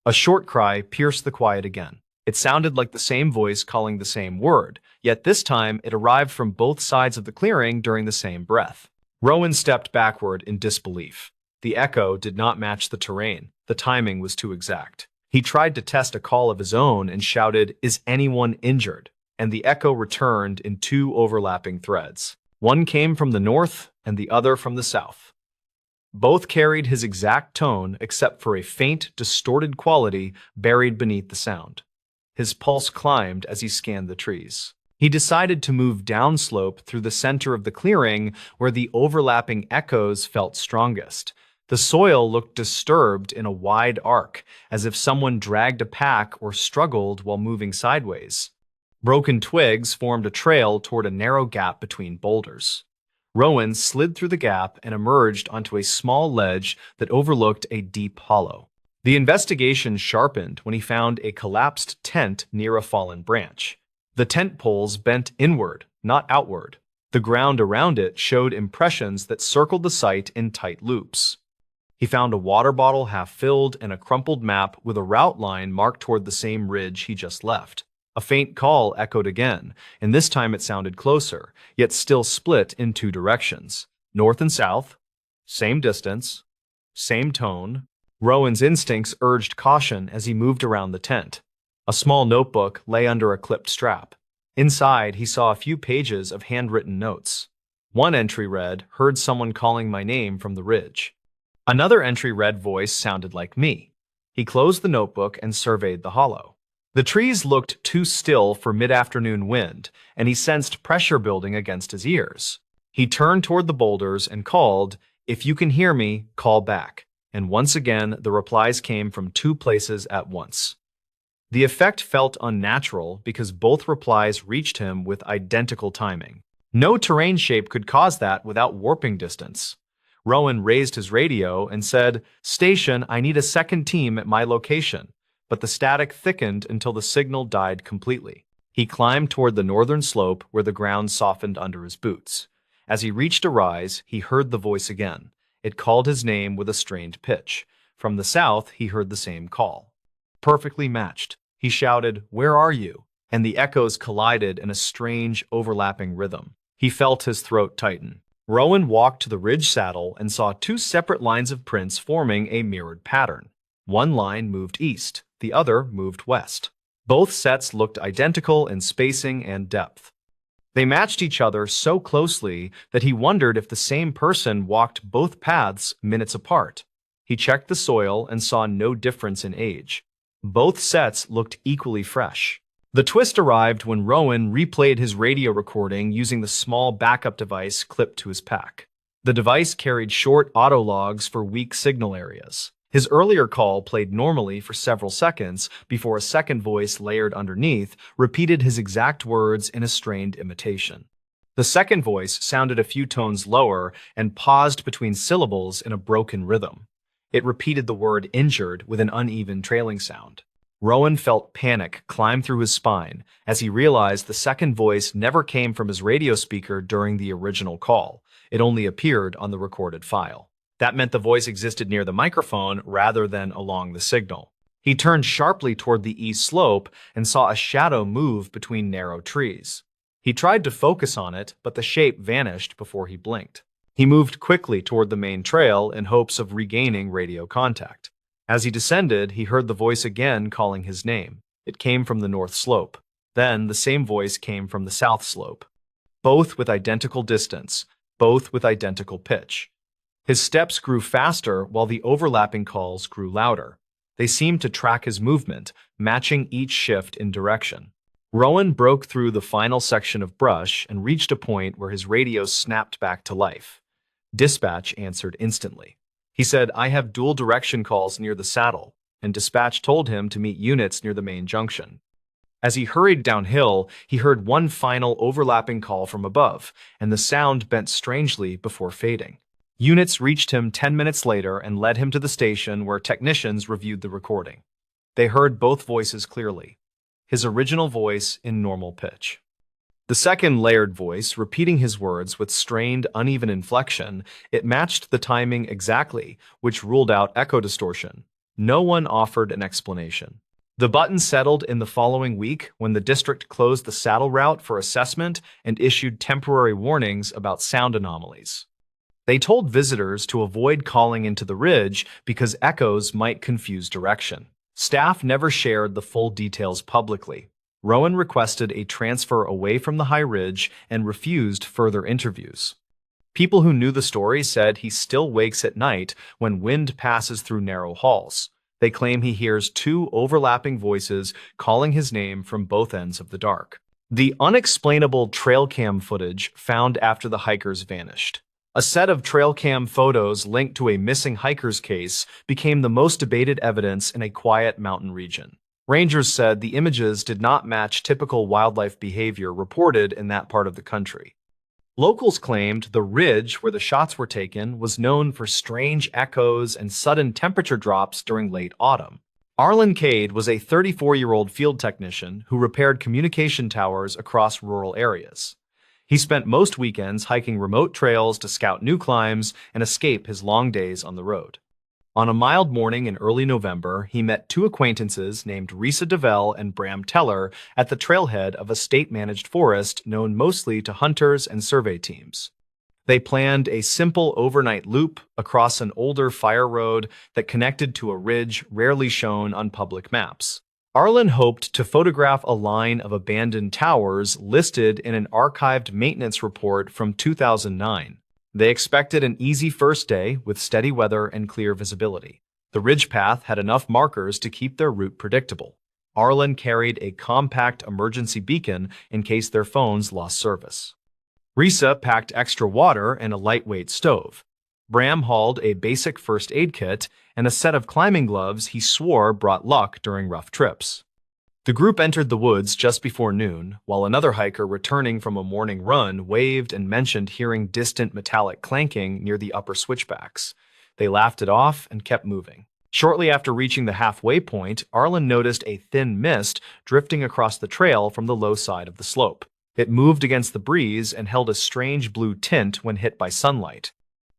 A short cry pierced the quiet again. It sounded like the same voice calling the same word, yet this time it arrived from both sides of the clearing during the same breath. Rowan stepped backward in disbelief. The echo did not match the terrain. The timing was too exact. He tried to test a call of his own and shouted, "Is anyone injured?" And the echo returned in two overlapping threads. One came from the north and the other from the south. Both carried his exact tone except for a faint, distorted quality buried beneath the sound. His pulse climbed as he scanned the trees. He decided to move downslope through the center of the clearing where the overlapping echoes felt strongest. The soil looked disturbed in a wide arc, as if someone dragged a pack or struggled while moving sideways. Broken twigs formed a trail toward a narrow gap between boulders. Rowan slid through the gap and emerged onto a small ledge that overlooked a deep hollow. The investigation sharpened when he found a collapsed tent near a fallen branch. The tent poles bent inward, not outward. The ground around it showed impressions that circled the site in tight loops. He found a water bottle half filled and a crumpled map with a route line marked toward the same ridge he just left. A faint call echoed again, and this time it sounded closer, yet still split in two directions. North and south, same distance, same tone. Rowan's instincts urged caution as he moved around the tent. A small notebook lay under a clipped strap. Inside, he saw a few pages of handwritten notes. One entry read, "Heard someone calling my name from the ridge." Another entry read, "Voice sounded like me." He closed the notebook and surveyed the hollow. The trees looked too still for mid-afternoon wind, and he sensed pressure building against his ears. He turned toward the boulders and called, "If you can hear me, call back." And once again, the replies came from two places at once. The effect felt unnatural because both replies reached him with identical timing. No terrain shape could cause that without warping distance. Rowan raised his radio and said, "Station, I need a second team at my location." But the static thickened until the signal died completely. He climbed toward the northern slope where the ground softened under his boots. As he reached a rise, he heard the voice again. It called his name with a strained pitch. From the south, he heard the same call. Perfectly matched. He shouted, "Where are you?" And the echoes collided in a strange, overlapping rhythm. He felt his throat tighten. Rowan walked to the ridge saddle and saw two separate lines of prints forming a mirrored pattern. One line moved east, the other moved west. Both sets looked identical in spacing and depth. They matched each other so closely that he wondered if the same person walked both paths minutes apart. He checked the soil and saw no difference in age. Both sets looked equally fresh. The twist arrived when Rowan replayed his radio recording using the small backup device clipped to his pack. The device carried short auto logs for weak signal areas. His earlier call played normally for several seconds before a second voice layered underneath repeated his exact words in a strained imitation. The second voice sounded a few tones lower and paused between syllables in a broken rhythm. It repeated the word "injured" with an uneven trailing sound. Rowan felt panic climb through his spine as he realized the second voice never came from his radio speaker during the original call. It only appeared on the recorded file. That meant the voice existed near the microphone rather than along the signal. He turned sharply toward the east slope and saw a shadow move between narrow trees. He tried to focus on it, but the shape vanished before he blinked. He moved quickly toward the main trail in hopes of regaining radio contact. As he descended, he heard the voice again calling his name. It came from the north slope. Then the same voice came from the south slope. Both with identical distance, both with identical pitch. His steps grew faster while the overlapping calls grew louder. They seemed to track his movement, matching each shift in direction. Rowan broke through the final section of brush and reached a point where his radio snapped back to life. Dispatch answered instantly. He said, "I have dual direction calls near the saddle," and dispatch told him to meet units near the main junction. As he hurried downhill, he heard one final overlapping call from above, and the sound bent strangely before fading. Units reached him 10 minutes later and led him to the station where technicians reviewed the recording. They heard both voices clearly. His original voice in normal pitch. The second layered voice, repeating his words with strained, uneven inflection, it matched the timing exactly, which ruled out echo distortion. No one offered an explanation. The button settled in the following week when the district closed the saddle route for assessment and issued temporary warnings about sound anomalies. They told visitors to avoid calling into the ridge because echoes might confuse direction. Staff never shared the full details publicly. Rowan requested a transfer away from the high ridge and refused further interviews. People who knew the story said he still wakes at night when wind passes through narrow halls. They claim he hears two overlapping voices calling his name from both ends of the dark. The unexplainable trail cam footage found after the hikers vanished. A set of trail cam photos linked to a missing hiker's case became the most debated evidence in a quiet mountain region. Rangers said the images did not match typical wildlife behavior reported in that part of the country. Locals claimed the ridge where the shots were taken was known for strange echoes and sudden temperature drops during late autumn. Arlen Cade was a 34-year-old field technician who repaired communication towers across rural areas. He spent most weekends hiking remote trails to scout new climbs and escape his long days on the road. On a mild morning in early November, he met two acquaintances named Risa DeVell and Bram Teller at the trailhead of a state-managed forest known mostly to hunters and survey teams. They planned a simple overnight loop across an older fire road that connected to a ridge rarely shown on public maps. Arlen hoped to photograph a line of abandoned towers listed in an archived maintenance report from 2009. They expected an easy first day with steady weather and clear visibility. The ridge path had enough markers to keep their route predictable. Arlen carried a compact emergency beacon in case their phones lost service. Risa packed extra water and a lightweight stove. Bram hauled a basic first aid kit and a set of climbing gloves he swore brought luck during rough trips. The group entered the woods just before noon, while another hiker returning from a morning run waved and mentioned hearing distant metallic clanking near the upper switchbacks. They laughed it off and kept moving. Shortly after reaching the halfway point, Arlen noticed a thin mist drifting across the trail from the low side of the slope. It moved against the breeze and held a strange blue tint when hit by sunlight.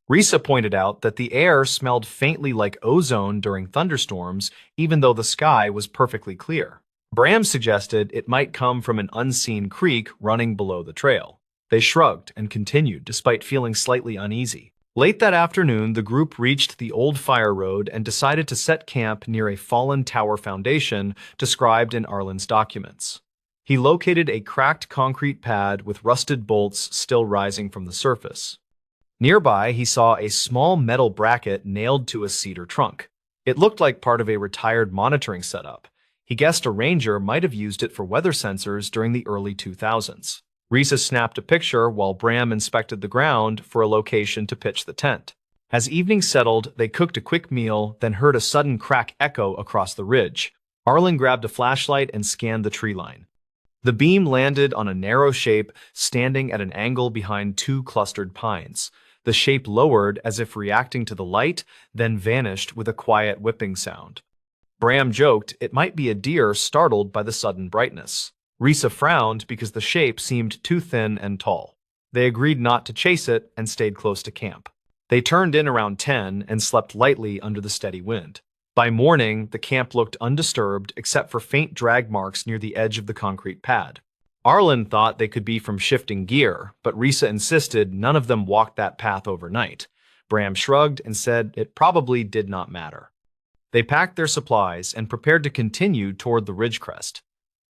Risa pointed out that the air smelled faintly like ozone during thunderstorms, even though the sky was perfectly clear. Bram suggested it might come from an unseen creek running below the trail. They shrugged and continued, despite feeling slightly uneasy. Late that afternoon, the group reached the old fire road and decided to set camp near a fallen tower foundation described in Arlen's documents. He located a cracked concrete pad with rusted bolts still rising from the surface. Nearby, he saw a small metal bracket nailed to a cedar trunk. It looked like part of a retired monitoring setup. He guessed a ranger might have used it for weather sensors during the early 2000s. Risa snapped a picture while Bram inspected the ground for a location to pitch the tent. As evening settled, they cooked a quick meal, then heard a sudden crack echo across the ridge. Arlen grabbed a flashlight and scanned the tree line. The beam landed on a narrow shape standing at an angle behind two clustered pines. The shape lowered as if reacting to the light, then vanished with a quiet whipping sound. Bram joked it might be a deer startled by the sudden brightness. Risa frowned because the shape seemed too thin and tall. They agreed not to chase it and stayed close to camp. They turned in around 10 and slept lightly under the steady wind. By morning, the camp looked undisturbed except for faint drag marks near the edge of the concrete pad. Arlen thought they could be from shifting gear, but Risa insisted none of them walked that path overnight. Bram shrugged and said it probably did not matter. They packed their supplies and prepared to continue toward the ridge crest.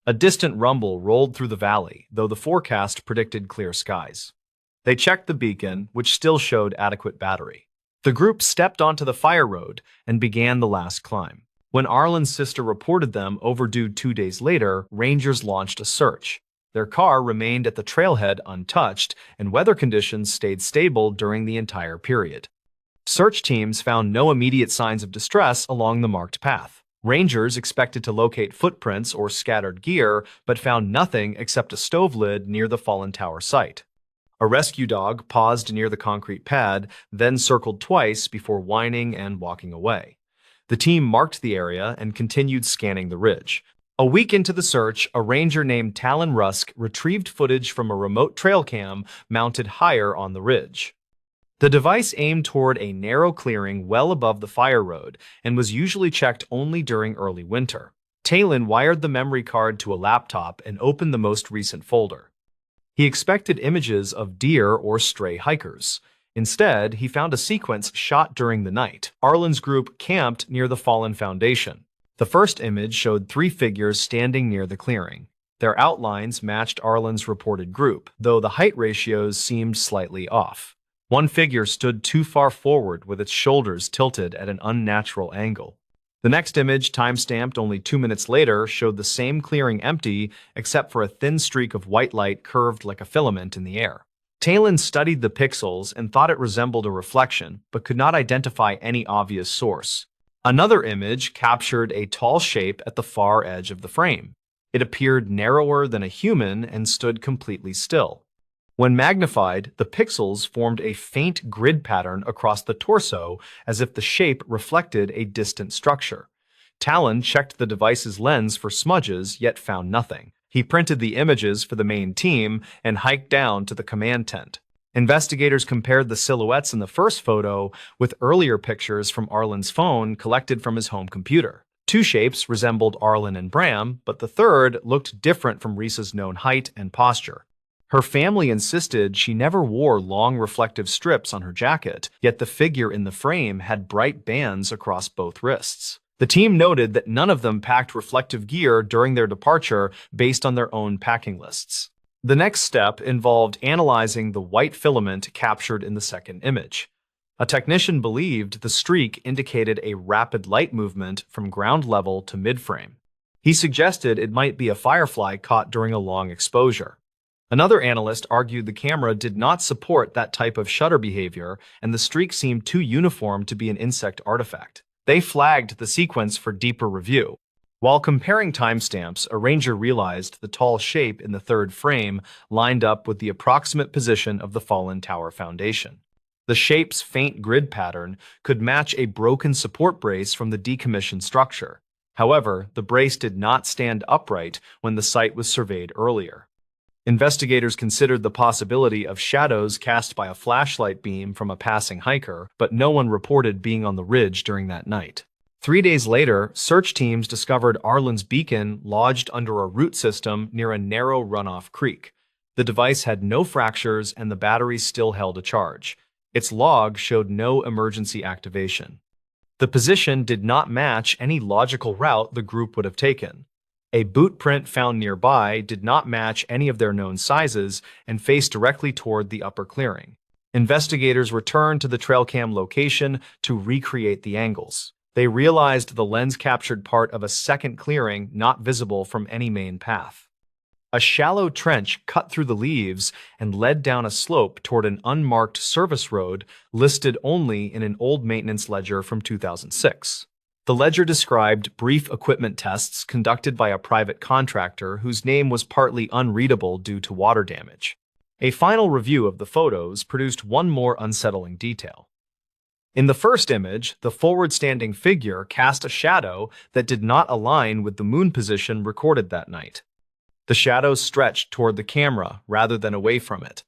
A distant rumble rolled through the valley, though the forecast predicted clear skies. They checked the beacon, which still showed adequate battery. The group stepped onto the fire road and began the last climb. When Arlen's sister reported them overdue 2 days later, rangers launched a search. Their car remained at the trailhead untouched, and weather conditions stayed stable during the entire period. Search teams found no immediate signs of distress along the marked path. Rangers expected to locate footprints or scattered gear, but found nothing except a stove lid near the fallen tower site. A rescue dog paused near the concrete pad, then circled twice before whining and walking away. The team marked the area and continued scanning the ridge. A week into the search, a ranger named Talon Rusk retrieved footage from a remote trail cam mounted higher on the ridge. The device aimed toward a narrow clearing well above the fire road and was usually checked only during early winter. Talon wired the memory card to a laptop and opened the most recent folder. He expected images of deer or stray hikers. Instead, he found a sequence shot during the night. Arlen's group camped near the fallen foundation. The first image showed 3 figures standing near the clearing. Their outlines matched Arlen's reported group, though the height ratios seemed slightly off. One figure stood too far forward with its shoulders tilted at an unnatural angle. The next image, time-stamped only 2 minutes later, showed the same clearing empty except for a thin streak of white light curved like a filament in the air. Talon studied the pixels and thought it resembled a reflection, but could not identify any obvious source. Another image captured a tall shape at the far edge of the frame. It appeared narrower than a human and stood completely still. When magnified, the pixels formed a faint grid pattern across the torso as if the shape reflected a distant structure. Talon checked the device's lens for smudges, yet found nothing. He printed the images for the main team and hiked down to the command tent. Investigators compared the silhouettes in the first photo with earlier pictures from Arlen's phone collected from his home computer. 2 shapes resembled Arlen and Bram, but the third looked different from Risa's known height and posture. Her family insisted she never wore long reflective strips on her jacket, yet the figure in the frame had bright bands across both wrists. The team noted that none of them packed reflective gear during their departure based on their own packing lists. The next step involved analyzing the white filament captured in the second image. A technician believed the streak indicated a rapid light movement from ground level to midframe. He suggested it might be a firefly caught during a long exposure. Another analyst argued the camera did not support that type of shutter behavior, and the streak seemed too uniform to be an insect artifact. They flagged the sequence for deeper review. While comparing timestamps, a ranger realized the tall shape in the third frame lined up with the approximate position of the fallen tower foundation. The shape's faint grid pattern could match a broken support brace from the decommissioned structure. However, the brace did not stand upright when the site was surveyed earlier. Investigators considered the possibility of shadows cast by a flashlight beam from a passing hiker, but no one reported being on the ridge during that night. 3 days later, search teams discovered Arlen's beacon lodged under a root system near a narrow runoff creek. The device had no fractures and the batteries still held a charge. Its log showed no emergency activation. The position did not match any logical route the group would have taken. A boot print found nearby did not match any of their known sizes and faced directly toward the upper clearing. Investigators returned to the trail cam location to recreate the angles. They realized the lens captured part of a second clearing not visible from any main path. A shallow trench cut through the leaves and led down a slope toward an unmarked service road listed only in an old maintenance ledger from 2006. The ledger described brief equipment tests conducted by a private contractor whose name was partly unreadable due to water damage. A final review of the photos produced one more unsettling detail. In the first image, the forward-standing figure cast a shadow that did not align with the moon position recorded that night. The shadow stretched toward the camera rather than away from it.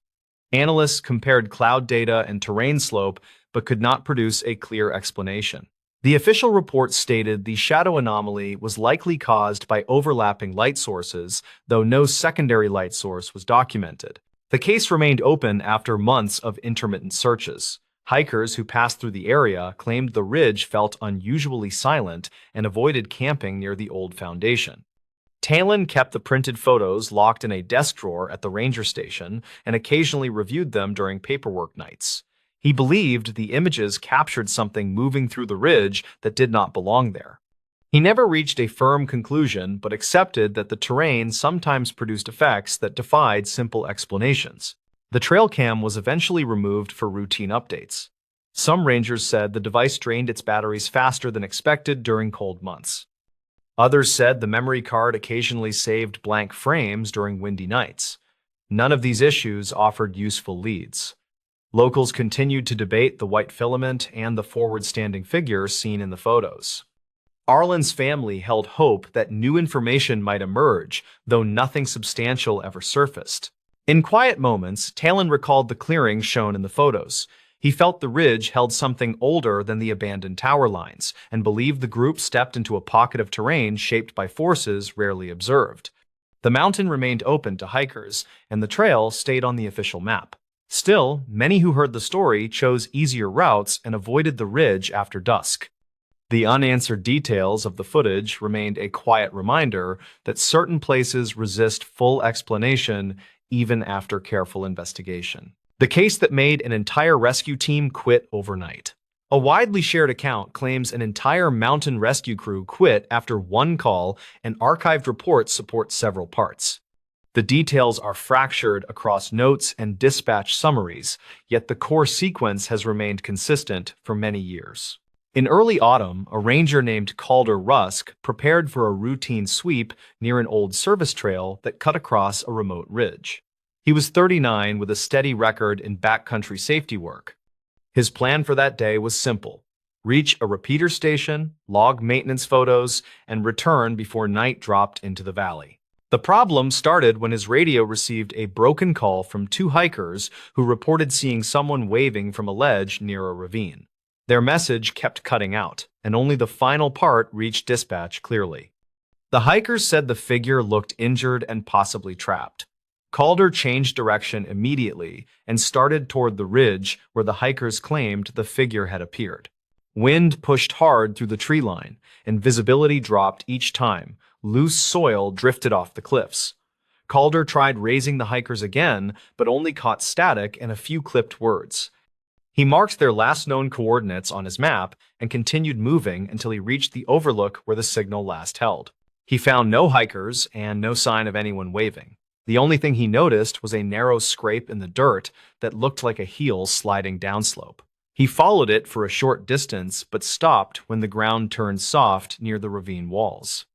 Analysts compared cloud data and terrain slope but could not produce a clear explanation. The official report stated the shadow anomaly was likely caused by overlapping light sources, though no secondary light source was documented. The case remained open after months of intermittent searches. Hikers who passed through the area claimed the ridge felt unusually silent and avoided camping near the old foundation. Talon kept the printed photos locked in a desk drawer at the ranger station and occasionally reviewed them during paperwork nights. He believed the images captured something moving through the ridge that did not belong there. He never reached a firm conclusion but accepted that the terrain sometimes produced effects that defied simple explanations. The trail cam was eventually removed for routine updates. Some rangers said the device drained its batteries faster than expected during cold months. Others said the memory card occasionally saved blank frames during windy nights. None of these issues offered useful leads. Locals continued to debate the white filament and the forward-standing figure seen in the photos. Arlen's family held hope that new information might emerge, though nothing substantial ever surfaced. In quiet moments, Talon recalled the clearing shown in the photos. He felt the ridge held something older than the abandoned tower lines, and believed the group stepped into a pocket of terrain shaped by forces rarely observed. The mountain remained open to hikers, and the trail stayed on the official map. Still, many who heard the story chose easier routes and avoided the ridge after dusk. The unanswered details of the footage remained a quiet reminder that certain places resist full explanation even after careful investigation. The case that made an entire rescue team quit overnight. A widely shared account claims an entire mountain rescue crew quit after one call, and archived reports support several parts. The details are fractured across notes and dispatch summaries, yet the core sequence has remained consistent for many years. In early autumn, a ranger named Calder Rusk prepared for a routine sweep near an old service trail that cut across a remote ridge. He was 39 with a steady record in backcountry safety work. His plan for that day was simple: reach a repeater station, log maintenance photos, and return before night dropped into the valley. The problem started when his radio received a broken call from two hikers who reported seeing someone waving from a ledge near a ravine. Their message kept cutting out, and only the final part reached dispatch clearly. The hikers said the figure looked injured and possibly trapped. Calder changed direction immediately and started toward the ridge where the hikers claimed the figure had appeared. Wind pushed hard through the tree line, and visibility dropped each time. Loose soil drifted off the cliffs. Calder tried raising the hikers again, but only caught static and a few clipped words. He marked their last known coordinates on his map and continued moving until he reached the overlook where the signal last held. He found no hikers and no sign of anyone waving. The only thing he noticed was a narrow scrape in the dirt that looked like a heel sliding downslope. He followed it for a short distance but stopped when the ground turned soft near the ravine walls.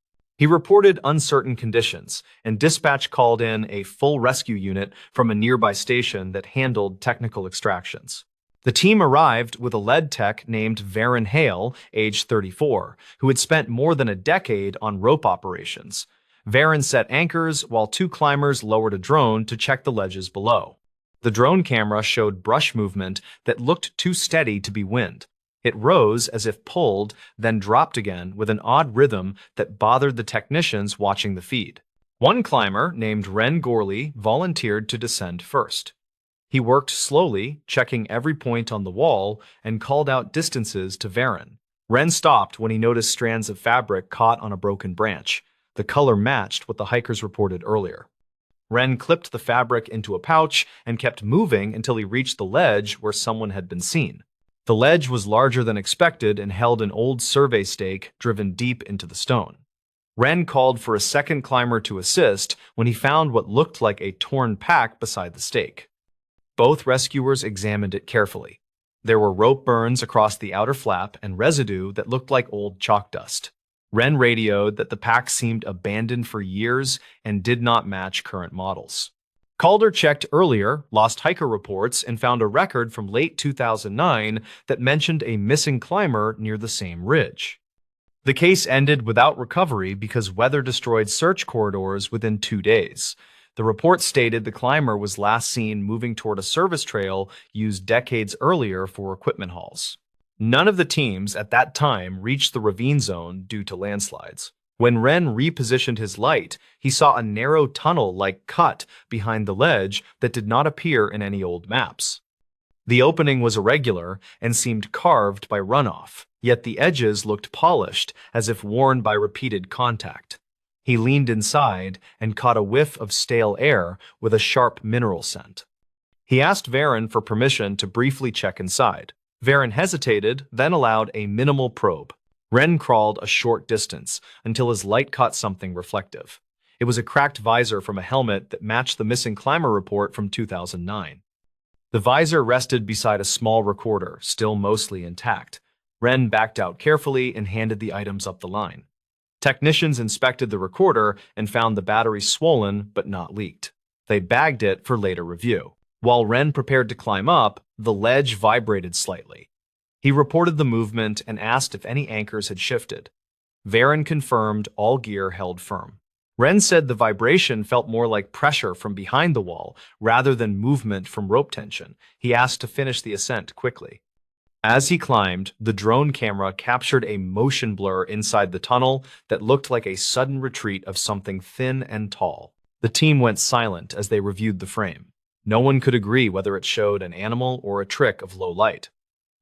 He reported uncertain conditions, and dispatch called in a full rescue unit from a nearby station that handled technical extractions. The team arrived with a lead tech named Varen Hale, age 34, who had spent more than a decade on rope operations. Varen set anchors while two climbers lowered a drone to check the ledges below. The drone camera showed brush movement that looked too steady to be wind. It rose as if pulled, then dropped again with an odd rhythm that bothered the technicians watching the feed. One climber, named Ren Gorley, volunteered to descend first. He worked slowly, checking every point on the wall, and called out distances to Varen. Ren stopped when he noticed strands of fabric caught on a broken branch. The color matched what the hikers reported earlier. Ren clipped the fabric into a pouch and kept moving until he reached the ledge where someone had been seen. The ledge was larger than expected and held an old survey stake driven deep into the stone. Ren called for a second climber to assist when he found what looked like a torn pack beside the stake. Both rescuers examined it carefully. There were rope burns across the outer flap and residue that looked like old chalk dust. Ren radioed that the pack seemed abandoned for years and did not match current models. Calder checked earlier Lost Hiker reports and found a record from late 2009 that mentioned a missing climber near the same ridge. The case ended without recovery because weather destroyed search corridors within 2 days. The report stated the climber was last seen moving toward a service trail used decades earlier for equipment hauls. None of the teams at that time reached the ravine zone due to landslides. When Ren repositioned his light, he saw a narrow tunnel-like cut behind the ledge that did not appear in any old maps. The opening was irregular and seemed carved by runoff, yet the edges looked polished as if worn by repeated contact. He leaned inside and caught a whiff of stale air with a sharp mineral scent. He asked Varen for permission to briefly check inside. Varen hesitated, then allowed a minimal probe. Ren crawled a short distance until his light caught something reflective. It was a cracked visor from a helmet that matched the missing climber report from 2009. The visor rested beside a small recorder, still mostly intact. Ren backed out carefully and handed the items up the line. Technicians inspected the recorder and found the battery swollen but not leaked. They bagged it for later review. While Ren prepared to climb up, the ledge vibrated slightly. He reported the movement and asked if any anchors had shifted. Varen confirmed all gear held firm. Ren said the vibration felt more like pressure from behind the wall rather than movement from rope tension. He asked to finish the ascent quickly. As he climbed, the drone camera captured a motion blur inside the tunnel that looked like a sudden retreat of something thin and tall. The team went silent as they reviewed the frame. No one could agree whether it showed an animal or a trick of low light.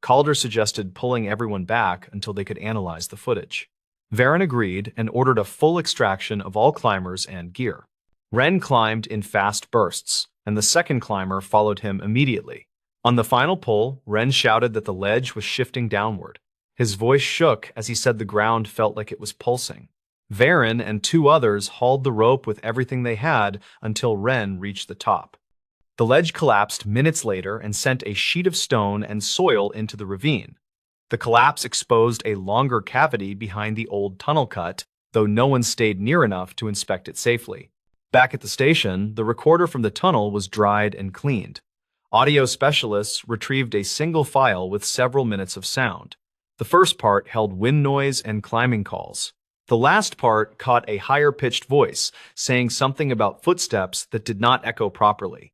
Calder suggested pulling everyone back until they could analyze the footage. Varen agreed and ordered a full extraction of all climbers and gear. Ren climbed in fast bursts, and the second climber followed him immediately. On the final pull, Ren shouted that the ledge was shifting downward. His voice shook as he said the ground felt like it was pulsing. Varen and 2 others hauled the rope with everything they had until Ren reached the top. The ledge collapsed minutes later and sent a sheet of stone and soil into the ravine. The collapse exposed a longer cavity behind the old tunnel cut, though no one stayed near enough to inspect it safely. Back at the station, the recorder from the tunnel was dried and cleaned. Audio specialists retrieved a single file with several minutes of sound. The first part held wind noise and climbing calls. The last part caught a higher-pitched voice, saying something about footsteps that did not echo properly.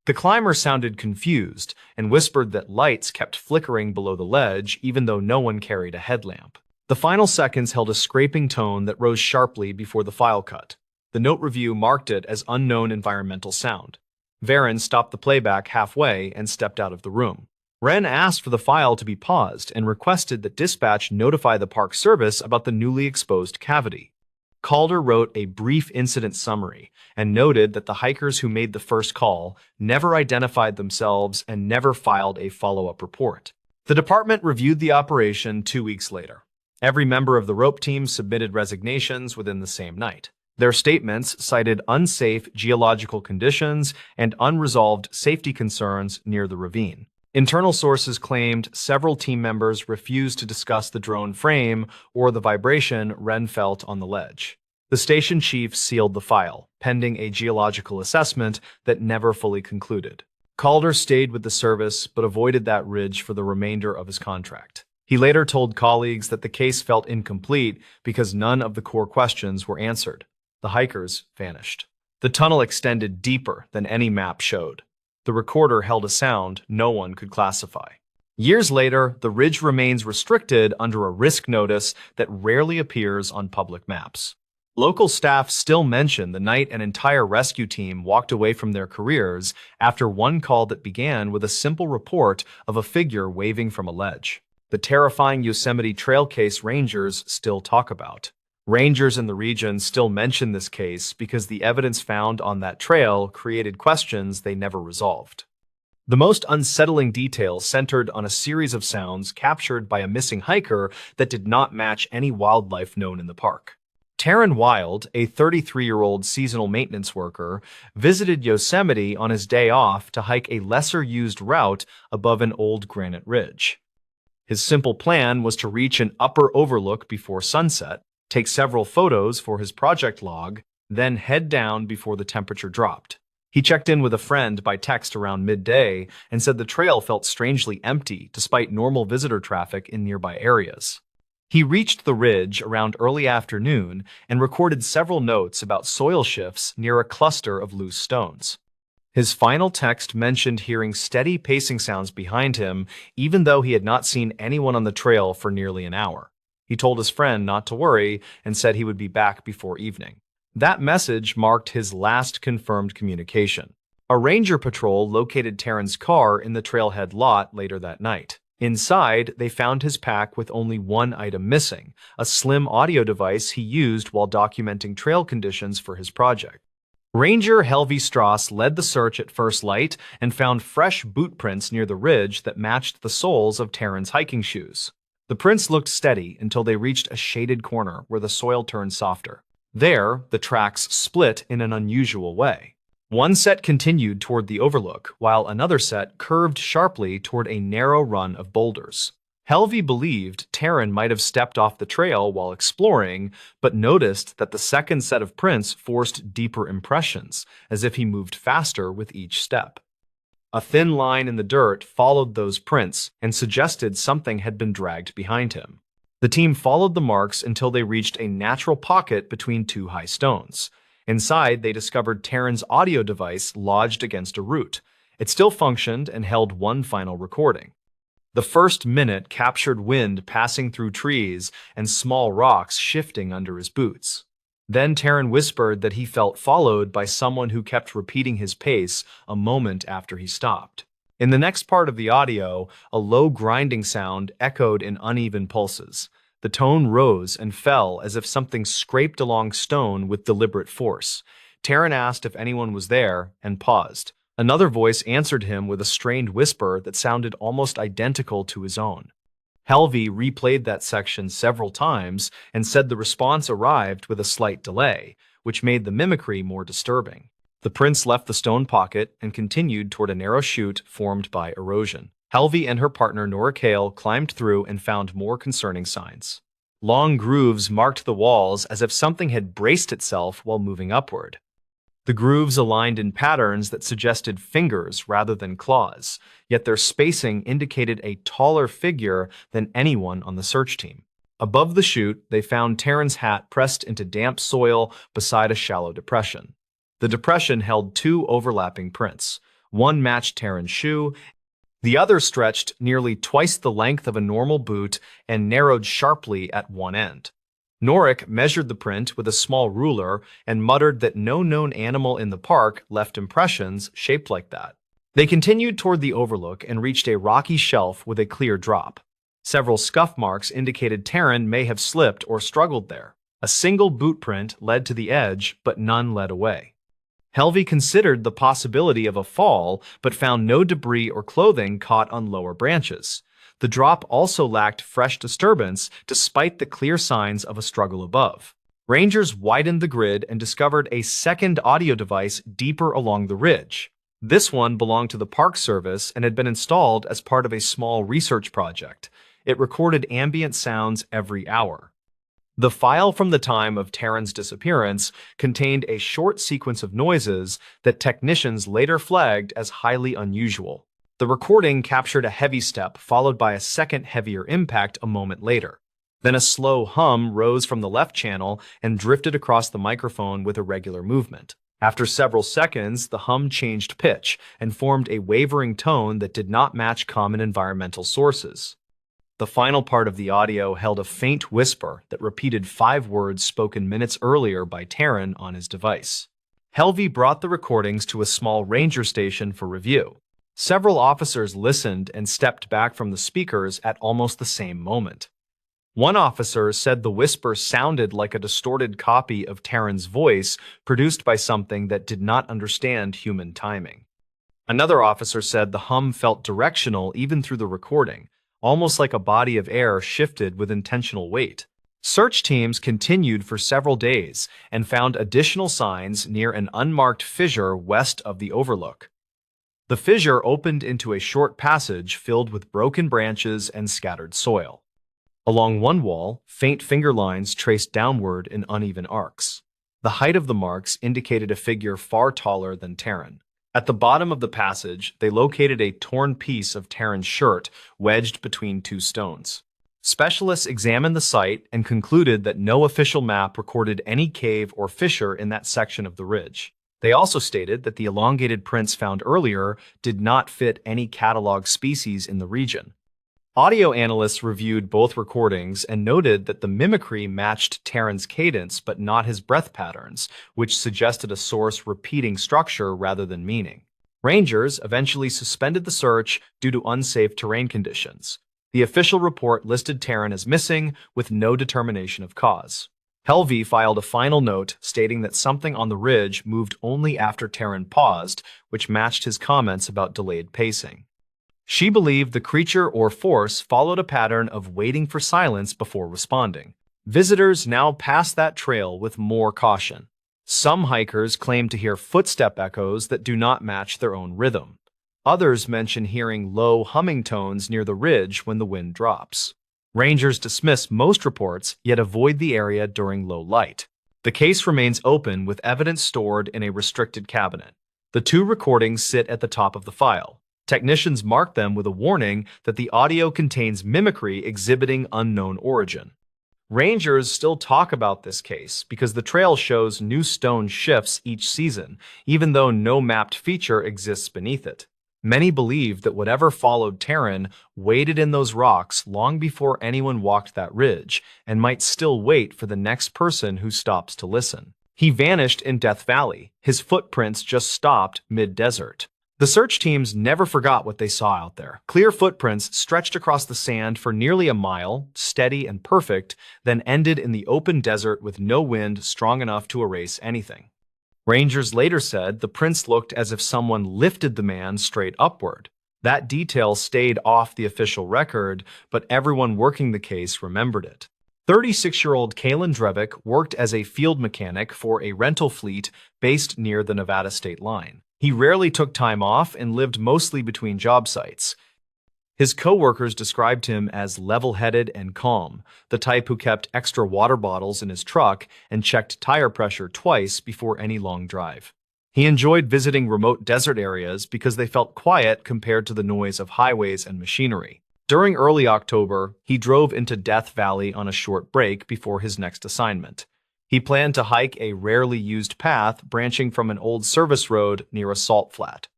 The climber sounded confused and whispered that lights kept flickering below the ledge even though no one carried a headlamp. The final seconds held a scraping tone that rose sharply before the file cut. The note review marked it as unknown environmental sound. Varen stopped the playback halfway and stepped out of the room. Ren asked for the file to be paused and requested that dispatch notify the Park Service about the newly exposed cavity. Calder wrote a brief incident summary and noted that the hikers who made the first call never identified themselves and never filed a follow-up report. The department reviewed the operation 2 weeks later. Every member of the rope team submitted resignations within the same night. Their statements cited unsafe geological conditions and unresolved safety concerns near the ravine. Internal sources claimed several team members refused to discuss the drone frame or the vibration Ren felt on the ledge. The station chief sealed the file, pending a geological assessment that never fully concluded. Calder stayed with the service but avoided that ridge for the remainder of his contract. He later told colleagues that the case felt incomplete because none of the core questions were answered. The hikers vanished. The tunnel extended deeper than any map showed. The recorder held a sound no one could classify. Years later, the ridge remains restricted under a risk notice that rarely appears on public maps. Local staff still mention the night an entire rescue team walked away from their careers after one call that began with a simple report of a figure waving from a ledge. The terrifying Yosemite Trail case rangers still talk about. Rangers in the region still mention this case because the evidence found on that trail created questions they never resolved. The most unsettling details centered on a series of sounds captured by a missing hiker that did not match any wildlife known in the park. Taryn Wild, a 33-year-old seasonal maintenance worker, visited Yosemite on his day off to hike a lesser-used route above an old granite ridge. His simple plan was to reach an upper overlook before sunset, take several photos for his project log, then head down before the temperature dropped. He checked in with a friend by text around midday and said the trail felt strangely empty despite normal visitor traffic in nearby areas. He reached the ridge around early afternoon and recorded several notes about soil shifts near a cluster of loose stones. His final text mentioned hearing steady pacing sounds behind him, even though he had not seen anyone on the trail for nearly an hour. He told his friend not to worry and said he would be back before evening. That message marked his last confirmed communication. A ranger patrol located Taryn's car in the trailhead lot later that night. Inside, they found his pack with only one item missing, a slim audio device he used while documenting trail conditions for his project. Ranger Helvey Strauss led the search at first light and found fresh boot prints near the ridge that matched the soles of Taryn's hiking shoes. The prints looked steady until they reached a shaded corner where the soil turned softer. There, the tracks split in an unusual way. One set continued toward the overlook, while another set curved sharply toward a narrow run of boulders. Helvey believed Taryn might have stepped off the trail while exploring, but noticed that the second set of prints forced deeper impressions, as if he moved faster with each step. A thin line in the dirt followed those prints and suggested something had been dragged behind him. The team followed the marks until they reached a natural pocket between two high stones. Inside, they discovered Taryn's audio device lodged against a root. It still functioned and held one final recording. The first minute captured wind passing through trees and small rocks shifting under his boots. Then Taryn whispered that he felt followed by someone who kept repeating his pace a moment after he stopped. In the next part of the audio, a low grinding sound echoed in uneven pulses. The tone rose and fell as if something scraped along stone with deliberate force. Taryn asked if anyone was there and paused. Another voice answered him with a strained whisper that sounded almost identical to his own. Helvey replayed that section several times and said the response arrived with a slight delay, which made the mimicry more disturbing. The prince left the stone pocket and continued toward a narrow chute formed by erosion. Helvey and her partner Nora Kale climbed through and found more concerning signs. Long grooves marked the walls as if something had braced itself while moving upward. The grooves aligned in patterns that suggested fingers rather than claws, yet their spacing indicated a taller figure than anyone on the search team. Above the chute, they found Taryn's hat pressed into damp soil beside a shallow depression. The depression held two overlapping prints. One matched Taryn's shoe, the other stretched nearly twice the length of a normal boot and narrowed sharply at one end. Norik measured the print with a small ruler and muttered that no known animal in the park left impressions shaped like that. They continued toward the overlook and reached a rocky shelf with a clear drop. Several scuff marks indicated Taryn may have slipped or struggled there. A single boot print led to the edge, but none led away. Helvey considered the possibility of a fall, but found no debris or clothing caught on lower branches. The drop also lacked fresh disturbance, despite the clear signs of a struggle above. Rangers widened the grid and discovered a second audio device deeper along the ridge. This one belonged to the Park Service and had been installed as part of a small research project. It recorded ambient sounds every hour. The file from the time of Taryn's disappearance contained a short sequence of noises that technicians later flagged as highly unusual. The recording captured a heavy step followed by a second heavier impact a moment later. Then a slow hum rose from the left channel and drifted across the microphone with irregular movement. After several seconds, the hum changed pitch and formed a wavering tone that did not match common environmental sources. The final part of the audio held a faint whisper that repeated 5 words spoken minutes earlier by Taryn on his device. Helvey brought the recordings to a small ranger station for review. Several officers listened and stepped back from the speakers at almost the same moment. One officer said the whisper sounded like a distorted copy of Taryn's voice produced by something that did not understand human timing. Another officer said the hum felt directional even through the recording, almost like a body of air shifted with intentional weight. Search teams continued for several days and found additional signs near an unmarked fissure west of the overlook. The fissure opened into a short passage filled with broken branches and scattered soil. Along one wall, faint finger lines traced downward in uneven arcs. The height of the marks indicated a figure far taller than Taryn. At the bottom of the passage, they located a torn piece of Taryn's shirt wedged between 2 stones. Specialists examined the site and concluded that no official map recorded any cave or fissure in that section of the ridge. They also stated that the elongated prints found earlier did not fit any catalog species in the region. Audio analysts reviewed both recordings and noted that the mimicry matched Taryn's cadence but not his breath patterns, which suggested a source repeating structure rather than meaning. Rangers eventually suspended the search due to unsafe terrain conditions. The official report listed Taryn as missing with no determination of cause. Helvey filed a final note stating that something on the ridge moved only after Taryn paused, which matched his comments about delayed pacing. She believed the creature or force followed a pattern of waiting for silence before responding. Visitors now pass that trail with more caution. Some hikers claim to hear footstep echoes that do not match their own rhythm. Others mention hearing low humming tones near the ridge when the wind drops. Rangers dismiss most reports, yet avoid the area during low light. The case remains open with evidence stored in a restricted cabinet. The 2 recordings sit at the top of the file. Technicians mark them with a warning that the audio contains mimicry exhibiting unknown origin. Rangers still talk about this case because the trail shows new stone shifts each season, even though no mapped feature exists beneath it. Many believe that whatever followed Taryn waited in those rocks long before anyone walked that ridge and might still wait for the next person who stops to listen. He vanished in Death Valley. His footprints just stopped mid-desert. The search teams never forgot what they saw out there. Clear footprints stretched across the sand for nearly a mile, steady and perfect, then ended in the open desert with no wind strong enough to erase anything. Rangers later said the prints looked as if someone lifted the man straight upward. That detail stayed off the official record, but everyone working the case remembered it. 36-year-old Kalen Drevick worked as a field mechanic for a rental fleet based near the Nevada state line. He rarely took time off and lived mostly between job sites. His co-workers described him as level-headed and calm, the type who kept extra water bottles in his truck and checked tire pressure twice before any long drive. He enjoyed visiting remote desert areas because they felt quiet compared to the noise of highways and machinery. During early October, he drove into Death Valley on a short break before his next assignment. He planned to hike a rarely used path branching from an old service road near a salt flat.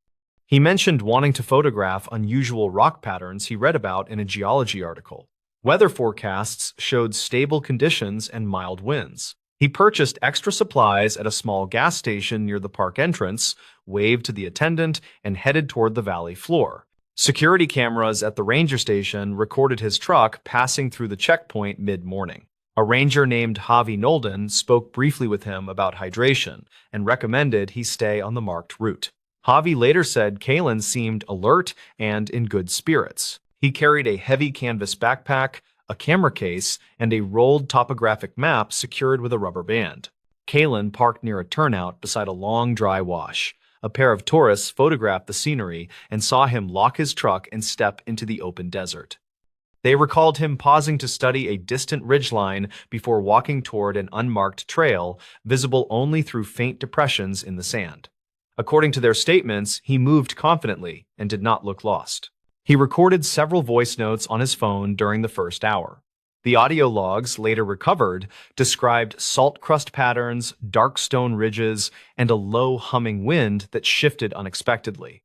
He mentioned wanting to photograph unusual rock patterns he read about in a geology article. Weather forecasts showed stable conditions and mild winds. He purchased extra supplies at a small gas station near the park entrance, waved to the attendant, and headed toward the valley floor. Security cameras at the ranger station recorded his truck passing through the checkpoint mid-morning. A ranger named Javi Nolden spoke briefly with him about hydration and recommended he stay on the marked route. Javi later said Kalen seemed alert and in good spirits. He carried a heavy canvas backpack, a camera case, and a rolled topographic map secured with a rubber band. Kalen parked near a turnout beside a long dry wash. A pair of tourists photographed the scenery and saw him lock his truck and step into the open desert. They recalled him pausing to study a distant ridgeline before walking toward an unmarked trail, visible only through faint depressions in the sand. According to their statements, he moved confidently and did not look lost. He recorded several voice notes on his phone during the first hour. The audio logs, later recovered, described salt crust patterns, dark stone ridges, and a low humming wind that shifted unexpectedly.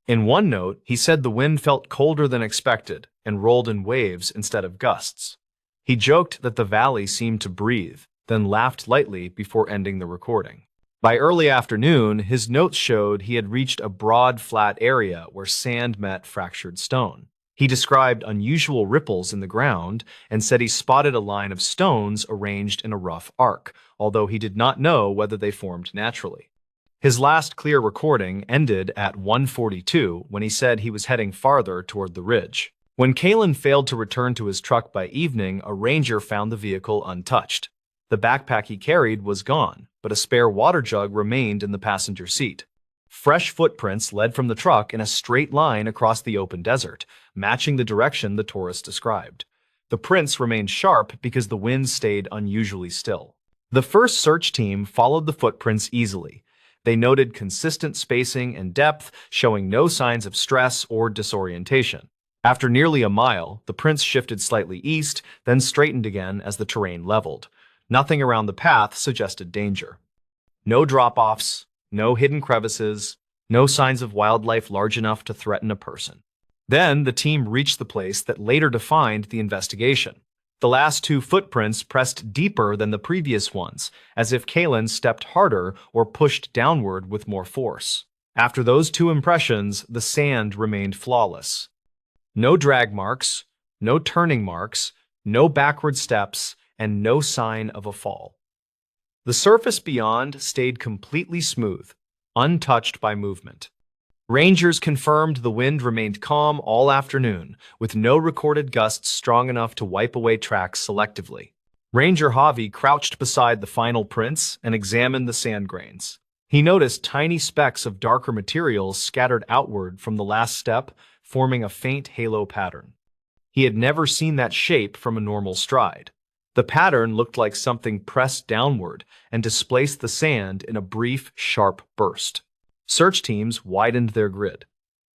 In one note, he said the wind felt colder than expected and rolled in waves instead of gusts. He joked that the valley seemed to breathe, then laughed lightly before ending the recording. By early afternoon, his notes showed he had reached a broad, flat area where sand met fractured stone. He described unusual ripples in the ground and said he spotted a line of stones arranged in a rough arc, although he did not know whether they formed naturally. His last clear recording ended at 1:42 when he said he was heading farther toward the ridge. When Kalen failed to return to his truck by evening, a ranger found the vehicle untouched. The backpack he carried was gone, but a spare water jug remained in the passenger seat. Fresh footprints led from the truck in a straight line across the open desert, matching the direction the tourist described. The prints remained sharp because the wind stayed unusually still. The first search team followed the footprints easily. They noted consistent spacing and depth, showing no signs of stress or disorientation. After nearly a mile, the prints shifted slightly east, then straightened again as the terrain leveled. Nothing around the path suggested danger. No drop-offs, no hidden crevices, no signs of wildlife large enough to threaten a person. Then the team reached the place that later defined the investigation. The last two footprints pressed deeper than the previous ones, as if Kalen stepped harder or pushed downward with more force. After those two impressions, the sand remained flawless. No drag marks, no turning marks, no backward steps, and no sign of a fall. The surface beyond stayed completely smooth, untouched by movement. Rangers confirmed the wind remained calm all afternoon, with no recorded gusts strong enough to wipe away tracks selectively. Ranger Javi crouched beside the final prints and examined the sand grains. He noticed tiny specks of darker materials scattered outward from the last step, forming a faint halo pattern. He had never seen that shape from a normal stride. The pattern looked like something pressed downward and displaced the sand in a brief, sharp burst. Search teams widened their grid.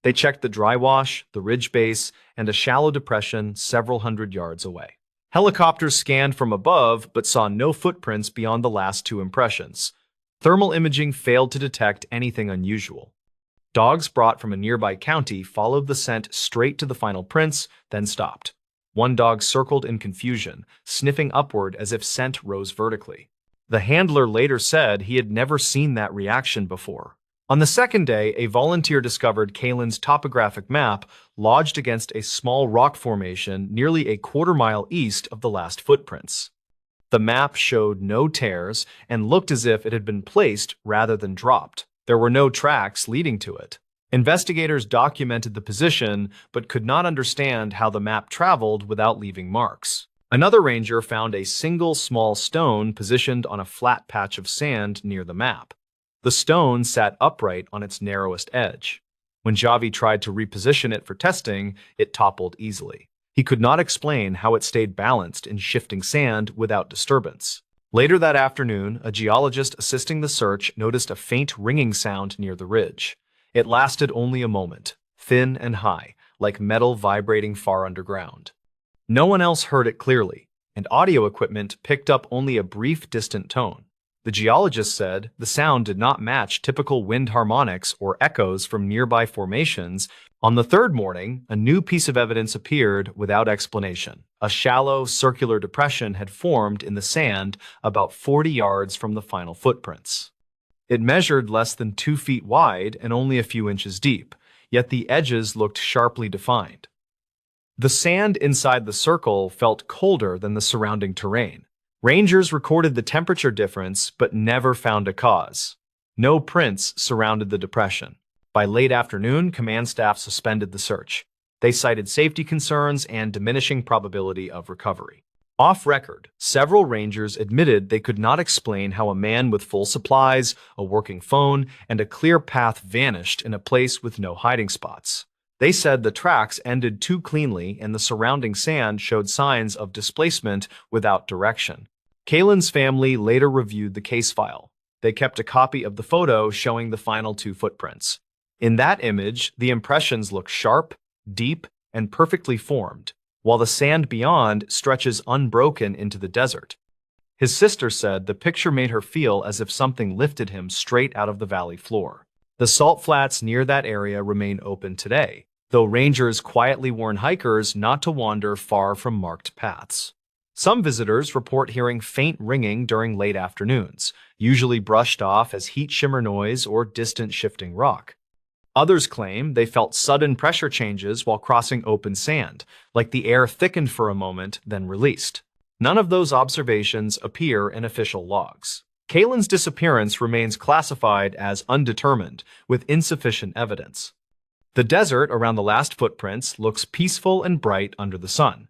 They checked the dry wash, the ridge base, and a shallow depression several hundred yards away. Helicopters scanned from above but saw no footprints beyond the last two impressions. Thermal imaging failed to detect anything unusual. Dogs brought from a nearby county followed the scent straight to the final prints, then stopped. One dog circled in confusion, sniffing upward as if scent rose vertically. The handler later said he had never seen that reaction before. On the second day, a volunteer discovered Kalen's topographic map lodged against a small rock formation nearly a quarter-mile east of the last footprints. The map showed no tears and looked as if it had been placed rather than dropped. There were no tracks leading to it. Investigators documented the position, but could not understand how the map traveled without leaving marks. Another ranger found a single small stone positioned on a flat patch of sand near the map. The stone sat upright on its narrowest edge. When Javi tried to reposition it for testing, it toppled easily. He could not explain how it stayed balanced in shifting sand without disturbance. Later that afternoon, a geologist assisting the search noticed a faint ringing sound near the ridge. It lasted only a moment, thin and high, like metal vibrating far underground. No one else heard it clearly, and audio equipment picked up only a brief distant tone. The geologist said the sound did not match typical wind harmonics or echoes from nearby formations. On the third morning, a new piece of evidence appeared without explanation. A shallow, circular depression had formed in the sand about 40 yards from the final footprints. It measured less than 2 feet wide and only a few inches deep, yet the edges looked sharply defined. The sand inside the circle felt colder than the surrounding terrain. Rangers recorded the temperature difference but never found a cause. No prints surrounded the depression. By late afternoon, command staff suspended the search. They cited safety concerns and diminishing probability of recovery. Off record, several rangers admitted they could not explain how a man with full supplies, a working phone, and a clear path vanished in a place with no hiding spots. They said the tracks ended too cleanly and the surrounding sand showed signs of displacement without direction. Kalen's family later reviewed the case file. They kept a copy of the photo showing the final two footprints. In that image, the impressions look sharp, deep, and perfectly formed, while the sand beyond stretches unbroken into the desert. His sister said the picture made her feel as if something lifted him straight out of the valley floor. The salt flats near that area remain open today, though rangers quietly warn hikers not to wander far from marked paths. Some visitors report hearing faint ringing during late afternoons, usually brushed off as heat shimmer noise or distant shifting rock. Others claim they felt sudden pressure changes while crossing open sand, like the air thickened for a moment, then released. None of those observations appear in official logs. Kalen's disappearance remains classified as undetermined, with insufficient evidence. The desert around the last footprints looks peaceful and bright under the sun.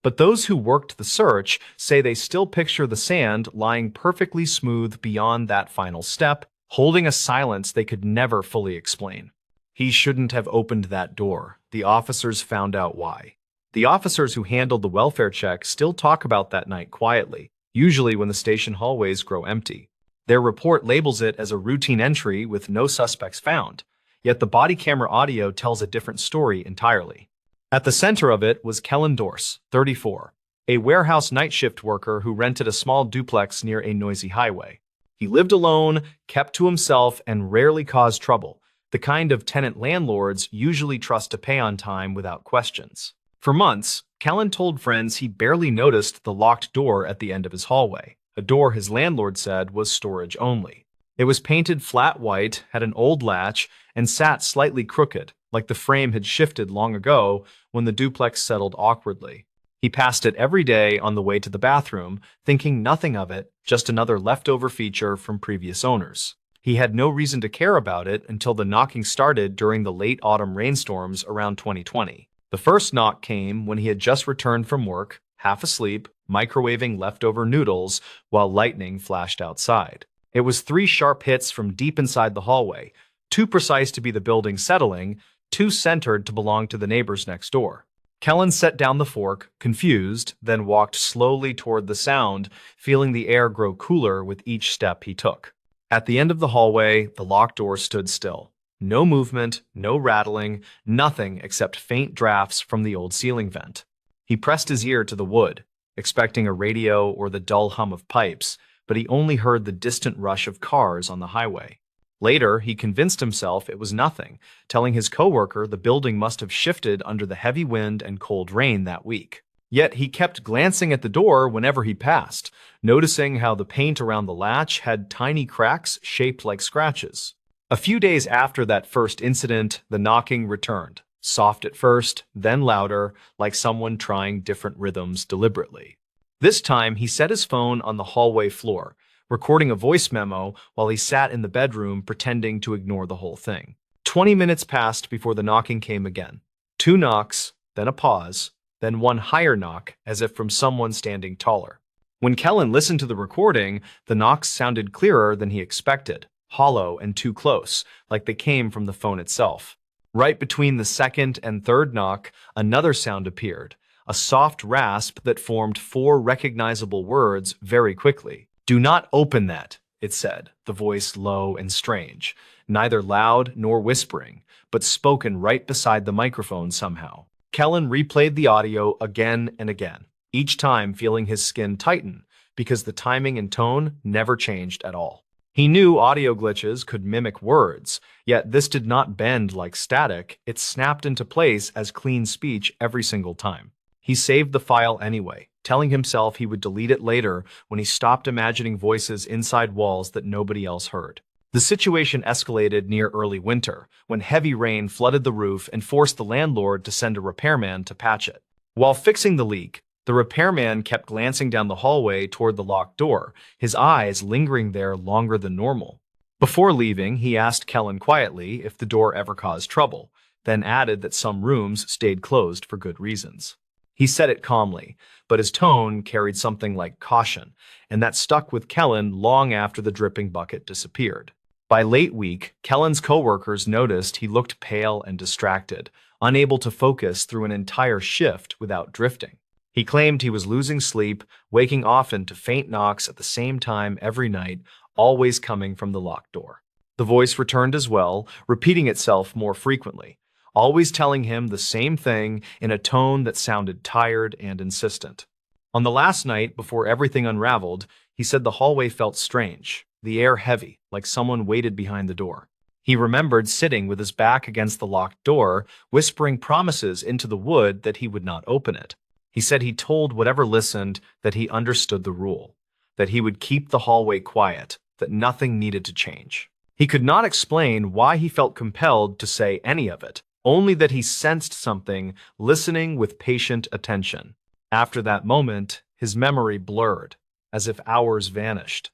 But those who worked the search say they still picture the sand lying perfectly smooth beyond that final step, holding a silence they could never fully explain. He shouldn't have opened that door. The officers found out why. The officers who handled the welfare check still talk about that night quietly, usually when the station hallways grow empty. Their report labels it as a routine entry with no suspects found, yet the body camera audio tells a different story entirely. At the center of it was Kellen Dorse, 34, a warehouse night shift worker who rented a small duplex near a noisy highway. He lived alone, kept to himself, and rarely caused trouble, the kind of tenant landlords usually trust to pay on time without questions. For months, Kellen told friends he barely noticed the locked door at the end of his hallway, a door his landlord said was storage only. It was painted flat white, had an old latch, and sat slightly crooked, like the frame had shifted long ago when the duplex settled awkwardly. He passed it every day on the way to the bathroom, thinking nothing of it, just another leftover feature from previous owners. He had no reason to care about it until the knocking started during the late autumn rainstorms around 2020. The first knock came when he had just returned from work, half asleep, microwaving leftover noodles while lightning flashed outside. It was 3 sharp hits from deep inside the hallway, too precise to be the building settling, too centered to belong to the neighbors next door. Kellen set down the fork, confused, then walked slowly toward the sound, feeling the air grow cooler with each step he took. At the end of the hallway, the locked door stood still. No movement, no rattling, nothing except faint drafts from the old ceiling vent. He pressed his ear to the wood, expecting a radio or the dull hum of pipes, but he only heard the distant rush of cars on the highway. Later, he convinced himself it was nothing, telling his coworker the building must have shifted under the heavy wind and cold rain that week. Yet he kept glancing at the door whenever he passed, noticing how the paint around the latch had tiny cracks shaped like scratches. A few days after that first incident, the knocking returned, soft at first, then louder, like someone trying different rhythms deliberately. This time, he set his phone on the hallway floor, recording a voice memo while he sat in the bedroom pretending to ignore the whole thing. 20 minutes passed before the knocking came again. 2 knocks, then a pause, then one higher knock, as if from someone standing taller. When Kellen listened to the recording, the knocks sounded clearer than he expected, hollow and too close, like they came from the phone itself. Right between the second and third knock, another sound appeared, a soft rasp that formed 4 recognizable words very quickly. "Do not open that," it said, the voice low and strange, neither loud nor whispering, but spoken right beside the microphone somehow. Kellen replayed the audio again and again, each time feeling his skin tighten, because the timing and tone never changed at all. He knew audio glitches could mimic words, yet this did not bend like static, it snapped into place as clean speech every single time. He saved the file anyway, telling himself he would delete it later when he stopped imagining voices inside walls that nobody else heard. The situation escalated near early winter, when heavy rain flooded the roof and forced the landlord to send a repairman to patch it. While fixing the leak, the repairman kept glancing down the hallway toward the locked door, his eyes lingering there longer than normal. Before leaving, he asked Kellen quietly if the door ever caused trouble, then added that some rooms stayed closed for good reasons. He said it calmly, but his tone carried something like caution, and that stuck with Kellen long after the dripping bucket disappeared. By late week, Kellen's coworkers noticed he looked pale and distracted, unable to focus through an entire shift without drifting. He claimed he was losing sleep, waking often to faint knocks at the same time every night, always coming from the locked door. The voice returned as well, repeating itself more frequently, always telling him the same thing in a tone that sounded tired and insistent. On the last night, before everything unraveled, he said the hallway felt strange, the air heavy, like someone waited behind the door. He remembered sitting with his back against the locked door, whispering promises into the wood that he would not open it. He said he told whatever listened that he understood the rule, that he would keep the hallway quiet, that nothing needed to change. He could not explain why he felt compelled to say any of it, only that he sensed something, listening with patient attention. After that moment, his memory blurred, as if hours vanished,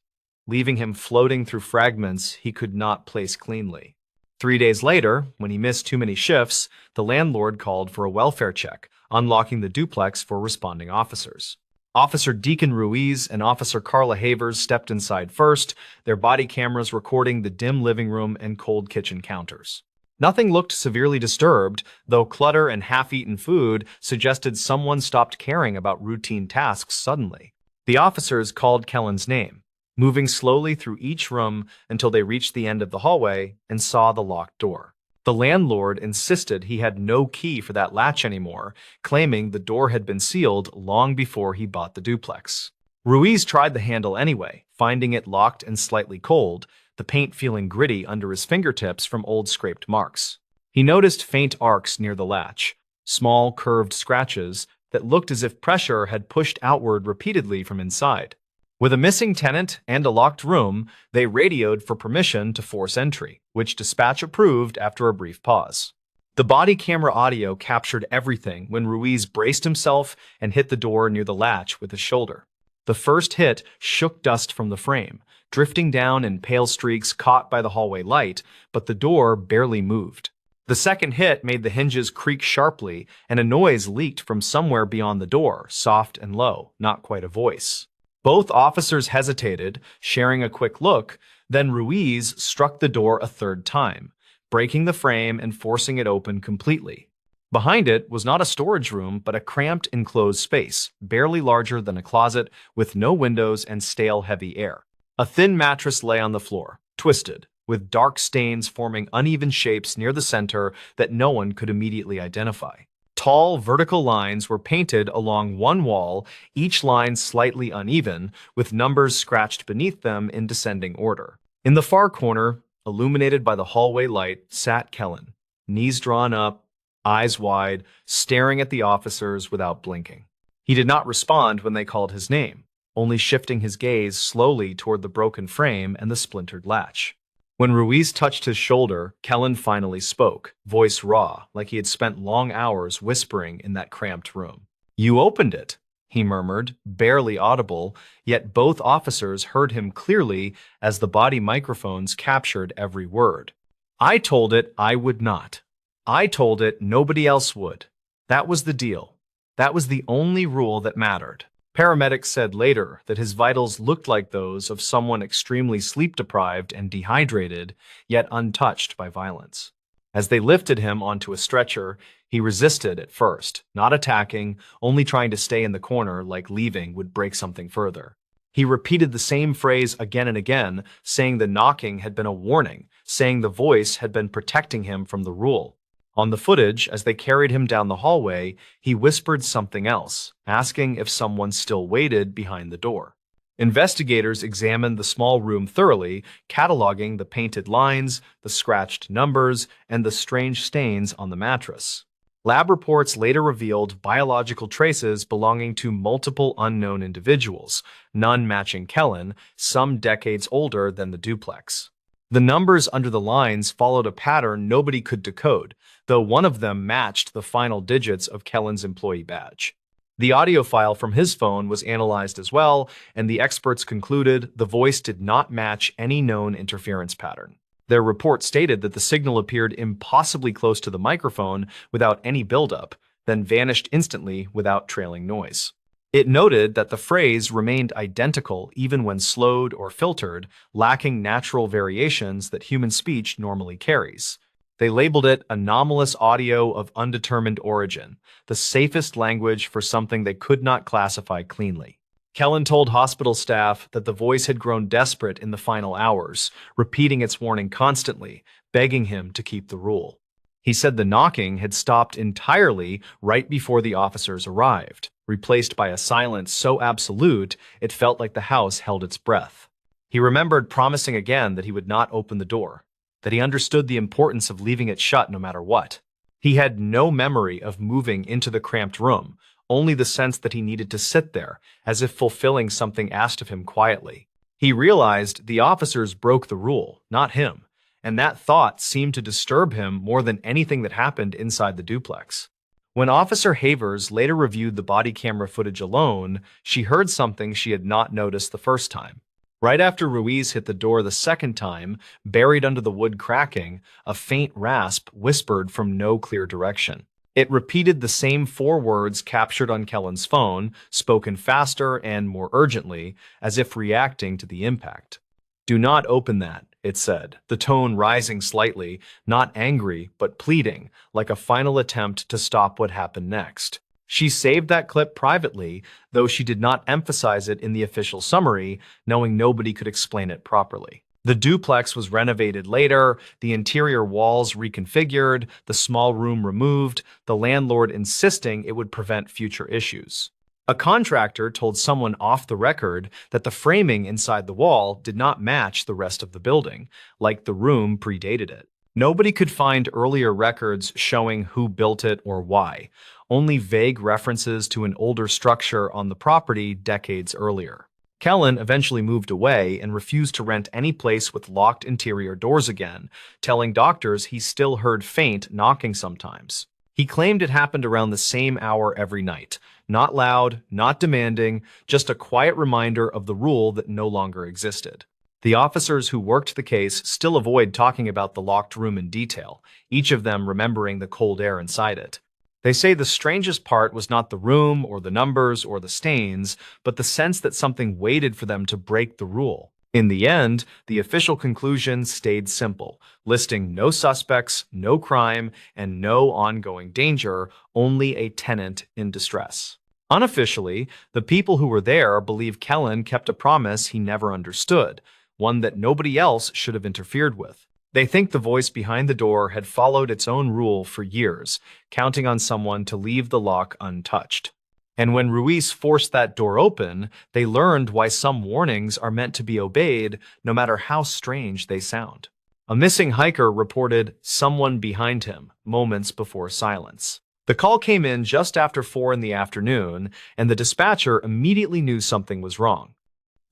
leaving him floating through fragments he could not place cleanly. 3 days later, when he missed too many shifts, the landlord called for a welfare check, unlocking the duplex for responding officers. Officer Deacon Ruiz and Officer Carla Havers stepped inside first, their body cameras recording the dim living room and cold kitchen counters. Nothing looked severely disturbed, though clutter and half-eaten food suggested someone stopped caring about routine tasks suddenly. The officers called Kellen's name, moving slowly through each room until they reached the end of the hallway and saw the locked door. The landlord insisted he had no key for that latch anymore, claiming the door had been sealed long before he bought the duplex. Ruiz tried the handle anyway, finding it locked and slightly cold, the paint feeling gritty under his fingertips from old scraped marks. He noticed faint arcs near the latch, small curved scratches that looked as if pressure had pushed outward repeatedly from inside. With a missing tenant and a locked room, they radioed for permission to force entry, which dispatch approved after a brief pause. The body camera audio captured everything when Ruiz braced himself and hit the door near the latch with his shoulder. The first hit shook dust from the frame, drifting down in pale streaks caught by the hallway light, but the door barely moved. The second hit made the hinges creak sharply, and a noise leaked from somewhere beyond the door, soft and low, not quite a voice. Both officers hesitated, sharing a quick look, then Ruiz struck the door a third time, breaking the frame and forcing it open completely. Behind it was not a storage room, but a cramped enclosed space, barely larger than a closet, with no windows and stale heavy air. A thin mattress lay on the floor, twisted, with dark stains forming uneven shapes near the center that no one could immediately identify. Tall, vertical lines were painted along one wall, each line slightly uneven, with numbers scratched beneath them in descending order. In the far corner, illuminated by the hallway light, sat Kellen, knees drawn up, eyes wide, staring at the officers without blinking. He did not respond when they called his name, only shifting his gaze slowly toward the broken frame and the splintered latch. When Ruiz touched his shoulder, Kellen finally spoke, voice raw, like he had spent long hours whispering in that cramped room. "You opened it," he murmured, barely audible, yet both officers heard him clearly as the body microphones captured every word. "I told it I would not. I told it nobody else would. That was the deal. That was the only rule that mattered." Paramedics said later that his vitals looked like those of someone extremely sleep-deprived and dehydrated, yet untouched by violence. As they lifted him onto a stretcher, he resisted at first, not attacking, only trying to stay in the corner like leaving would break something further. He repeated the same phrase again and again, saying the knocking had been a warning, saying the voice had been protecting him from the rule. On the footage, as they carried him down the hallway, he whispered something else, asking if someone still waited behind the door. Investigators examined the small room thoroughly, cataloging the painted lines, the scratched numbers, and the strange stains on the mattress. Lab reports later revealed biological traces belonging to multiple unknown individuals, none matching Kellen, some decades older than the duplex. The numbers under the lines followed a pattern nobody could decode, though one of them matched the final digits of Kellen's employee badge. The audio file from his phone was analyzed as well, and the experts concluded the voice did not match any known interference pattern. Their report stated that the signal appeared impossibly close to the microphone without any buildup, then vanished instantly without trailing noise. It noted that the phrase remained identical even when slowed or filtered, lacking natural variations that human speech normally carries. They labeled it anomalous audio of undetermined origin, the safest language for something they could not classify cleanly. Kellen told hospital staff that the voice had grown desperate in the final hours, repeating its warning constantly, begging him to keep the rule. He said the knocking had stopped entirely right before the officers arrived, replaced by a silence so absolute it felt like the house held its breath. He remembered promising again that he would not open the door, that he understood the importance of leaving it shut no matter what. He had no memory of moving into the cramped room, only the sense that he needed to sit there, as if fulfilling something asked of him quietly. He realized the officers broke the rule, not him, and that thought seemed to disturb him more than anything that happened inside the duplex. When Officer Havers later reviewed the body camera footage alone, she heard something she had not noticed the first time. Right after Ruiz hit the door the second time, buried under the wood cracking, a faint rasp whispered from no clear direction. It repeated the same four words captured on Kellen's phone, spoken faster and more urgently, as if reacting to the impact. "Do not open that," it said, the tone rising slightly, not angry, but pleading, like a final attempt to stop what happened next. She saved that clip privately, though she did not emphasize it in the official summary, knowing nobody could explain it properly. The duplex was renovated later, the interior walls reconfigured, the small room removed, the landlord insisting it would prevent future issues. A contractor told someone off the record that the framing inside the wall did not match the rest of the building, like the room predated it. Nobody could find earlier records showing who built it or why, only vague references to an older structure on the property decades earlier. Kellen eventually moved away and refused to rent any place with locked interior doors again, telling doctors he still heard faint knocking sometimes. He claimed it happened around the same hour every night. Not loud, not demanding, just a quiet reminder of the rule that no longer existed. The officers who worked the case still avoid talking about the locked room in detail, each of them remembering the cold air inside it. They say the strangest part was not the room or the numbers or the stains, but the sense that something waited for them to break the rule. In the end, the official conclusion stayed simple, listing no suspects, no crime, and no ongoing danger, only a tenant in distress. Unofficially, the people who were there believe Kellen kept a promise he never understood, one that nobody else should have interfered with. They think the voice behind the door had followed its own rule for years, counting on someone to leave the lock untouched. And when Ruiz forced that door open, they learned why some warnings are meant to be obeyed, no matter how strange they sound. A missing hiker reported someone behind him moments before silence. The call came in just after 4 in the afternoon, and the dispatcher immediately knew something was wrong.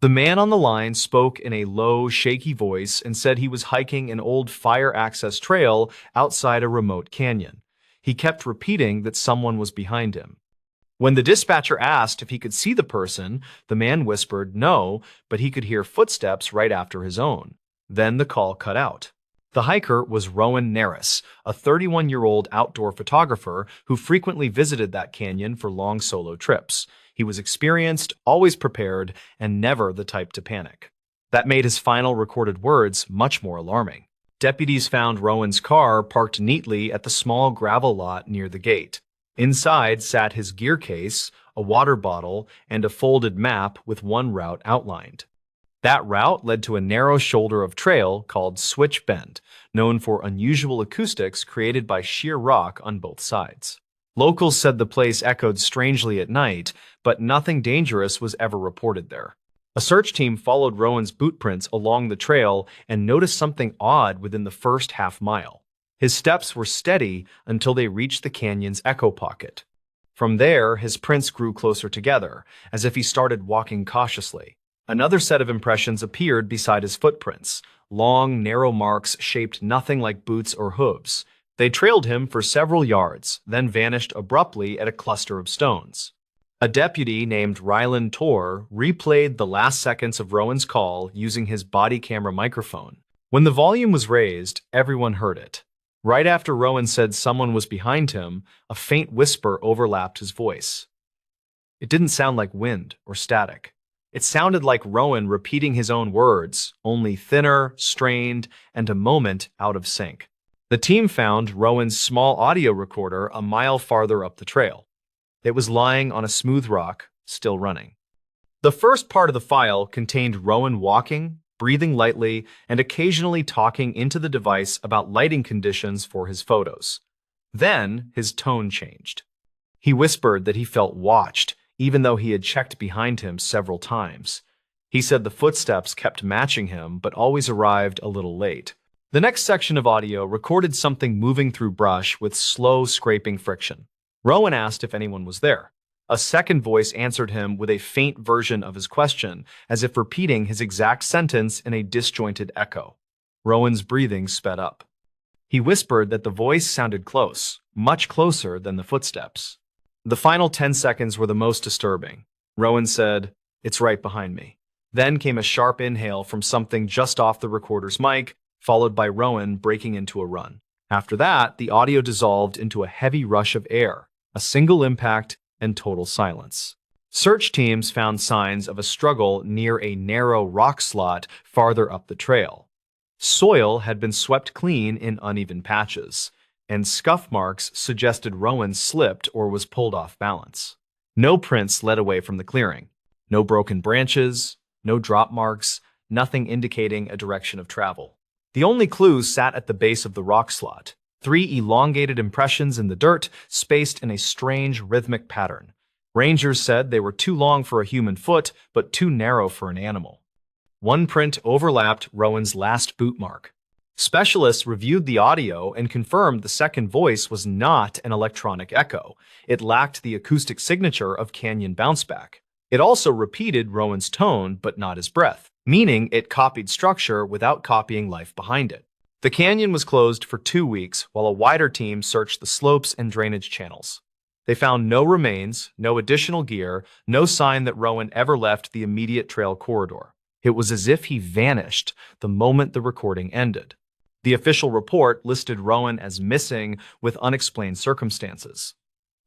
The man on the line spoke in a low, shaky voice and said he was hiking an old fire access trail outside a remote canyon. He kept repeating that someone was behind him. When the dispatcher asked if he could see the person, the man whispered no, but he could hear footsteps right after his own. Then the call cut out. The hiker was Rowan Naris, a 31-year-old outdoor photographer who frequently visited that canyon for long solo trips. He was experienced, always prepared, and never the type to panic. That made his final recorded words much more alarming. Deputies found Rowan's car parked neatly at the small gravel lot near the gate. Inside sat his gear case, a water bottle, and a folded map with one route outlined. That route led to a narrow shoulder of trail called Switch Bend, known for unusual acoustics created by sheer rock on both sides. Locals said the place echoed strangely at night, but nothing dangerous was ever reported there. A search team followed Rowan's boot prints along the trail and noticed something odd within the first half mile. His steps were steady until they reached the canyon's echo pocket. From there, his prints grew closer together, as if he started walking cautiously. Another set of impressions appeared beside his footprints, long, narrow marks shaped nothing like boots or hooves. They trailed him for several yards, then vanished abruptly at a cluster of stones. A deputy named Ryland Torr replayed the last seconds of Rowan's call using his body camera microphone. When the volume was raised, everyone heard it. Right after Rowan said someone was behind him, a faint whisper overlapped his voice. It didn't sound like wind or static. It sounded like Rowan repeating his own words, only thinner, strained, and a moment out of sync. The team found Rowan's small audio recorder a mile farther up the trail. It was lying on a smooth rock, still running. The first part of the file contained Rowan walking, breathing lightly, and occasionally talking into the device about lighting conditions for his photos. Then his tone changed. He whispered that he felt watched, even though he had checked behind him several times. He said the footsteps kept matching him, but always arrived a little late. The next section of audio recorded something moving through brush with slow scraping friction. Rowan asked if anyone was there. A second voice answered him with a faint version of his question, as if repeating his exact sentence in a disjointed echo. Rowan's breathing sped up. He whispered that the voice sounded close, much closer than the footsteps. The final 10 seconds were the most disturbing. Rowan said, "It's right behind me." Then came a sharp inhale from something just off the recorder's mic, followed by Rowan breaking into a run. After that, the audio dissolved into a heavy rush of air, a single impact, and total silence. Search teams found signs of a struggle near a narrow rock slot farther up the trail. Soil had been swept clean in uneven patches, and scuff marks suggested Rowan slipped or was pulled off balance. No prints led away from the clearing. No broken branches, no drop marks, nothing indicating a direction of travel. The only clues sat at the base of the rock slot. 3 elongated impressions in the dirt, spaced in a strange rhythmic pattern. Rangers said they were too long for a human foot, but too narrow for an animal. One print overlapped Rowan's last boot mark. Specialists reviewed the audio and confirmed the second voice was not an electronic echo. It lacked the acoustic signature of canyon bounceback. It also repeated Rowan's tone, but not his breath, meaning it copied structure without copying life behind it. The canyon was closed for 2 weeks while a wider team searched the slopes and drainage channels. They found no remains, no additional gear, no sign that Rowan ever left the immediate trail corridor. It was as if he vanished the moment the recording ended. The official report listed Rowan as missing with unexplained circumstances.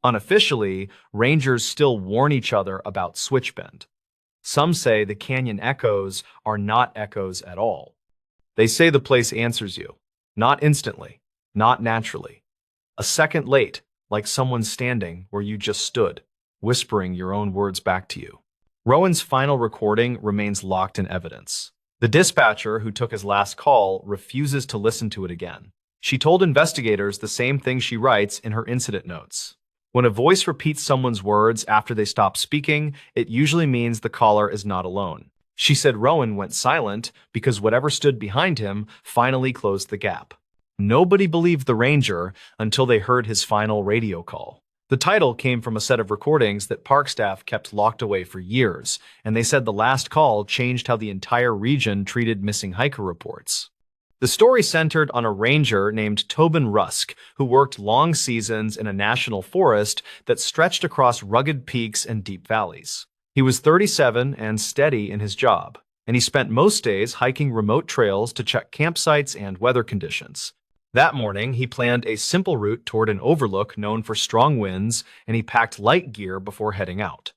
Unofficially, rangers still warn each other about Switchbend. Some say the canyon echoes are not echoes at all. They say the place answers you, not instantly, not naturally. A second late, like someone standing where you just stood, whispering your own words back to you. Rowan's final recording remains locked in evidence. The dispatcher who took his last call refuses to listen to it again. She told investigators the same thing she writes in her incident notes. When a voice repeats someone's words after they stop speaking, it usually means the caller is not alone. She said Rowan went silent because whatever stood behind him finally closed the gap. Nobody believed the ranger until they heard his final radio call. The title came from a set of recordings that park staff kept locked away for years, and they said the last call changed how the entire region treated missing hiker reports. The story centered on a ranger named Tobin Rusk, who worked long seasons in a national forest that stretched across rugged peaks and deep valleys. He was 37 and steady in his job, and he spent most days hiking remote trails to check campsites and weather conditions. That morning, he planned a simple route toward an overlook known for strong winds, and he packed light gear before heading out.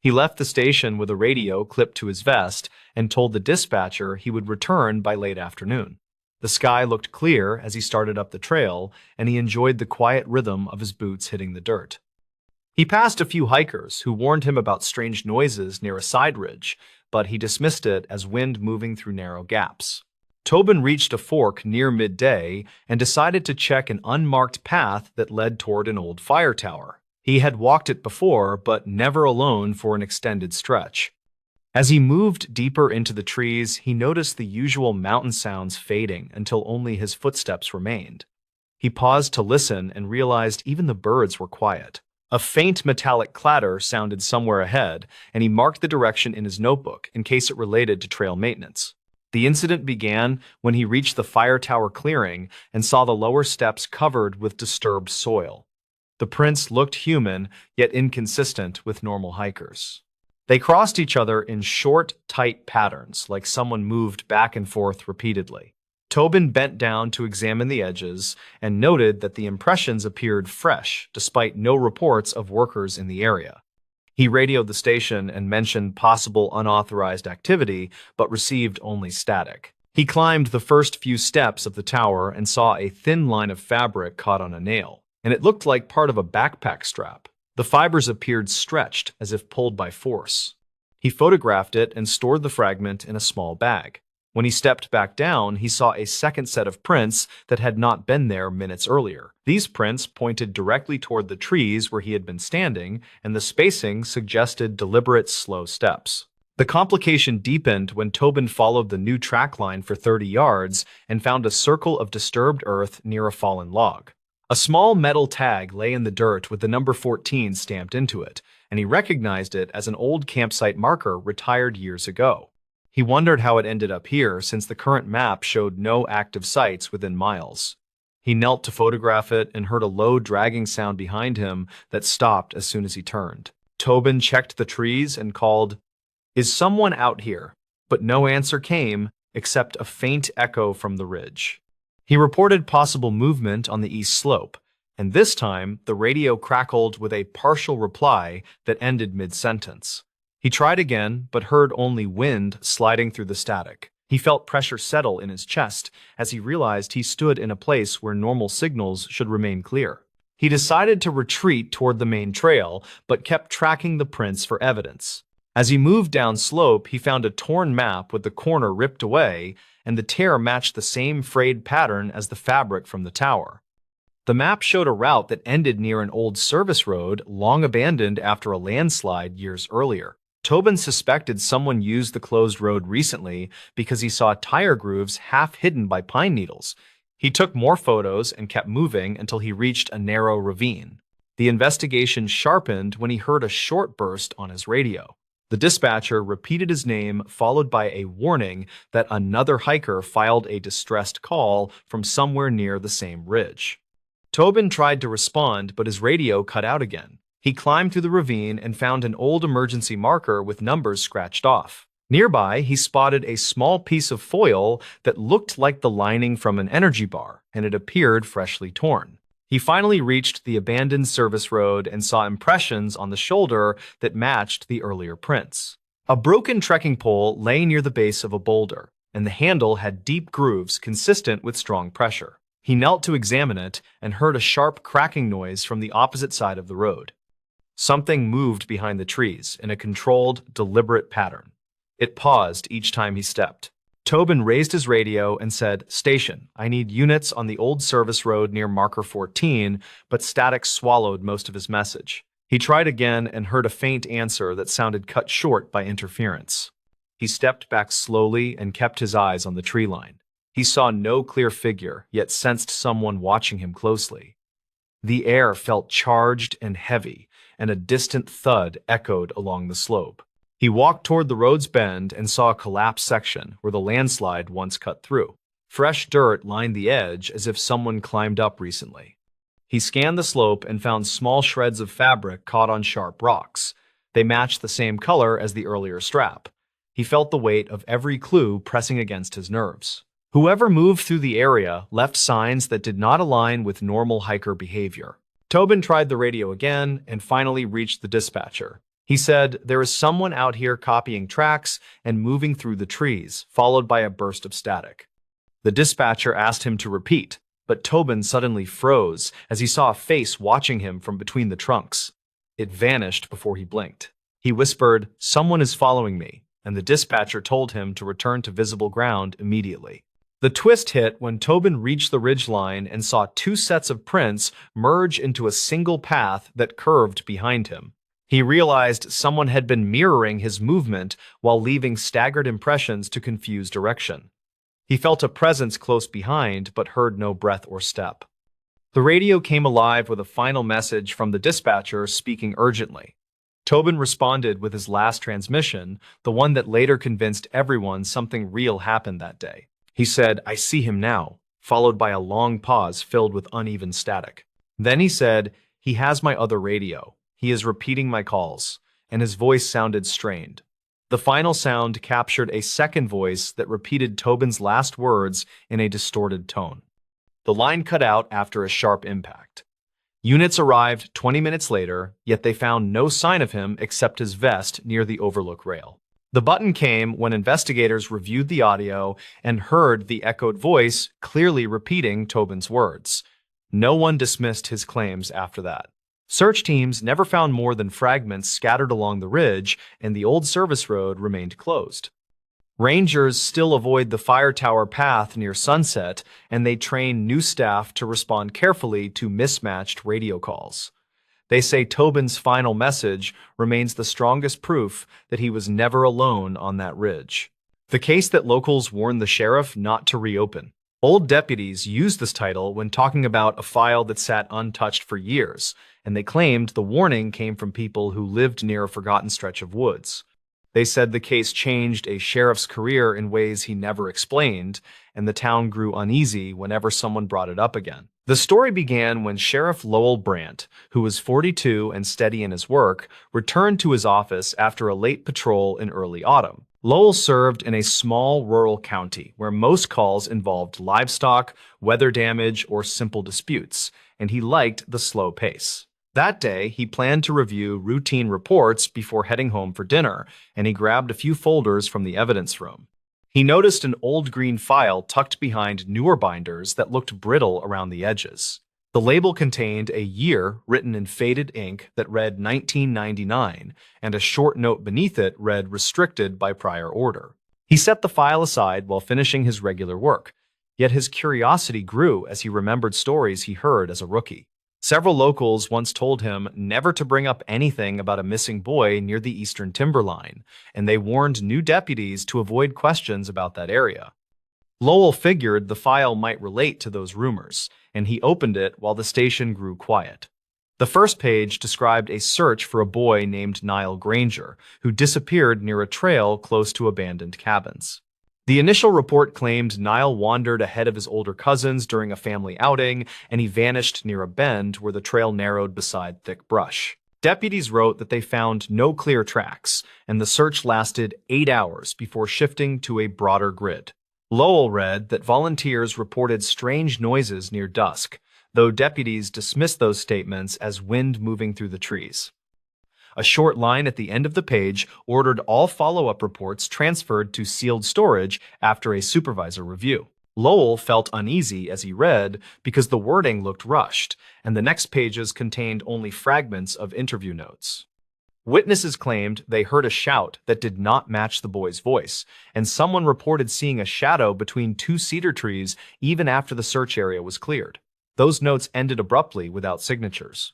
He left the station with a radio clipped to his vest and told the dispatcher he would return by late afternoon. The sky looked clear as he started up the trail, and he enjoyed the quiet rhythm of his boots hitting the dirt. He passed a few hikers who warned him about strange noises near a side ridge, but he dismissed it as wind moving through narrow gaps. Tobin reached a fork near midday and decided to check an unmarked path that led toward an old fire tower. He had walked it before, but never alone for an extended stretch. As he moved deeper into the trees, he noticed the usual mountain sounds fading until only his footsteps remained. He paused to listen and realized even the birds were quiet. A faint metallic clatter sounded somewhere ahead, and he marked the direction in his notebook in case it related to trail maintenance. The incident began when he reached the fire tower clearing and saw the lower steps covered with disturbed soil. The prints looked human, yet inconsistent with normal hikers. They crossed each other in short, tight patterns, like someone moved back and forth repeatedly. Tobin bent down to examine the edges and noted that the impressions appeared fresh, despite no reports of workers in the area. He radioed the station and mentioned possible unauthorized activity, but received only static. He climbed the first few steps of the tower and saw a thin line of fabric caught on a nail, and it looked like part of a backpack strap. The fibers appeared stretched as if pulled by force. He photographed it and stored the fragment in a small bag. When he stepped back down, he saw a second set of prints that had not been there minutes earlier. These prints pointed directly toward the trees where he had been standing, and the spacing suggested deliberate, slow steps. The complication deepened when Tobin followed the new track line for 30 yards and found a circle of disturbed earth near a fallen log. A small metal tag lay in the dirt with the number 14 stamped into it, and he recognized it as an old campsite marker retired years ago. He wondered how it ended up here since the current map showed no active sites within miles. He knelt to photograph it and heard a low dragging sound behind him that stopped as soon as he turned. Tobin checked the trees and called, "Is someone out here?" But no answer came except a faint echo from the ridge. He reported possible movement on the east slope, and this time the radio crackled with a partial reply that ended mid-sentence. He tried again, but heard only wind sliding through the static. He felt pressure settle in his chest as he realized he stood in a place where normal signals should remain clear. He decided to retreat toward the main trail, but kept tracking the prints for evidence. As he moved down slope, he found a torn map with the corner ripped away, and the tear matched the same frayed pattern as the fabric from the tower. The map showed a route that ended near an old service road long abandoned after a landslide years earlier. Tobin suspected someone used the closed road recently because he saw tire grooves half hidden by pine needles. He took more photos and kept moving until he reached a narrow ravine. The investigation sharpened when he heard a short burst on his radio. The dispatcher repeated his name, followed by a warning that another hiker filed a distressed call from somewhere near the same ridge. Tobin tried to respond, but his radio cut out again. He climbed through the ravine and found an old emergency marker with numbers scratched off. Nearby, he spotted a small piece of foil that looked like the lining from an energy bar, and it appeared freshly torn. He finally reached the abandoned service road and saw impressions on the shoulder that matched the earlier prints. A broken trekking pole lay near the base of a boulder, and the handle had deep grooves consistent with strong pressure. He knelt to examine it and heard a sharp cracking noise from the opposite side of the road. Something moved behind the trees in a controlled, deliberate pattern. It paused each time he stepped. Tobin raised his radio and said, "Station, I need units on the old service road near marker 14, but static swallowed most of his message." He tried again and heard a faint answer that sounded cut short by interference. He stepped back slowly and kept his eyes on the tree line. He saw no clear figure, yet sensed someone watching him closely. The air felt charged and heavy, and a distant thud echoed along the slope. He walked toward the road's bend and saw a collapsed section where the landslide once cut through. Fresh dirt lined the edge as if someone climbed up recently. He scanned the slope and found small shreds of fabric caught on sharp rocks. They matched the same color as the earlier strap. He felt the weight of every clue pressing against his nerves. Whoever moved through the area left signs that did not align with normal hiker behavior. Tobin tried the radio again and finally reached the dispatcher. He said, "There is someone out here copying tracks and moving through the trees," followed by a burst of static. The dispatcher asked him to repeat, but Tobin suddenly froze as he saw a face watching him from between the trunks. It vanished before he blinked. He whispered, "Someone is following me," and the dispatcher told him to return to visible ground immediately. The twist hit when Tobin reached the ridgeline and saw two sets of prints merge into a single path that curved behind him. He realized someone had been mirroring his movement while leaving staggered impressions to confuse direction. He felt a presence close behind, but heard no breath or step. The radio came alive with a final message from the dispatcher speaking urgently. Tobin responded with his last transmission, the one that later convinced everyone something real happened that day. He said, "I see him now," followed by a long pause filled with uneven static. Then he said, "He has my other radio. He is repeating my calls," and his voice sounded strained. The final sound captured a second voice that repeated Tobin's last words in a distorted tone. The line cut out after a sharp impact. Units arrived 20 minutes later, yet they found no sign of him except his vest near the overlook rail. The button came when investigators reviewed the audio and heard the echoed voice clearly repeating Tobin's words. No one dismissed his claims after that. Search teams never found more than fragments scattered along the ridge, and the old service road remained closed. Rangers still avoid the fire tower path near sunset, and they train new staff to respond carefully to mismatched radio calls. They say Tobin's final message remains the strongest proof that he was never alone on that ridge. The case that locals warned the sheriff not to reopen. Old deputies used this title when talking about a file that sat untouched for years, and they claimed the warning came from people who lived near a forgotten stretch of woods. They said the case changed a sheriff's career in ways he never explained, and the town grew uneasy whenever someone brought it up again. The story began when Sheriff Lowell Brandt, who was 42 and steady in his work, returned to his office after a late patrol in early autumn. Lowell served in a small rural county where most calls involved livestock, weather damage, or simple disputes, and he liked the slow pace. That day, he planned to review routine reports before heading home for dinner, and he grabbed a few folders from the evidence room. He noticed an old green file tucked behind newer binders that looked brittle around the edges. The label contained a year written in faded ink that read 1999, and a short note beneath it read restricted by prior order. He set the file aside while finishing his regular work, yet his curiosity grew as he remembered stories he heard as a rookie. Several locals once told him never to bring up anything about a missing boy near the eastern timberline, and they warned new deputies to avoid questions about that area. Lowell figured the file might relate to those rumors, and he opened it while the station grew quiet. The first page described a search for a boy named Niall Granger, who disappeared near a trail close to abandoned cabins. The initial report claimed Niall wandered ahead of his older cousins during a family outing, and he vanished near a bend where the trail narrowed beside thick brush. Deputies wrote that they found no clear tracks, and the search lasted 8 hours before shifting to a broader grid. Lowell read that volunteers reported strange noises near dusk, though deputies dismissed those statements as wind moving through the trees. A short line at the end of the page ordered all follow-up reports transferred to sealed storage after a supervisor review. Lowell felt uneasy as he read because the wording looked rushed, and the next pages contained only fragments of interview notes. Witnesses claimed they heard a shout that did not match the boy's voice, and someone reported seeing a shadow between two cedar trees even after the search area was cleared. Those notes ended abruptly without signatures.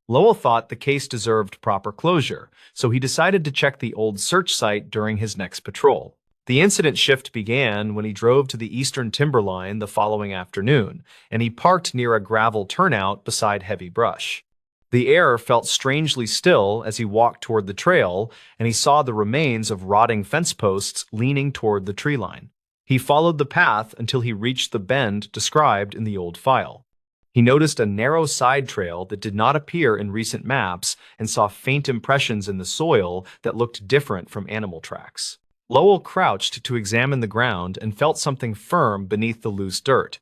Lowell thought the case deserved proper closure, so he decided to check the old search site during his next patrol. The incident shift began when he drove to the eastern timberline the following afternoon, and he parked near a gravel turnout beside heavy brush. The air felt strangely still as he walked toward the trail, and he saw the remains of rotting fence posts leaning toward the tree line. He followed the path until he reached the bend described in the old file. He noticed a narrow side trail that did not appear in recent maps and saw faint impressions in the soil that looked different from animal tracks. Lowell crouched to examine the ground and felt something firm beneath the loose dirt.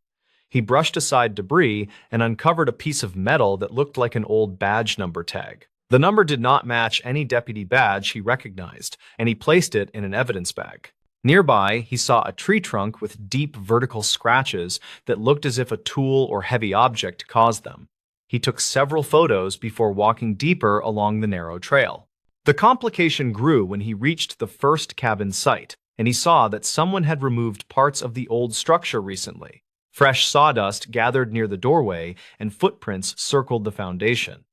He brushed aside debris and uncovered a piece of metal that looked like an old badge number tag. The number did not match any deputy badge he recognized, and he placed it in an evidence bag. Nearby, he saw a tree trunk with deep vertical scratches that looked as if a tool or heavy object caused them. He took several photos before walking deeper along the narrow trail. The complication grew when he reached the first cabin site, and he saw that someone had removed parts of the old structure recently. Fresh sawdust gathered near the doorway, and footprints circled the foundation.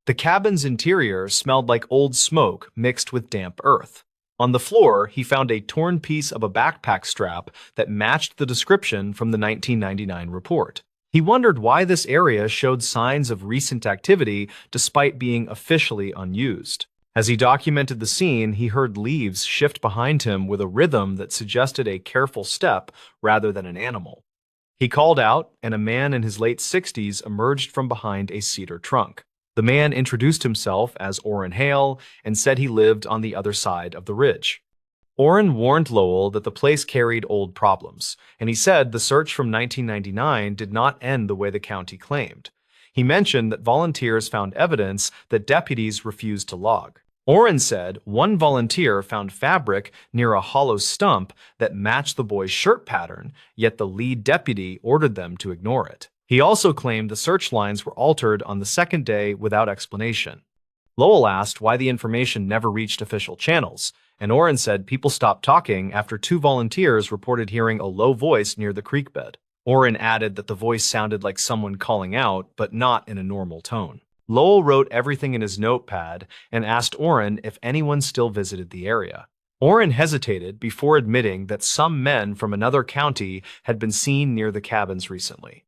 The cabin's interior smelled like old smoke mixed with damp earth. On the floor, he found a torn piece of a backpack strap that matched the description from the 1999 report. He wondered why this area showed signs of recent activity despite being officially unused. As he documented the scene, he heard leaves shift behind him with a rhythm that suggested a careful step rather than an animal. He called out, and a man in his late 60s emerged from behind a cedar trunk. The man introduced himself as Orrin Hale and said he lived on the other side of the ridge. Orrin warned Lowell that the place carried old problems, and he said the search from 1999 did not end the way the county claimed. He mentioned that volunteers found evidence that deputies refused to log. Oren said one volunteer found fabric near a hollow stump that matched the boy's shirt pattern, yet the lead deputy ordered them to ignore it. He also claimed the search lines were altered on the second day without explanation. Lowell asked why the information never reached official channels, and Oren said people stopped talking after 2 volunteers reported hearing a low voice near the creek bed. Oren added that the voice sounded like someone calling out, but not in a normal tone. Lowell wrote everything in his notepad and asked Oren if anyone still visited the area. Oren hesitated before admitting that some men from another county had been seen near the cabins recently.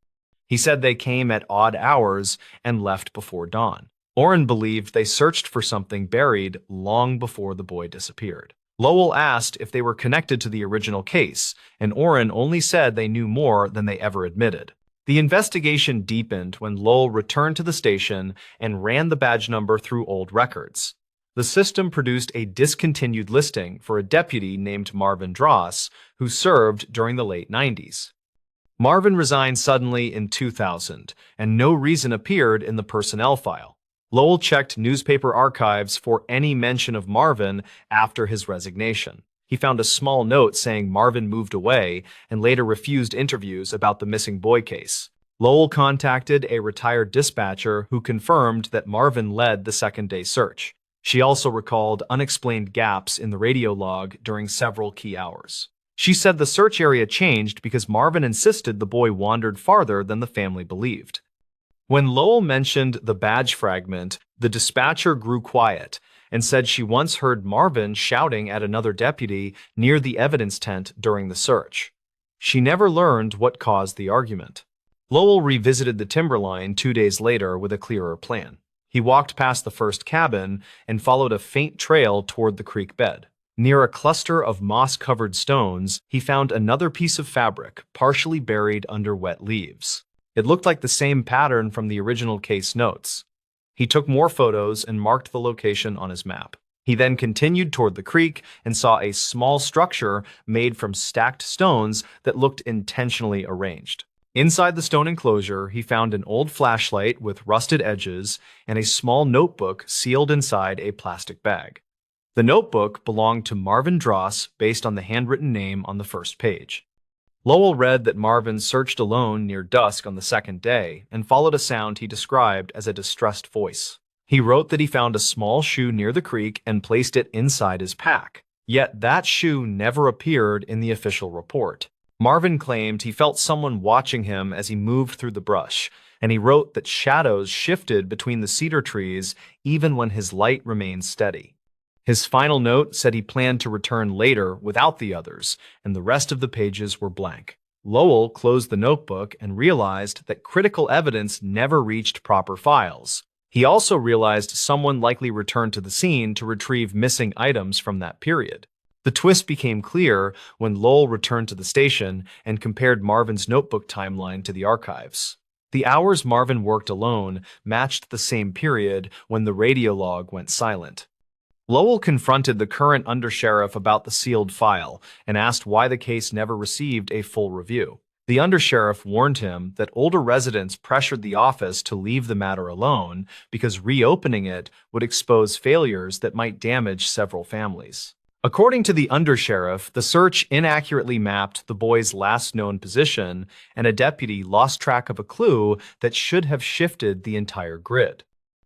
He said they came at odd hours and left before dawn. Oren believed they searched for something buried long before the boy disappeared. Lowell asked if they were connected to the original case, and Oren only said they knew more than they ever admitted. The investigation deepened when Lowell returned to the station and ran the badge number through old records. The system produced a discontinued listing for a deputy named Marvin Dross, who served during the late 90s. Marvin resigned suddenly in 2000, and no reason appeared in the personnel file. Lowell checked newspaper archives for any mention of Marvin after his resignation. He found a small note saying Marvin moved away and later refused interviews about the missing boy case. Lowell contacted a retired dispatcher who confirmed that Marvin led the second-day search. She also recalled unexplained gaps in the radio log during several key hours. She said the search area changed because Marvin insisted the boy wandered farther than the family believed. When Lowell mentioned the badge fragment, the dispatcher grew quiet and said she once heard Marvin shouting at another deputy near the evidence tent during the search. She never learned what caused the argument. Lowell revisited the timberline 2 days later with a clearer plan. He walked past the first cabin and followed a faint trail toward the creek bed. Near a cluster of moss-covered stones, he found another piece of fabric, partially buried under wet leaves. It looked like the same pattern from the original case notes. He took more photos and marked the location on his map. He then continued toward the creek and saw a small structure made from stacked stones that looked intentionally arranged. Inside the stone enclosure, he found an old flashlight with rusted edges and a small notebook sealed inside a plastic bag. The notebook belonged to Marvin Dross based on the handwritten name on the first page. Lowell read that Marvin searched alone near dusk on the second day and followed a sound he described as a distressed voice. He wrote that he found a small shoe near the creek and placed it inside his pack. Yet that shoe never appeared in the official report. Marvin claimed he felt someone watching him as he moved through the brush, and he wrote that shadows shifted between the cedar trees even when his light remained steady. His final note said he planned to return later without the others, and the rest of the pages were blank. Lowell closed the notebook and realized that critical evidence never reached proper files. He also realized someone likely returned to the scene to retrieve missing items from that period. The twist became clear when Lowell returned to the station and compared Marvin's notebook timeline to the archives. The hours Marvin worked alone matched the same period when the radio log went silent. Lowell confronted the current undersheriff about the sealed file and asked why the case never received a full review. The undersheriff warned him that older residents pressured the office to leave the matter alone because reopening it would expose failures that might damage several families. According to the undersheriff, the search inaccurately mapped the boy's last known position, and a deputy lost track of a clue that should have shifted the entire grid.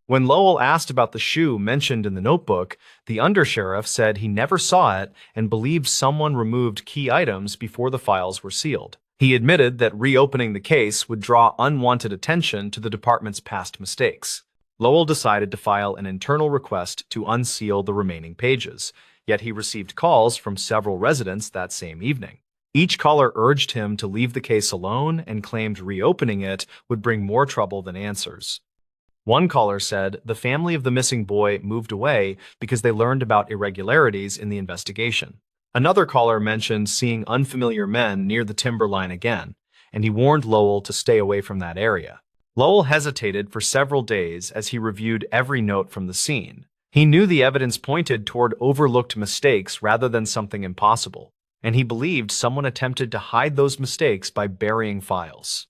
When Lowell asked about the shoe mentioned in the notebook, the undersheriff said he never saw it and believed someone removed key items before the files were sealed. He admitted that reopening the case would draw unwanted attention to the department's past mistakes. Lowell decided to file an internal request to unseal the remaining pages, yet he received calls from several residents that same evening. Each caller urged him to leave the case alone and claimed reopening it would bring more trouble than answers. One caller said the family of the missing boy moved away because they learned about irregularities in the investigation. Another caller mentioned seeing unfamiliar men near the timberline again, and he warned Lowell to stay away from that area. Lowell hesitated for several days as he reviewed every note from the scene. He knew the evidence pointed toward overlooked mistakes rather than something impossible, and he believed someone attempted to hide those mistakes by burying files.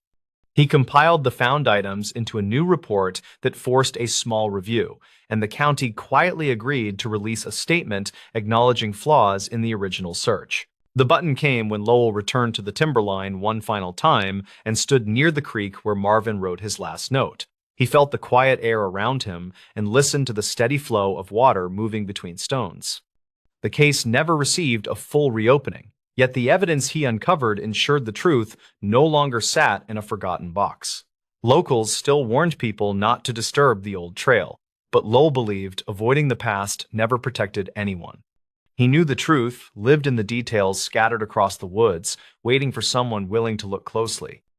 He compiled the found items into a new report that forced a small review, and the county quietly agreed to release a statement acknowledging flaws in the original search. The button came when Lowell returned to the timberline one final time and stood near the creek where Marvin wrote his last note. He felt the quiet air around him and listened to the steady flow of water moving between stones. The case never received a full reopening, yet the evidence he uncovered ensured the truth no longer sat in a forgotten box. Locals still warned people not to disturb the old trail, but Lowell believed avoiding the past never protected anyone. He knew the truth lived in the details scattered across the woods, waiting for someone willing to look closely.